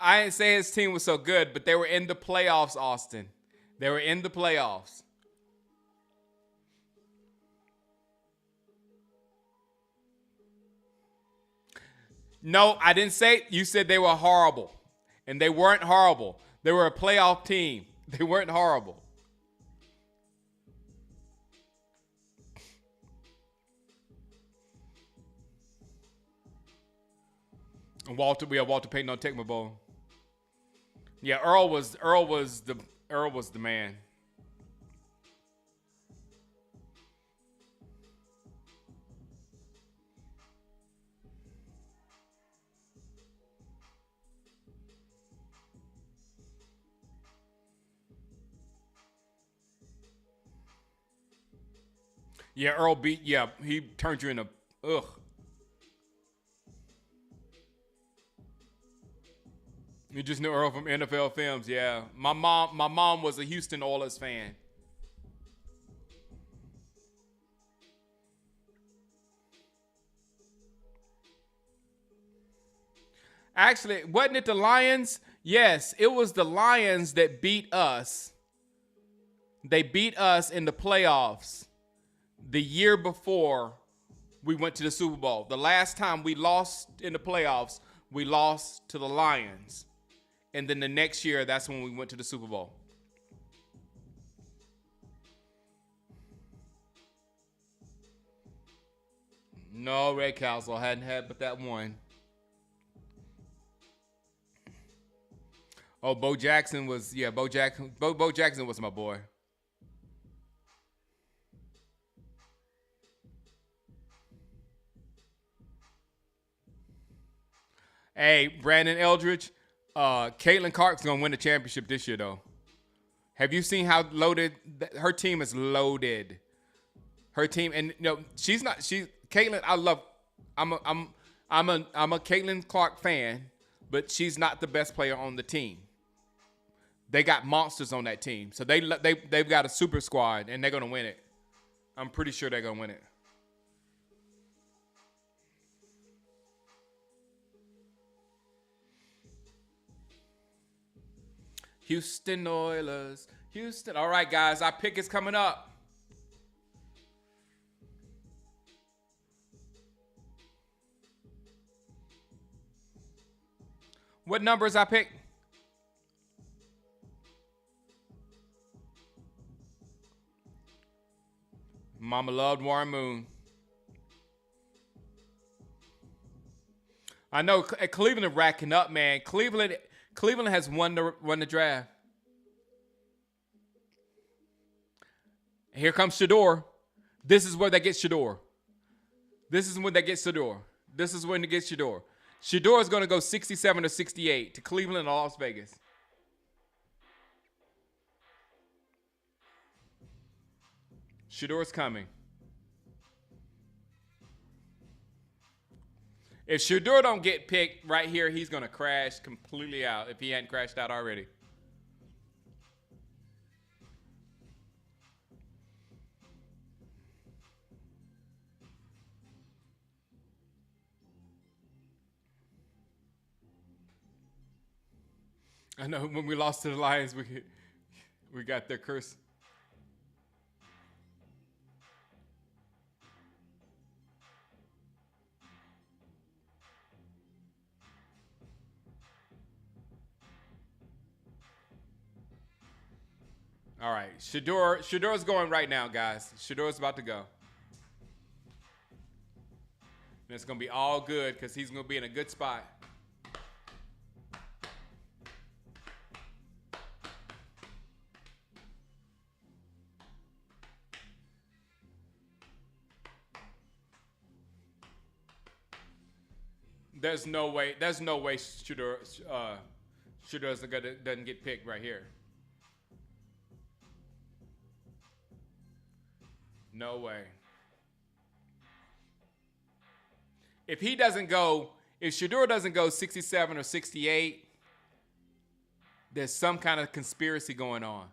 I didn't say his team was so good, but they were in the playoffs, Austin. They were in the playoffs. No, I didn't say it. You said they were horrible. And they weren't horrible. They were a playoff team. They weren't horrible. And Walter Payton on Tecmo Bowl. Yeah, Earl was the man. Yeah, Earl beat. Yeah, he turned you into ugh. You just knew Earl from NFL films. Yeah, my mom was a Houston Oilers fan. Actually, wasn't it the Lions? Yes, it was the Lions that beat us. They beat us in the playoffs the year before we went to the Super Bowl. The last time we lost in the playoffs, we lost to the Lions. And then the next year, that's when we went to the Super Bowl. No, Ray Castle hadn't had but that one. Oh, Bo Jackson was, yeah, Bo Jackson was my boy. Hey, Brandon Eldridge, Caitlin Clark's gonna win the championship this year, though. Have you seen how loaded her team is? Loaded. Her team, and she's not. Caitlin. I'm a Caitlin Clark fan, but she's not the best player on the team. They got monsters on that team, so they've got a super squad, and they're gonna win it. I'm pretty sure they're gonna win it. Houston Oilers. Houston. All right, guys, our pick is coming up. What number is our pick? Mama loved Warren Moon. I know Cleveland racking up, man. Cleveland has won the draft. Here comes Shador. This is where they get Shador. This is when they get Shador. This is when they get Shador. Shador is going to go 67 or 68 to Cleveland or Las Vegas. Shador's coming. If Shador don't get picked right here, he's going to crash completely out if he hadn't crashed out already. I know when we lost to the Lions, we got their curse. All right, Shador's going right now, guys. Shador's about to go. And it's gonna be all good because he's gonna be in a good spot. There's no way Shador doesn't get picked right here. No way. If Shador doesn't go 67 or 68, there's some kind of conspiracy going on.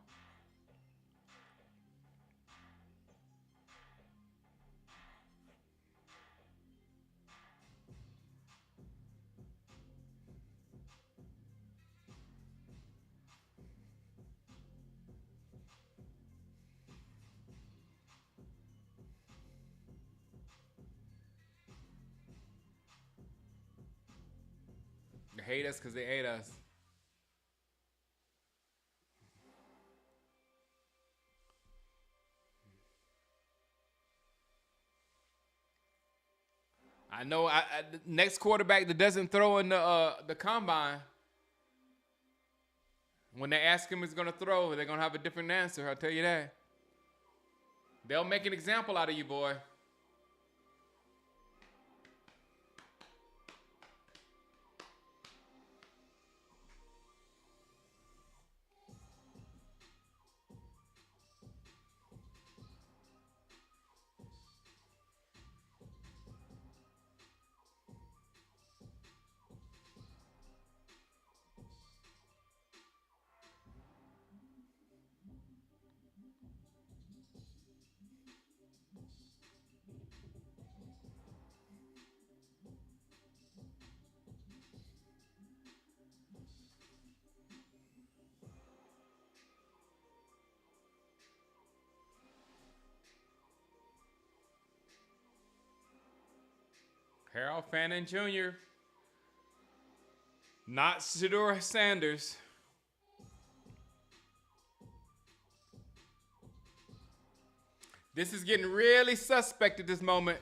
They hate us because they hate us. I know. The next quarterback that doesn't throw in the combine, when they ask him if he's gonna throw, they're gonna have a different answer. I'll tell you that. They'll make an example out of you, boy. Harold Fannin Jr. Not Shador Sanders. This is getting really suspect at this moment.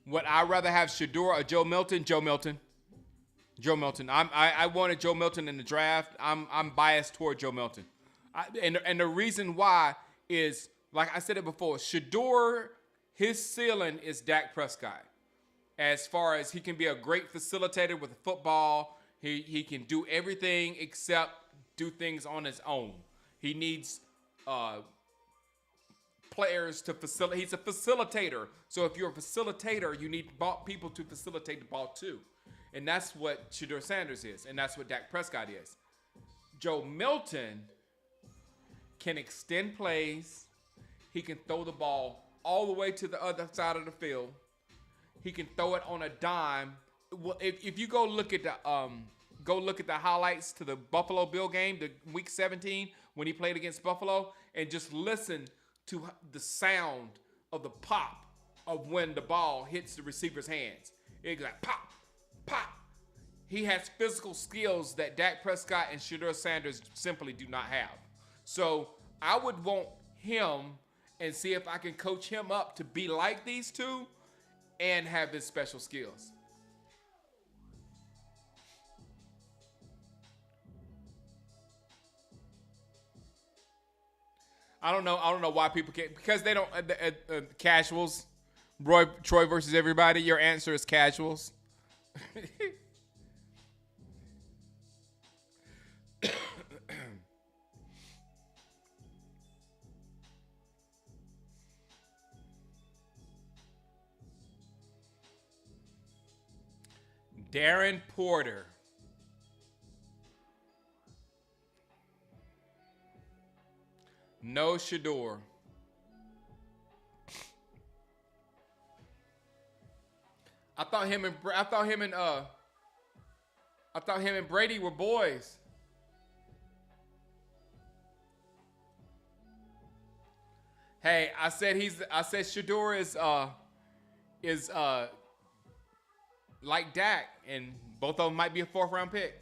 Would I rather have Shador or Joe Milton? Joe Milton. Joe Milton. I wanted Joe Milton in the draft. I'm biased toward Joe Milton. And the reason why is, like I said it before, Shador, his ceiling is Dak Prescott. As far as he can be a great facilitator with the football, he can do everything except do things on his own. He needs players to facilitate. He's a facilitator. So if you're a facilitator, you need people to facilitate the ball too. And that's what Shador Sanders is. And that's what Dak Prescott is. Joe Milton can extend plays. He can throw the ball all the way to the other side of the field. He can throw it on a dime. Well, if you go look at the highlights to the Buffalo Bill game, the Week 17 when he played against Buffalo, and just listen to the sound of the pop of when the ball hits the receiver's hands. It's like pop, pop. He has physical skills that Dak Prescott and Shador Sanders simply do not have. So I would want him and see if I can coach him up to be like these two and have his special skills. I don't know why people can't, because they don't, casuals. Troy versus everybody. Your answer is casuals. Darren Porter. No Shador. I thought him and Brady were boys. Hey, I said Shador is like Dak, and both of them might be a 4th round pick.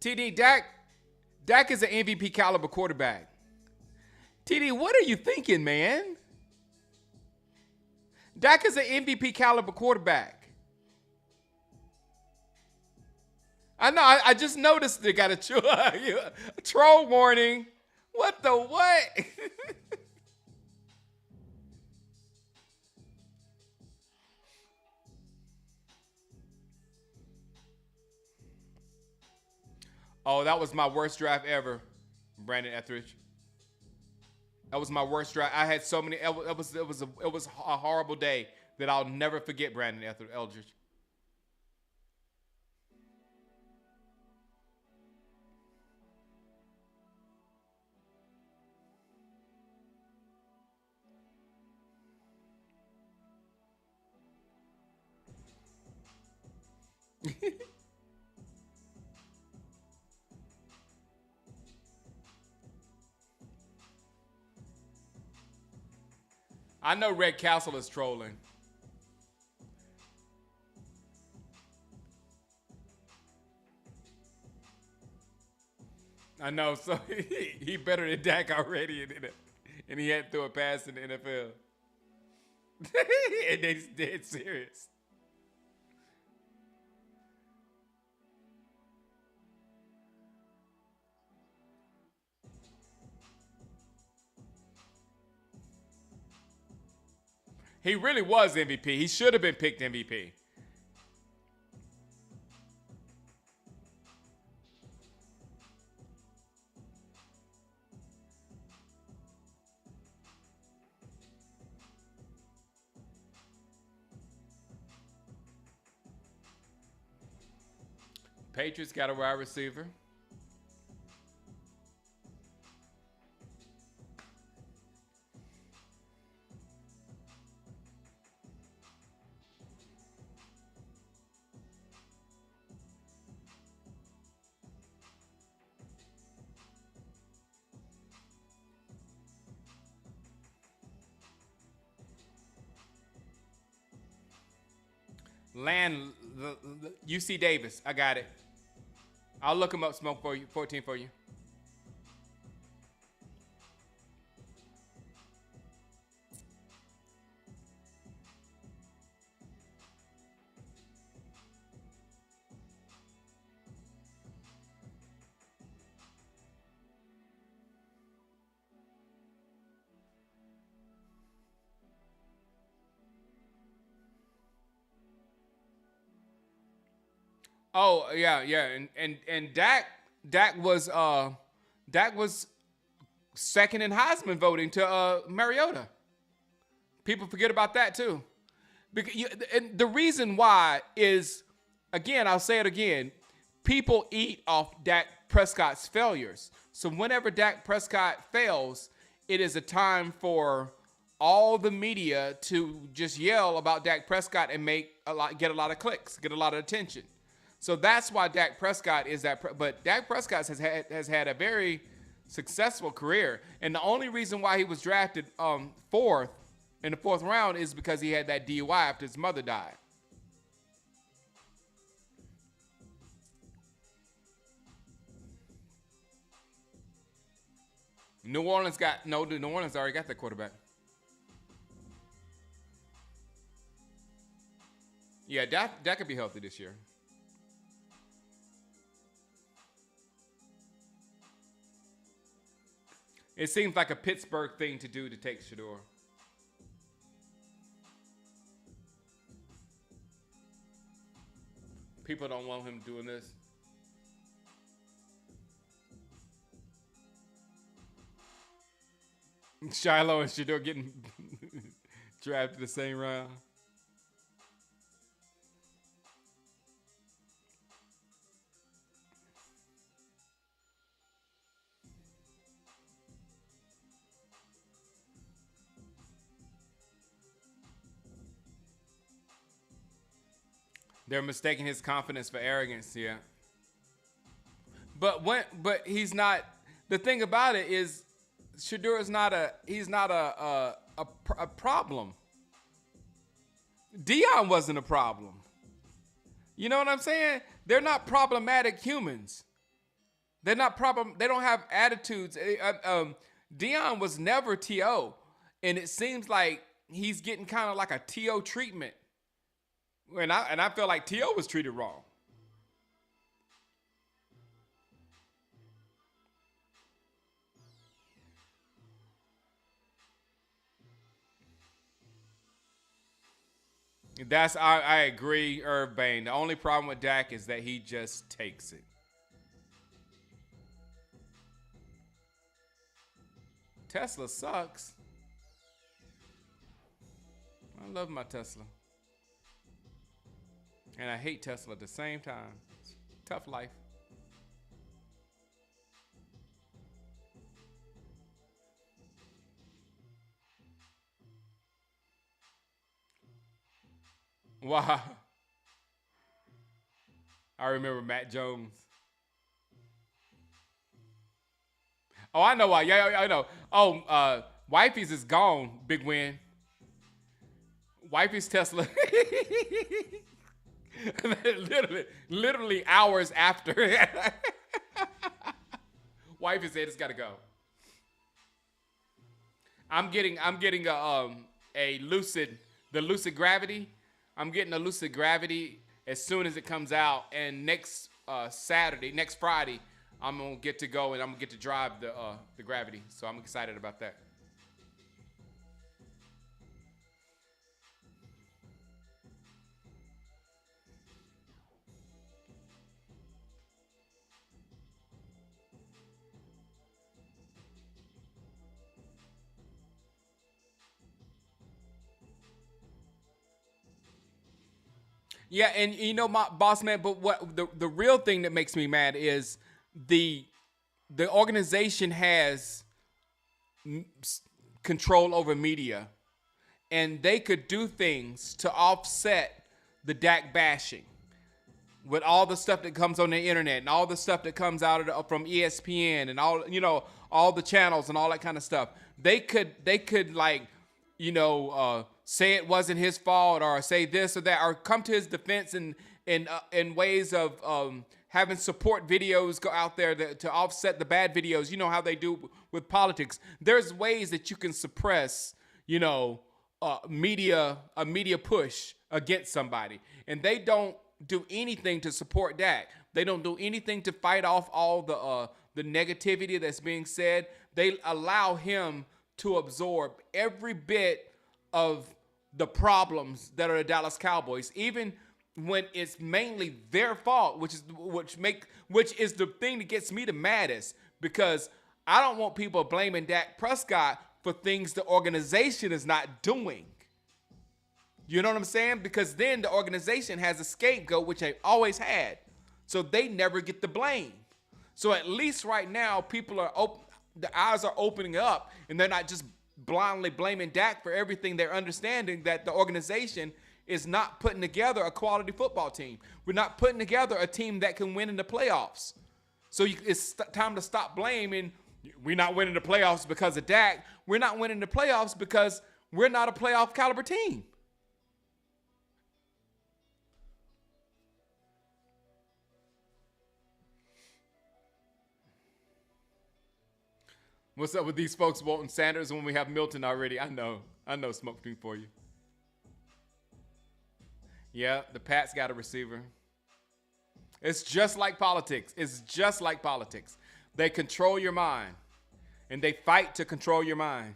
TD, Dak is an MVP caliber quarterback. TD, what are you thinking, man? Dak is an MVP caliber quarterback. I know. I just noticed they got a troll warning. What the what? Oh, that was my worst draft ever, Brandon Etheridge. That was my worst draft. I had so many. It was a horrible day that I'll never forget. Brandon Eldridge. I know Red Castle is trolling. I know, so he better than Dak already, and he had to throw a pass in the NFL. And they dead serious. He really was MVP. He should have been picked MVP. Patriots got a wide receiver. UC Davis. I got it. I'll look him up, Smoke, for you. 14 for you. Oh yeah, and Dak was second in Heisman voting to Mariota. People forget about that too. And the reason why is, again, I'll say it again, people eat off Dak Prescott's failures. So whenever Dak Prescott fails, it is a time for all the media to just yell about Dak Prescott and get a lot of clicks, get a lot of attention. So that's why Dak Prescott is that. But Dak Prescott has had a very successful career, and the only reason why he was drafted fourth in the 4th round is because he had that DUI after his mother died. New Orleans already got that quarterback. Yeah, Dak could be healthy this year. It seems like a Pittsburgh thing to do to take Shador. People don't want him doing this. Shiloh and Shador getting Drafted the same round. They're mistaking his confidence for arrogance, yeah. But he's not. The thing about it is, Shador is not a. He's not a problem. Dion wasn't a problem. You know what I'm saying? They're not problematic humans. They're not problem. They don't have attitudes. Dion was never To, and it seems like he's getting kind of like a To treatment. And I feel like To was treated wrong. I agree, Irv Bain. The only problem with Dak is that he just takes it. Tesla sucks. I love my Tesla. And I hate Tesla at the same time. It's tough life. Wow. I remember Matt Jones. Oh, I know why. Yeah, I know. Oh, Wifey's is gone. Big win. Wifey's Tesla. literally hours after. Wifey said it's got to go. I'm getting a Lucid, the Lucid Gravity. I'm getting a Lucid Gravity as soon as it comes out, and next Friday, I'm gonna get to go and I'm gonna get to drive the Gravity. So I'm excited about that. Yeah, and you know, my boss man, but what the real thing that makes me mad is the organization has control over media, and they could do things to offset the Dak bashing with all the stuff that comes on the internet and all the stuff that comes out of from ESPN and all the channels and all that kind of stuff. They could like, say it wasn't his fault or say this or that or come to his defense in ways of having support videos go out there to offset the bad videos. You know how they do with politics. There's ways that you can suppress, a media push against somebody, and they don't do anything to support Dak. They don't do anything to fight off all the negativity that's being said. They allow him to absorb every bit of the problems that are the Dallas Cowboys, even when it's mainly their fault, which is the thing that gets me the maddest, because I don't want people blaming Dak Prescott for things the organization is not doing. You know what I'm saying? Because then the organization has a scapegoat, which they always had, so they never get the blame. So at least right now, people are the eyes are opening up, and they're not just blindly blaming Dak for everything. They're understanding that the organization is not putting together a quality football team. We're not putting together a team that can win in the playoffs. So it's time to stop blaming. We're not winning the playoffs because of Dak. We're not winning the playoffs because we're not a playoff caliber team. What's up with these folks wanting Sanders when we have Milton already? I know smoke between for you. Yeah, the Pats got a receiver. It's just like politics. They control your mind, and they fight to control your mind.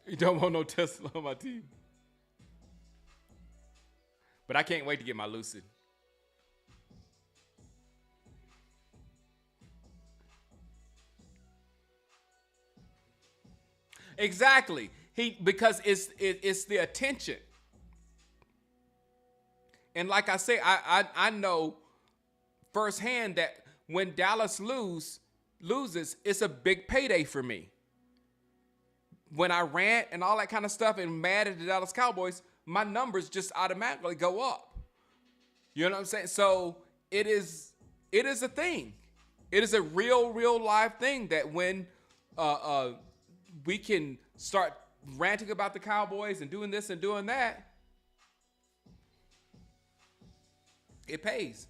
You don't want no Tesla on my team. But I can't wait to get my Lucid. Exactly. Because it's the attention. And like I say, I know firsthand that when Dallas loses, it's a big payday for me. When I rant and all that kind of stuff and mad at the Dallas Cowboys, my numbers just automatically go up. You know what I'm saying? So it is a thing. It is a real live thing that when we can start ranting about the Cowboys and doing this and doing that, it pays.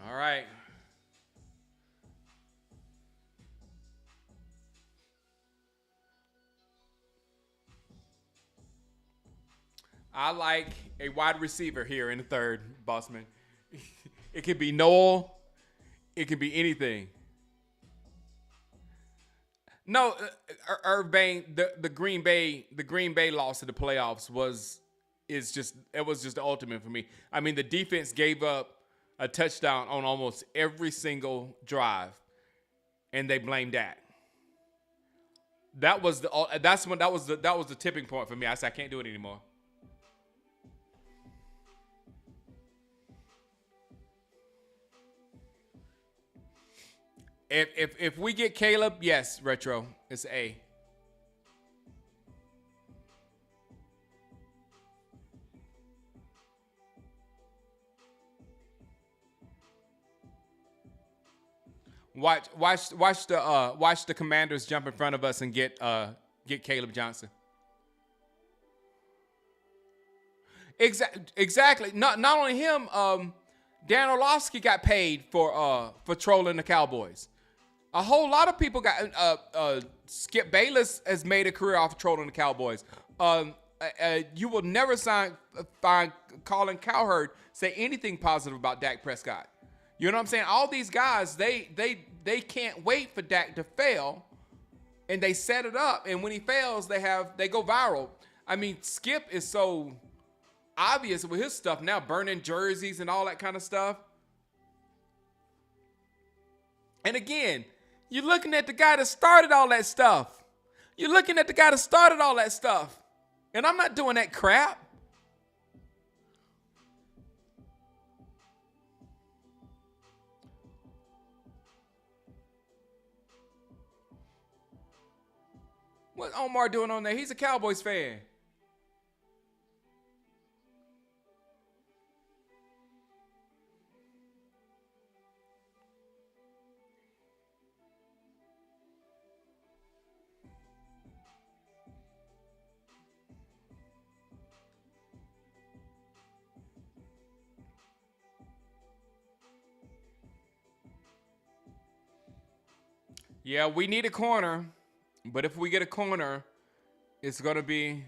All right. I like a wide receiver here in the third, Bossman. It could be Noel. It could be anything. No, Urbane, the Green Bay loss to the playoffs was just the ultimate for me. I mean, the defense gave up a touchdown on almost every single drive, and they blamed Dak. That was the tipping point for me. I said I can't do it anymore. If we get Caleb, yes, retro, it's A. Watch the Commanders jump in front of us and get Caleb Johnson. Exactly. Not only him. Dan Orlovsky got paid for trolling the Cowboys. A whole lot of people got. Skip Bayless has made a career off of trolling the Cowboys. You will never find Colin Cowherd say anything positive about Dak Prescott. You know what I'm saying? All these guys, they can't wait for Dak to fail, and they set it up. And when he fails, they go viral. I mean, Skip is so obvious with his stuff now, burning jerseys and all that kind of stuff. And again, you're looking at the guy that started all that stuff. And I'm not doing that crap. What's Omar doing on there? He's a Cowboys fan. Yeah, we need a corner. But if we get a corner, it's going to be...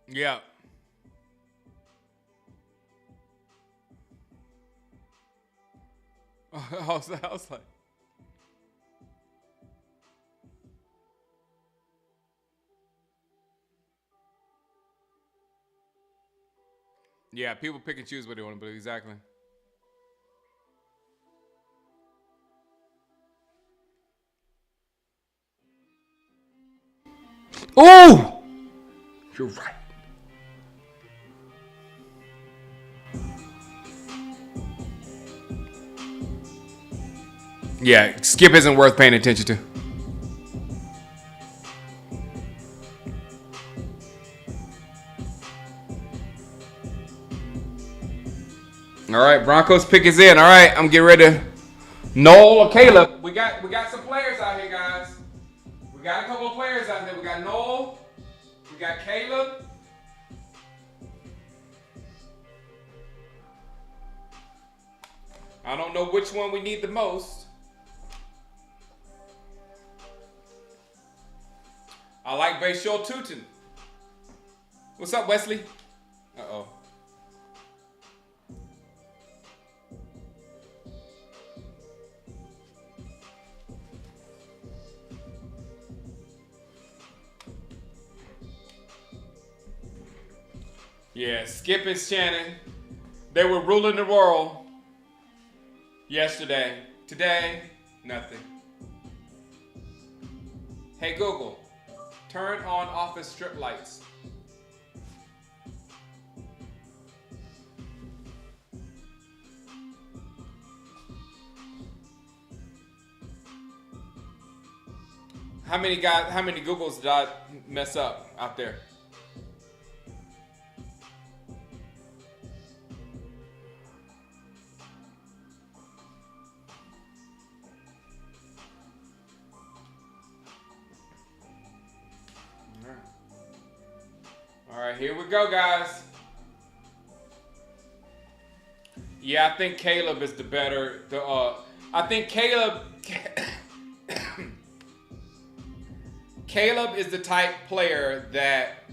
Yeah. I was like... Yeah, people pick and choose what they want to believe. Exactly. Oh! You're right. Yeah, Skip isn't worth paying attention to. All right, Broncos pick is in. All right, I'm getting ready to... Noel or Caleb. We got some players out here, guys. We got a couple of players out there. We got Noel. We got Caleb. I don't know which one we need the most. I like Bashal Tutin. What's up, Wesley? Uh-oh. Yeah, Skip and Shannon. They were ruling the world yesterday. Today, nothing. Hey Google, turn on office strip lights. How many Googles did I mess up out there? All right, here we go, guys. Yeah, I think Caleb is the better. I think Caleb is the type player that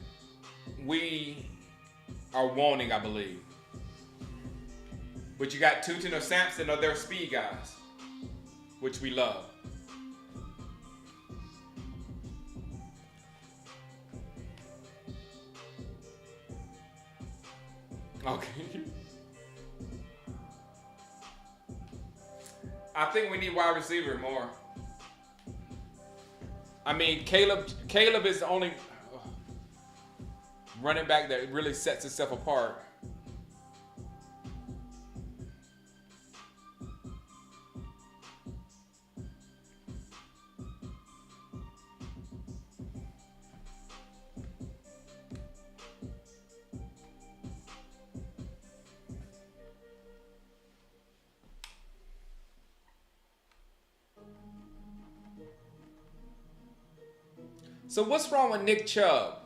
we are wanting, I believe. But you got Tootin or Sampson are their speed guys, which we love. Okay. I think we need wide receiver more. I mean, Caleb is the only running back that really sets itself apart. So what's wrong with Nick Chubb?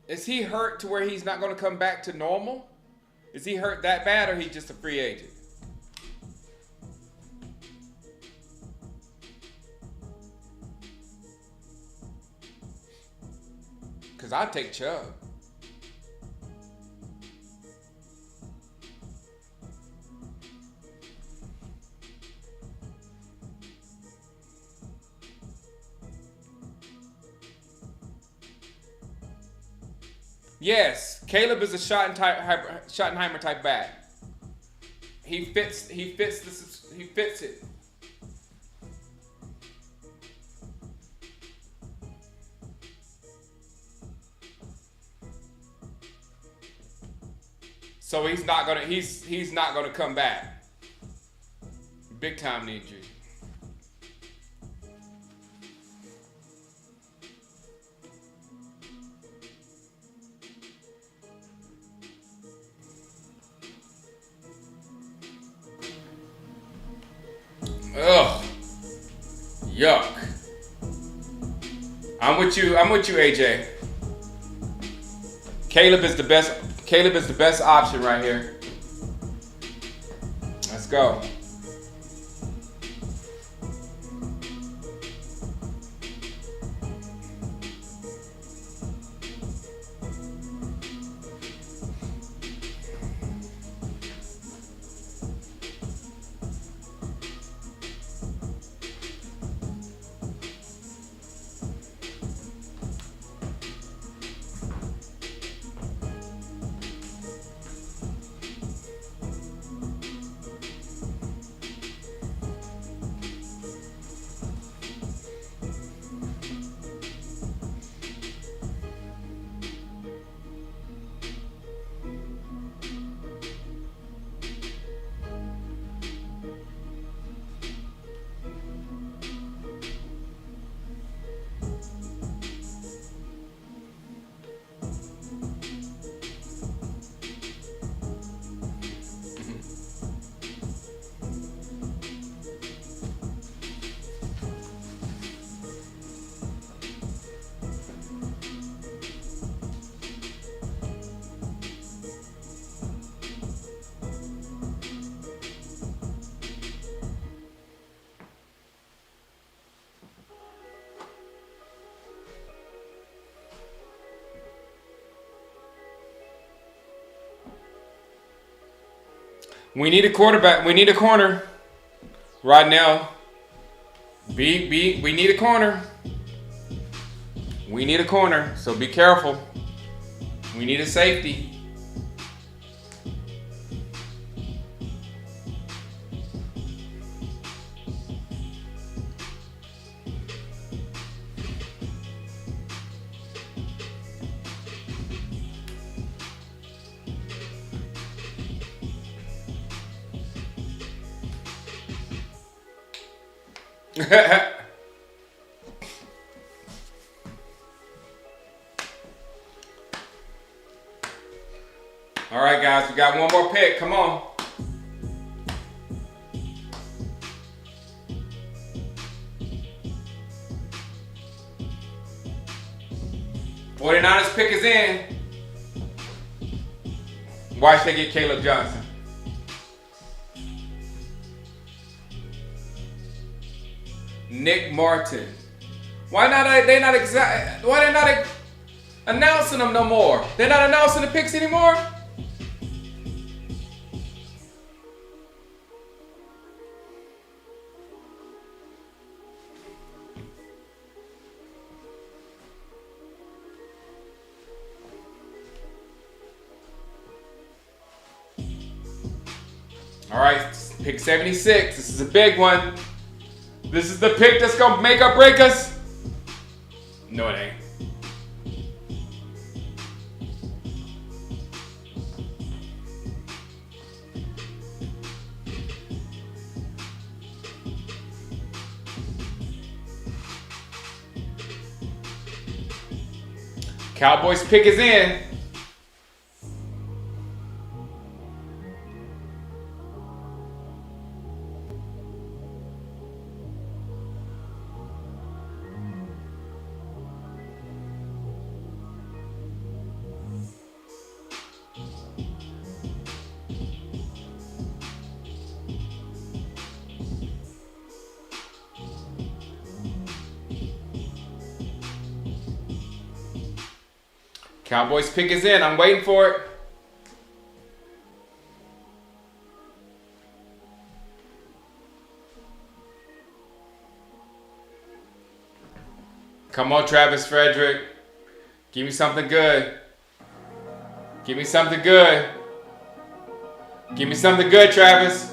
Is he hurt to where he's not going to come back to normal? Is he hurt that bad, or he's just a free agent? Because I'd take Chubb. Yes, Caleb is a Schottenheimer type back. He fits it. So he's not gonna come back. Big time injury. Ugh. Yuck. I'm with you, AJ. Caleb is the best option right here. Let's go. We need a quarterback. We need a corner right now. We need a corner. We need a corner, so be careful. We need a safety. All right, guys, we got one more pick. Come on. '49ers pick is in. Why should they get Caleb Johnson? Nick Martin. Why not? Why they not announcing them no more? They're not announcing the picks anymore. All right, pick 76. This is a big one. This is the pick that's gonna make or break us. No, it ain't. Cowboys pick is in. Cowboys pick is in. I'm waiting for it. Come on, Travis Frederick. Give me something good. Give me something good. Give me something good, Travis.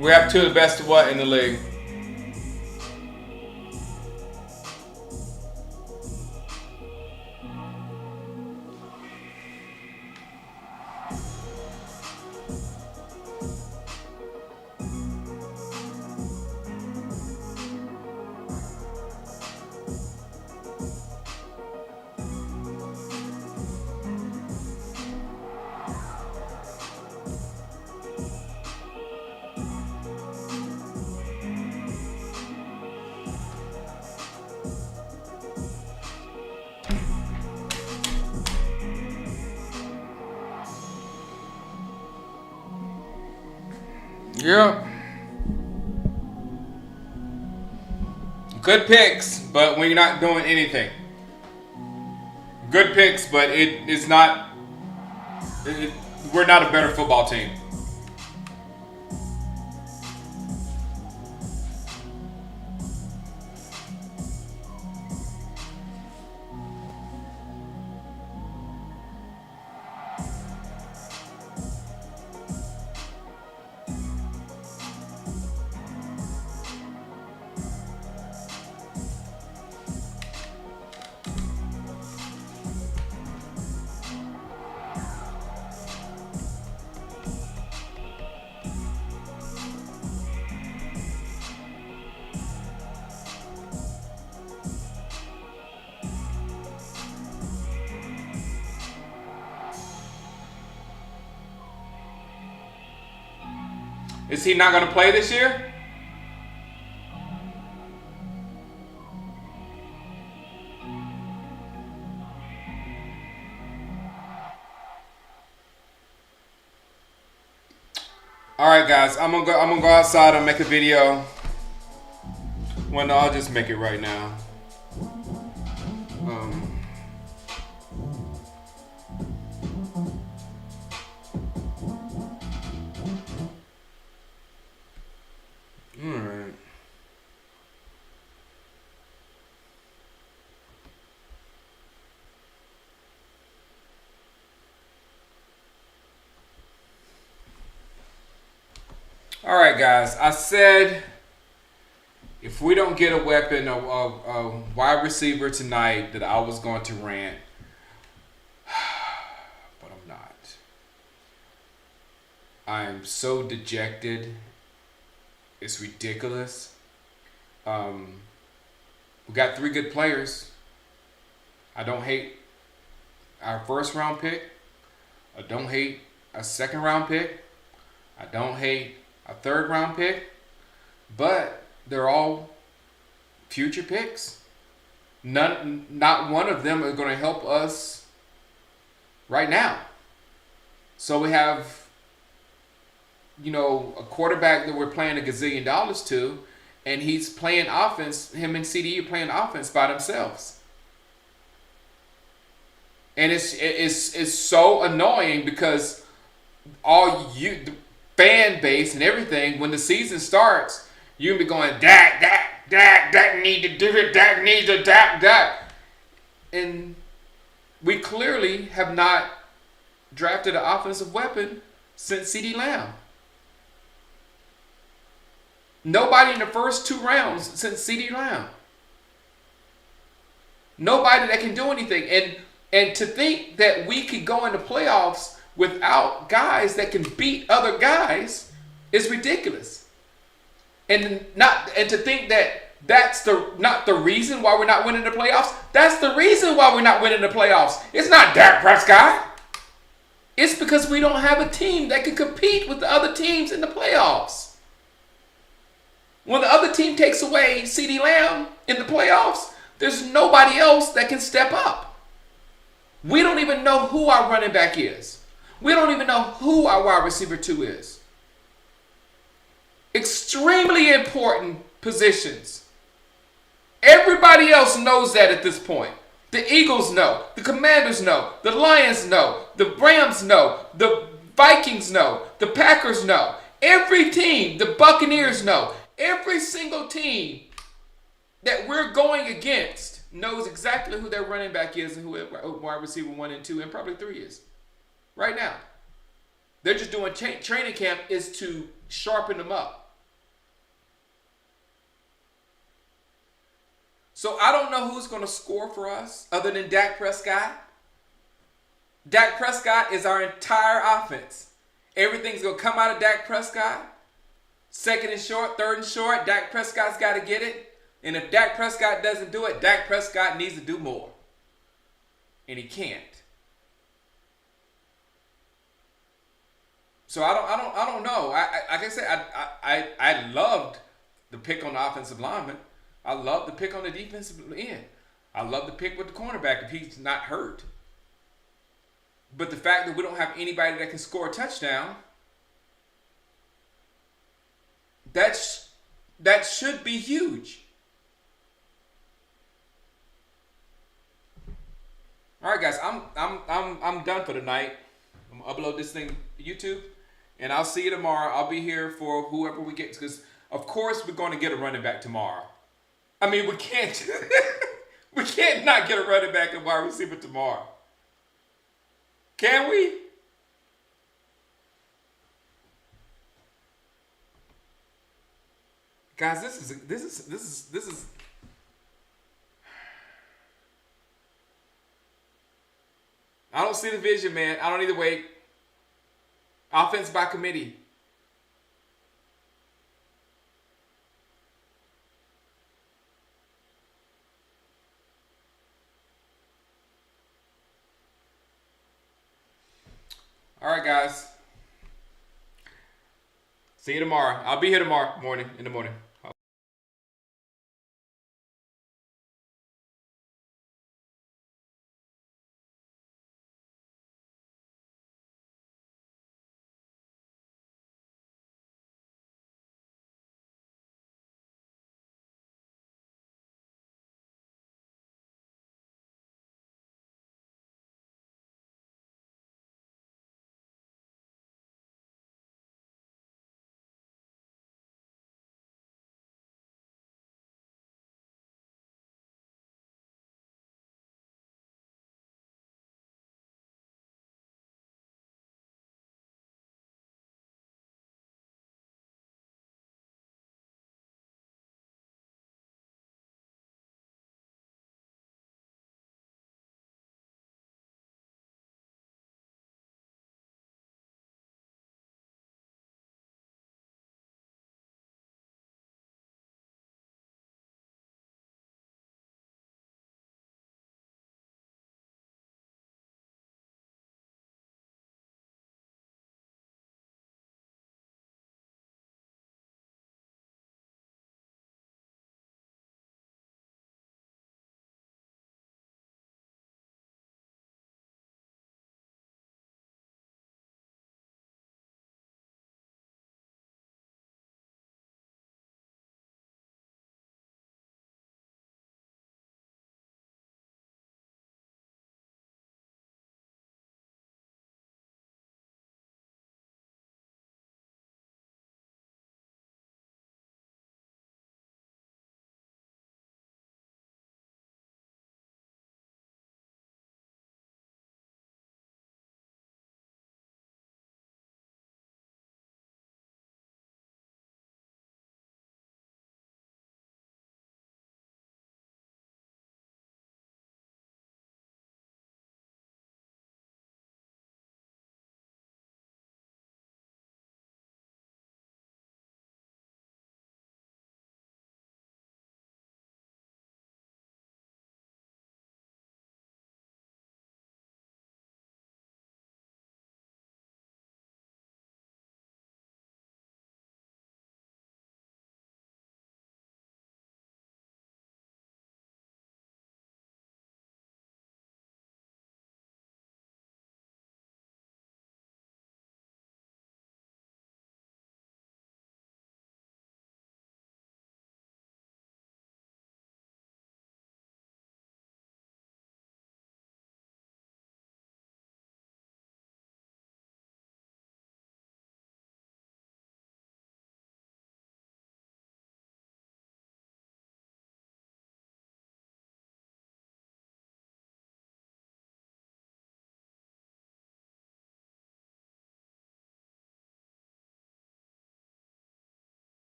We have two of the best of what in the league? Yep. Good picks, but we're not doing anything. Good picks, but it's not. We're not a better football team. Is he not going to play this year? All right, guys. I'm gonna go outside and make a video. Well, no, I'll just make it right now. All right. All right, guys. I said if we don't get a weapon, a wide receiver tonight, that I was going to rant, but I'm not. I am so dejected. It's ridiculous. We got 3 good players. I don't hate our first round pick. I don't hate a second round pick. I don't hate a third round pick. But they're all future picks. Not one of them are going to help us right now. So we have, a quarterback that we're playing $1 gazillion to, and he's playing offense. Him and CDE are playing offense by themselves, and it's so annoying because the fan base and everything, when the season starts, you can be going Dak need to do it, Dak needs to Dak, and we clearly have not drafted an offensive weapon since CeeDee Lamb. Nobody in the first 2 rounds since CeeDee Lamb. Nobody that can do anything. And to think that we could go into playoffs without guys that can beat other guys is ridiculous. And to think that that's not the reason why we're not winning the playoffs. That's the reason why we're not winning the playoffs. It's not Dak Prescott. It's because we don't have a team that can compete with the other teams in the playoffs. When the other team takes away CeeDee Lamb in the playoffs, there's nobody else that can step up. We don't even know who our running back is. We don't even know who our wide receiver 2 is. Extremely important positions. Everybody else knows that at this point. The Eagles know. The Commanders know. The Lions know. The Rams know. The Vikings know. The Packers know. Every team, the Buccaneers know. Every single team that we're going against knows exactly who their running back is and who wide receiver 1 and 2 and probably 3 is. Right now. They're just doing training camp is to sharpen them up. So I don't know who's going to score for us other than Dak Prescott. Dak Prescott is our entire offense. Everything's going to come out of Dak Prescott. Second and short, third and short, Dak Prescott's got to get it. And if Dak Prescott doesn't do it, Dak Prescott needs to do more. And he can't. So I don't know. Like I said, I loved the pick on the offensive lineman. I love the pick on the defensive end. I love the pick with the cornerback if he's not hurt. But the fact that we don't have anybody that can score a touchdown, that should be huge. All right, guys, I'm done for tonight. I'm gonna upload this thing to YouTube, and I'll see you tomorrow. I'll be here for whoever we get, because of course we're going to get a running back tomorrow. I mean, we can't not get a running back and wide receiver tomorrow. Can we? Guys, this is I don't see the vision, man. I don't either way. Offense by committee. All right, guys. See you tomorrow. I'll be here tomorrow morning in the morning.